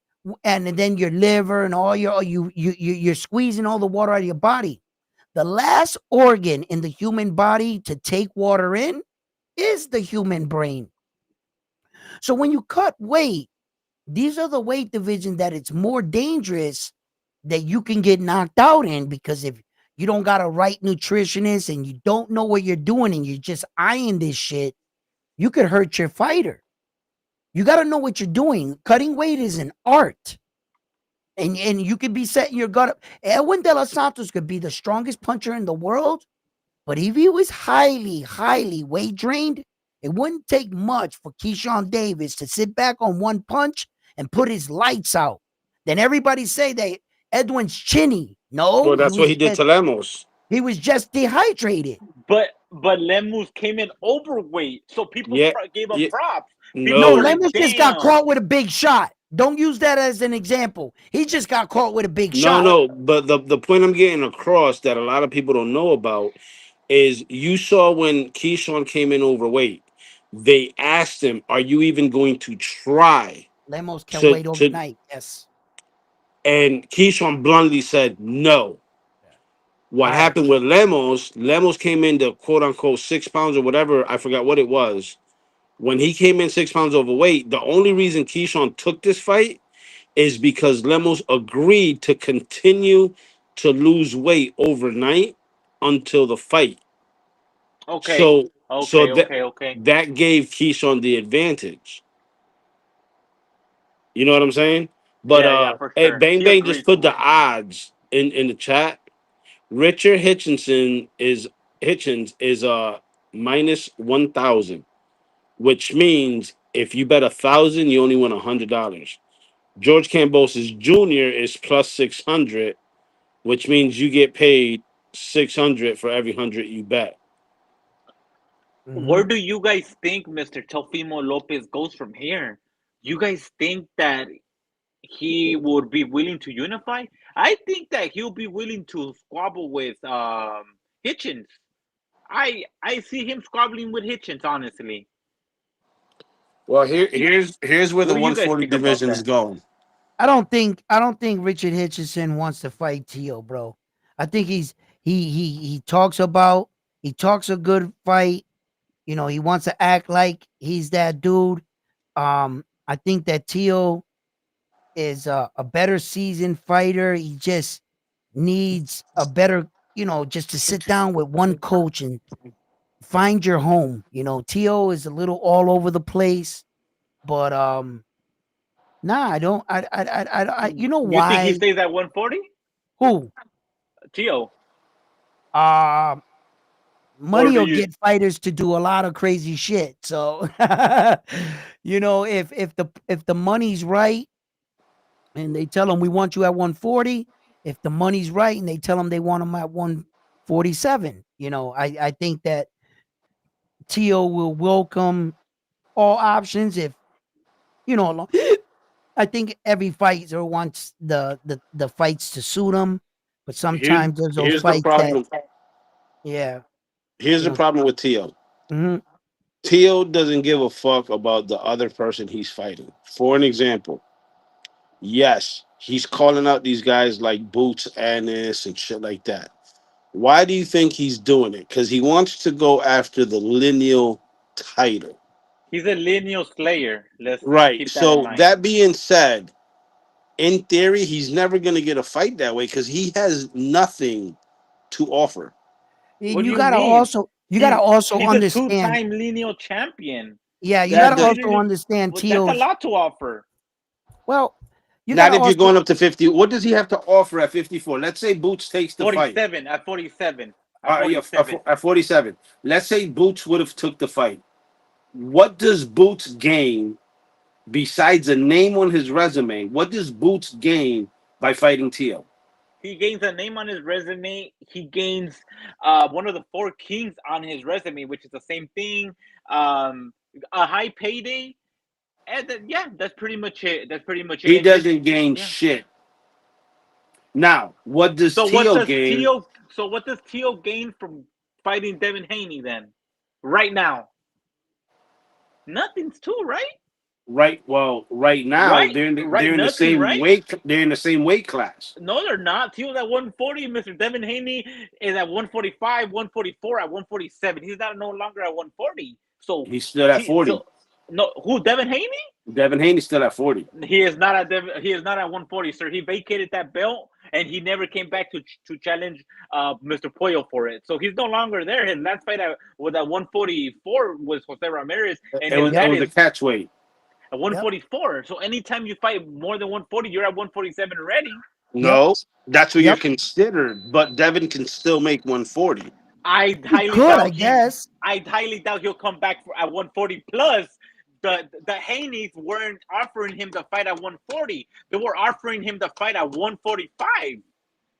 your liver and all you're squeezing all the water out of your body. The last organ in the human body to take water in is the human brain. So when you cut weight, these are the weight division that it's more dangerous that you can get knocked out in, because if you don't got a right nutritionist and you don't know what you're doing and you're just eyeing this shit, you could hurt your fighter. You got to know what you're doing. Cutting weight is an art. And you could be setting your gut up. Edwin De Los Santos could be the strongest puncher in the world, but if he was highly, highly weight drained, it wouldn't take much for Keyshawn Davis to sit back on one punch and put his lights out. Then everybody say that Edwin's chinny. No, Well, that's what he did to Lemos. he was just dehydrated. But Lemus came in overweight, so people Yeah, gave him yeah. props. People No, were No, like, Lemus just got "Damn." caught with a big shot. Don't use that as an example. He just got caught with a big no, shot. no. But the point I'm getting across that a lot of people don't know about is you saw when Keyshawn came in overweight, they asked him, "Are you even going to try Lemos can to wait to?" overnight. Yes. And Keyshawn bluntly said no. What All right. happened with Lemos? Lemos came in to quote unquote 6 pounds or whatever. I forgot what it was. When he came in 6 pounds overweight, the only reason Keyshawn took this fight is because Lemos agreed to continue to lose weight overnight until the fight. Okay, So so okay, that okay, okay. that gave Keyshawn the advantage. You know what I'm saying? But Yeah, yeah, for hey, sure. Bang He Bang just agreed put to the it. odds in the chat. Richard Hitchens is minus 1,000, which means if you bet 1,000, you only win $100. George Kambosos Jr. is plus 600, which means you get paid 600 for every 100 you bet. Where Hmm. do you guys think Mr. Tofimo Lopez goes from here? You guys think that he would be willing to unify? I think that he'll be willing to squabble with Hitchens. I see him squabbling with Hitchens, honestly. Well, here's where the What do you guys 140 think about division is that? going. I don't think Richard Hitchison wants to fight Tio, bro. I think he talks about he talks a good fight. He wants to act like he's that dude. I think that Tio is a better seasoned fighter. He just needs a better, just to sit down with one coach and find your home. Tio is a little all over the place, but nah, I don't. You know You think he why? stays at 140? Who? Tio. Uh, Or money do will you get fighters to do a lot of crazy shit. So, if the money's right and they tell them we want you at 140, if the money's right and they tell them they want them at 147, I think that Tio will welcome all options if lo- I think every fighter wants the fights to suit them, but Here's sometimes there's those here's the fights that, problem. yeah, Here's you the know. problem with Tio. Mhm. Tio doesn't give a fuck about the other person he's fighting. For an example, yes, he's calling out these guys like Boots Ennis and shit like that. Why do you think he's doing it? Because he wants to go after the lineal title. he's a lineal slayer. Let's Right. keep that in So mind. that being said, in theory, he's never going to get a fight that way because he has nothing to offer. What And do you you gotta mean? also you gotta also He's a understand. two-time lineal champion. Yeah, you That's That gotta does, also literally understand that's a Teal's. lot to offer. Well, you not gotta if you're also. going up to 50. What does he have to offer at 54? Let's say Boots takes the fight. 47 at 47 at Yeah, 47. at 47. Let's say Boots would have took the fight. What does Boots gain besides a name on his resume? What does Boots gain by fighting Tio? He gains a name on his resume. He gains one of the four kings on his resume, which is the same thing. Um, a high payday, and then, yeah, that's pretty much it. That's pretty much it. He And just doesn't gain yeah. shit. Now, what does So what Tio does gain? Tio? So what does Tio gain from fighting Devin Haney then? Right now, nothing's too right. Right, well, right now Right, they're right, they're in the nothing same right. weight class. No, they're not. Tio's at 140. Mr. Devin Haney is at 145, 144, at 147. He's not no longer at 140. So, He's still at 40. so no, who Devin Haney? Devin Haney's still at 40. He is not at he is not at 140, sir. He vacated that belt and he never came back to challenge Mr. Pollo for it. So he's no longer there. His last fight with at 144 was Jose Ramirez, and It his was it Yep, dad was a is catch weight. at yep, 144. So anytime you fight more than 140, you're at 147 already. yep, No, that's what you're yep. considered. But Devin can still make 140. I He highly could, I doubt he. guess. I highly doubt he'll come back at 140 plus. The Haneys weren't offering him the fight at 140. They were offering him the fight at 145.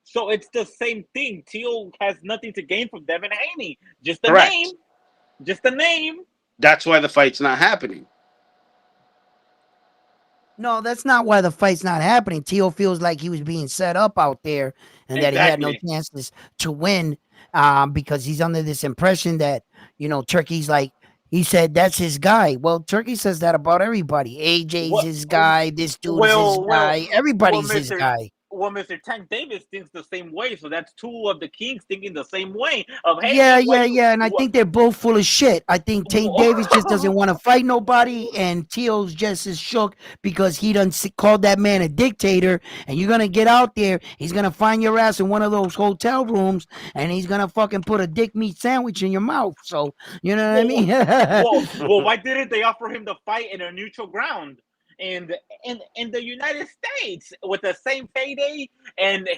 So it's the same thing. Teal has nothing to gain from Devin Haney. Just the name. Correct. Just the name. That's why the fight's not happening. No, that's not why the fight's not happening. Tio feels like he was being set up out there and that he had no Exactly. chances to win, because he's under this impression that, Turkey's like, he said that's his guy. Well, Turkey says that about everybody. AJ's What? his guy. This dude is his Well, guy. well, Everybody's his Mister. guy. Well, Mr. Tank Davis thinks the same way, so that's two of the Kings thinking the same way. Of hey, Yeah, man, why yeah, you yeah. And I what? think they're both full of shit. I think Tank Davis just doesn't want to fight nobody, and Teal's just as shook because he done called that man a dictator. And you're gonna get out there, he's gonna find your ass in one of those hotel rooms, and he's gonna fucking put a dick meat sandwich in your mouth. So you know what I Well, mean? why didn't they offer him the fight in a neutral ground and in the United States with the same payday and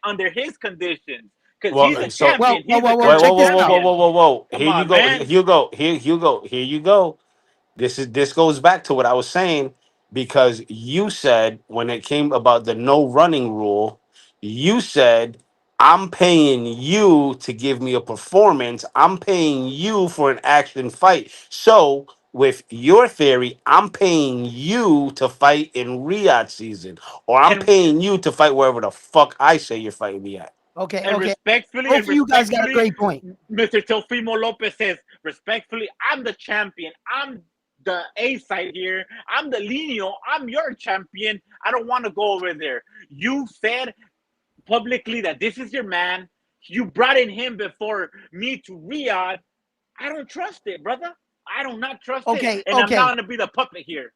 under his conditions? Because he's Well, a so Well, champion. well, He's a well, well. whoa, current whoa, Check whoa, this whoa, out. whoa, whoa, champion. whoa, whoa. Come Here you on, go. man. Here you go. Here you go. Here you go. This goes back to what I was saying. because you said when it came about the no running rule, you said, I'm paying you to give me a performance. I'm paying you for an action fight. So, with your theory, I'm paying you to fight in Riyadh season, or I'm And paying you to fight wherever the fuck I say you're fighting me at. Okay, and okay. respectfully, Both of you guys got a great point. Mr. Teofimo Lopez says, respectfully, I'm the champion. I'm the A side here. I'm the Lino. I'm your champion. I don't want to go over there. You said publicly that this is your man. You brought in him before me to Riyadh. I don't trust it, brother. I do not trust it. Okay, And I'm not okay. going to be the puppet here.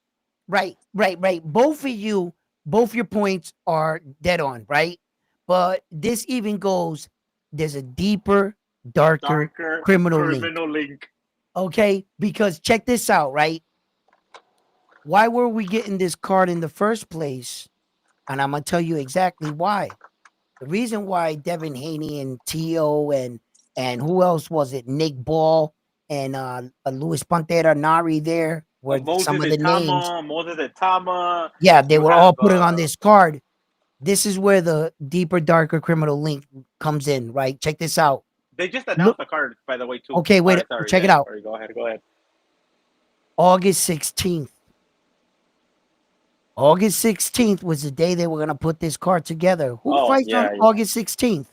Right, right, right. Both of you, both your points are dead on, right? But this even goes, there's a deeper, darker Darker criminal link. criminal link. Okay, because check this out, right? Why were we getting this card in the first place? And I'm gonna tell you exactly why. The reason why Devin Haney and Tio and who else was it? Nick Ball and Luis Pantera Nari there were some Moses of the names. Itama. Yeah, they You were have all putting on this card. This is where the deeper, darker criminal link comes in, right? Check this out. they just announced Look, the card, by the way, too. okay, wait, check it out. Sorry, go ahead. August 16th. August 16th was the day they were going to put this card together. Who fights on August 16th?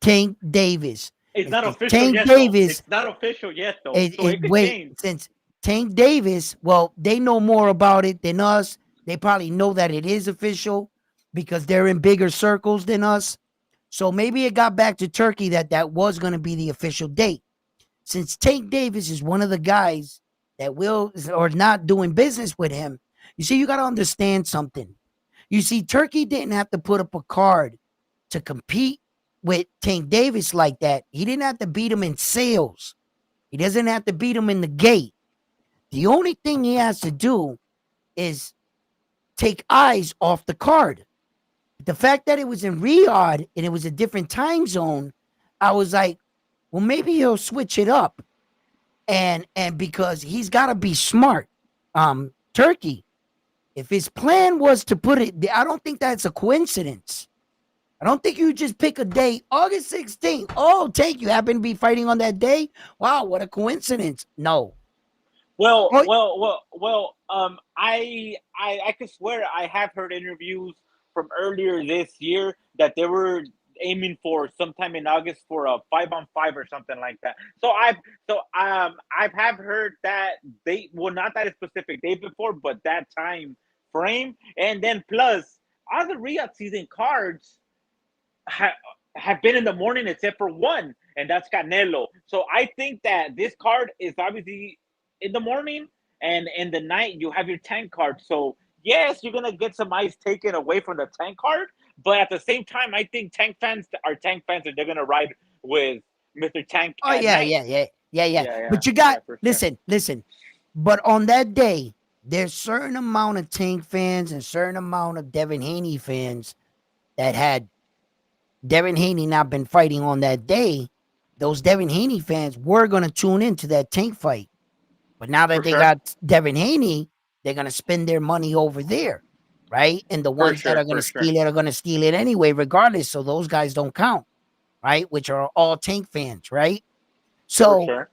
Tank Davis. It's not official Tank yet, Davis. though. It's not official yet, though. So it could Wait, change. since Tank Davis, well, they know more about it than us. They probably know that it is official because they're in bigger circles than us. So maybe it got back to Turkey that was going to be the official date. Since Tank Davis is one of the guys that will or not doing business with him, you see, you got to understand something. You see, Turkey didn't have to put up a card to compete with Tank Davis like that. He didn't have to beat him in sales. He doesn't have to beat him in the gate. The only thing he has to do is take eyes off the card. The fact that it was in Riyadh and it was a different time zone, I was like, well, maybe he'll switch it up. And because he's got to be smart. Turkey, if his plan was to put it, I don't think that's a coincidence. I don't think you just pick a day, August 16th. Oh, Tank, you happen to be fighting on that day? Wow, what a coincidence. No. I could swear I have heard interviews from earlier this year that they were aiming for sometime in August for a 5-on-5 or something like that. So I've have heard that date, well, not that specific date before, but that time frame. And then plus all the Riyadh season cards have been in the morning except for one, and that's Canelo. So I think that this card is obviously in the morning, and in the night you have your Tank card. So yes, you're gonna get some eyes taken away from the Tank card, but at the same time, I think Tank fans are Tank fans, and they're gonna ride with Mr. Tank. Oh, at yeah, night. yeah. But you got, for sure. listen. But on that day, there's certain amount of Tank fans and certain amount of Devin Haney fans that had Devin Haney not been fighting on that day. Those Devin Haney fans were going to tune into that Tank fight. But now that they got Devin Haney, they're going to spend their money over there, right? And the ones that are going to steal it are going to steal it anyway, regardless. So those guys don't count, right? Which are all Tank fans, right? So,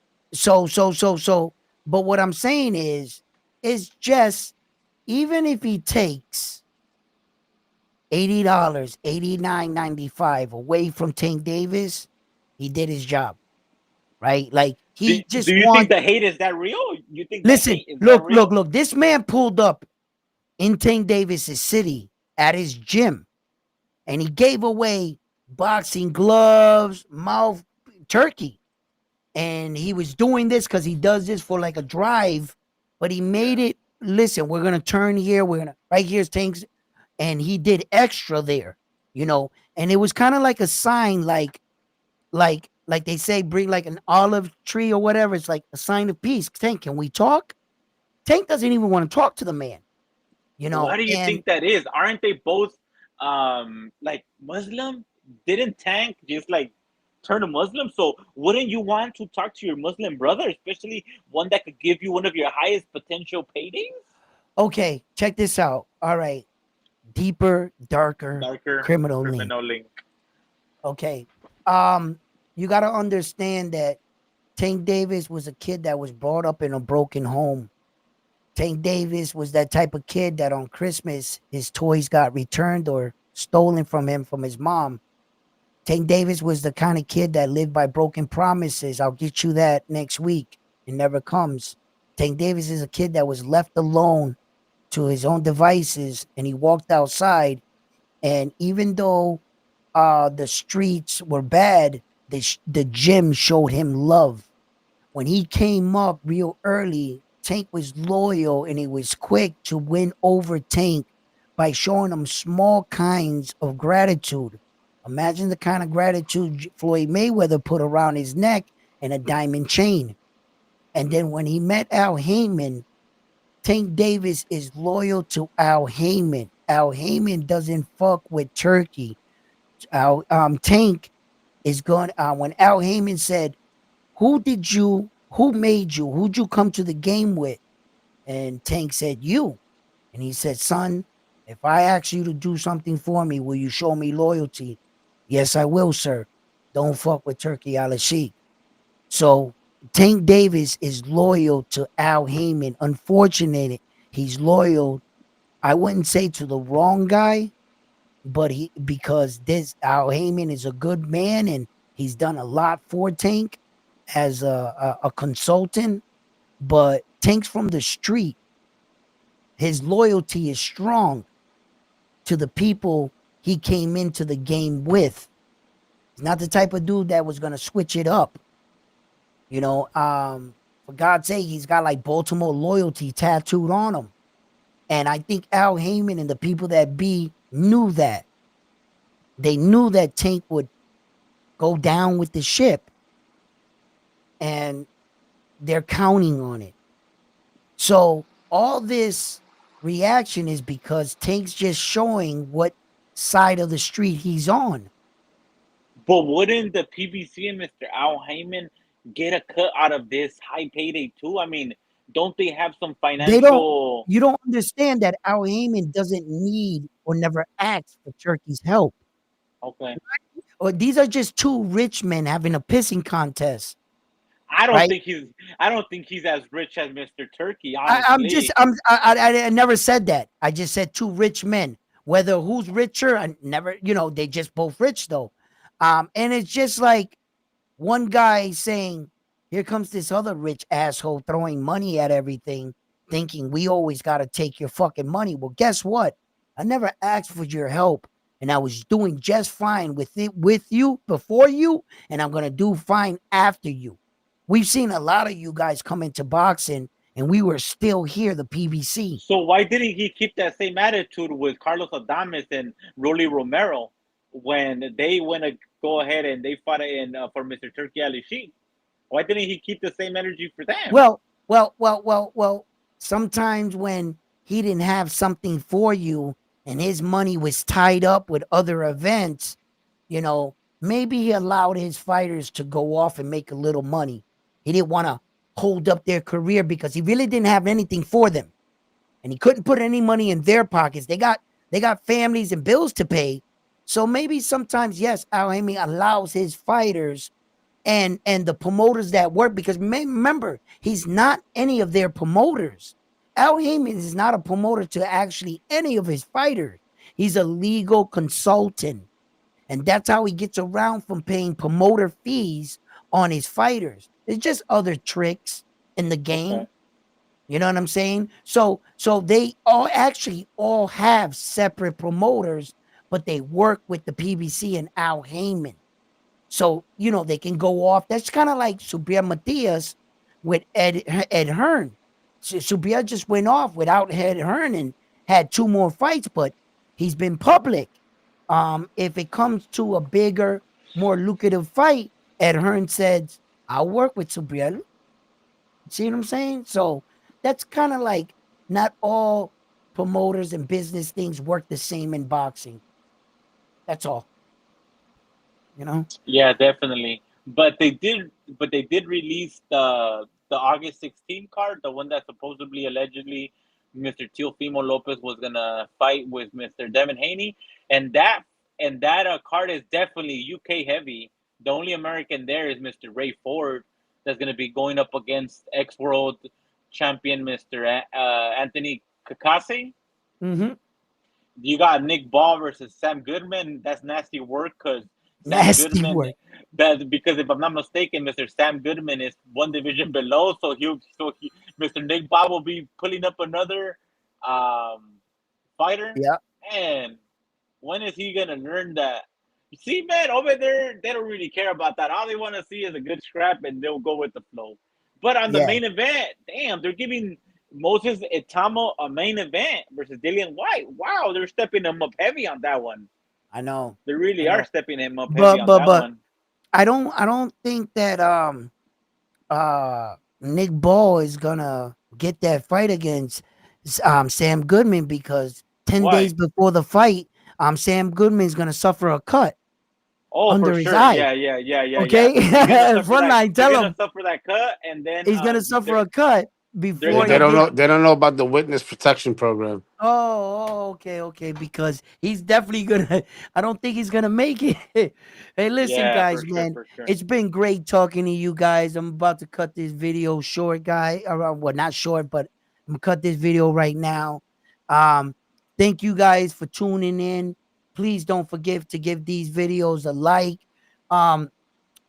but what I'm saying is just, even if he takes $80, $89.95 away from Tank Davis, he did his job, right? Like he do you think the hate is that real? You think? Listen, look. This man pulled up in Tank Davis's city at his gym, and he gave away boxing gloves, mouth turkey, and he was doing this because he does this for like a drive, but he made it. Listen, we're gonna turn here. We're gonna right here's Tank's. And he did extra there, and it was kind of like a sign, like they say, bring like an olive tree or whatever. It's like a sign of peace. Tank, can we talk? Tank doesn't even want to talk to the man, Why do you think that is? Aren't they both like Muslim? Didn't Tank just like turn Muslim. So wouldn't you want to talk to your Muslim brother, especially one that could give you one of your highest potential paydays? Okay, check this out. All right, deeper, darker Darker criminal link. criminal link. Okay, you got to understand that Tank Davis was a kid that was brought up in a broken home. Tank Davis was that type of kid that on Christmas his toys got returned or stolen from him from his mom. Tank Davis was the kind of kid that lived by broken promises. I'll get you that next week. It never comes. Tank Davis is a kid that was left alone to his own devices and he walked outside. And even though the streets were bad, the gym showed him love. When he came up real early, Tank was loyal and he was quick to win over Tank by showing him small kinds of gratitude. Imagine the kind of gratitude Floyd Mayweather put around his neck and a diamond chain. And then when he met Al Heyman, Tank Davis is loyal to Al Heyman. Al Heyman doesn't fuck with Turkey. Tank is going. When Al Heyman said, who made you? Who'd you come to the game with? And Tank said, you. And he said, son, if I ask you to do something for me, will you show me loyalty? Yes, I will, sir. Don't fuck with Turki Alalshikh. So Tank Davis is loyal to Al Heyman. Unfortunately, he's loyal, I wouldn't say to the wrong guy, but because this Al Heyman is a good man and he's done a lot for Tank as a consultant, but Tank's from the street. His loyalty is strong to the people he came into the game with. He's not the type of dude that was gonna switch it up. You know, for God's sake, he's got like Baltimore loyalty tattooed on him. And I think Al Heyman and the people that be knew that. They knew that Tank would go down with the ship. And they're counting on it. So all this reaction is because Tank's just showing what side of the street he's on. But wouldn't the PBC and Mr. Al Heyman get a cut out of this high payday too? I mean, don't they have some They don't, financial? you don't understand that Al Heyman doesn't need or never asked for Turkey's help. Okay. Or these are just two rich men having a pissing contest, I don't right? think he's. I don't think he's as rich as Mr. Turkey. I'm just Honestly, I never said that. I just said two rich men. Whether who's richer, I never, they just both rich though. And it's just like one guy saying, here comes this other rich asshole throwing money at everything, thinking we always got to take your fucking money. Well, guess what? I never asked for your help, and I was doing just fine with you before you, and I'm gonna do fine after you. We've seen a lot of you guys come into boxing, and we were still here, the PBC. so why didn't he keep that same attitude with Carlos Adames and Rolly Romero when they went to go ahead and they fought in for Mr. Turkey Ali Sheikh? Why didn't he keep the same energy for them? Well. Sometimes when he didn't have something for you and his money was tied up with other events, maybe he allowed his fighters to go off and make a little money. He didn't want to hold up their career because he really didn't have anything for them. And he couldn't put any money in their pockets. They got families and bills to pay. So maybe sometimes, yes, Al Heyman allows his fighters and the promoters that work, because remember, he's not any of their promoters. Al Heyman is not a promoter to actually any of his fighters. He's a legal consultant, and that's how he gets around from paying promoter fees on his fighters. There's just other tricks in the game. Okay. You know what I'm saying? So they all have separate promoters, but they work with the PBC and Al Heyman. So, they can go off. That's kind of like Subriel Matias with Ed Hearn. Subriel just went off without Ed Hearn and had 2 more fights, but he's been public. If it comes to a bigger, more lucrative fight, Ed Hearn says, I'll work with Subriel. See what I'm saying? So that's kind of like not all promoters and business things work the same in boxing. That's all. You know. Yeah, definitely. But they did release the August 16th card, the one that supposedly allegedly Mr. Teofimo Lopez was gonna fight with Mr. Devin Haney, and that card is definitely UK heavy. The only American there is Mr. Ray Ford, that's gonna be going up against ex world champion Mr. Anthony Kakase. Mm-hmm. You got Nick Ball versus Sam Goodman. That's nasty work because Sam Nasty Goodman. work. That because if I'm not mistaken, Mr. Sam Goodman is one division below, Mr. Nick Ball will be pulling up another um, fighter. Yeah. And when is he gonna learn that? You see, man, over there they don't really care about that. All they want to see is a good scrap, and they'll go with the flow. But on the Yeah. main event, damn, they're giving Moses Itamo a main event versus Dillian White. Wow, they're stepping him up heavy on that one. I know. They I really are know. stepping him up heavy on that But one. I don't think that Nick Ball is gonna get that fight against Sam Goodman because 10 days Why? before the fight, Sam Goodman is gonna suffer a cut Oh, for under his sure. eye. Yeah. Okay, They're gonna suffer that. Frontline, They're tell gonna him suffer that cut, and then he's gonna suffer a cut they're Well, before they he gonna don't gets. know. They don't know about the witness protection program. Okay, because he's definitely gonna. I don't think he's gonna make it. Hey, listen, yeah, guys, for sure, man, for sure. it's been great talking to you guys. I'm about to cut this video short, guy. Or well, not short, but I'm gonna cut this video right now. Um, thank you guys for tuning in. Please don't forget to give these videos a like. Um,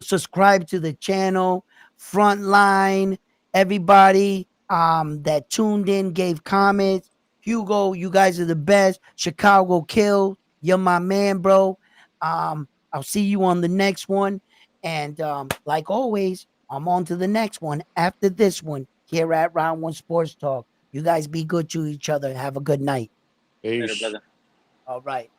subscribe to the channel. Frontline, everybody that tuned in, gave comments. Hugo, you guys are the best. Chicago Kill, you're my man, bro. I'll see you on the next one. And like always, I'm on to the next one after this one here at Round One Sports Talk. You guys be good to each other. Have a good night. Later, Peace. brother. All right.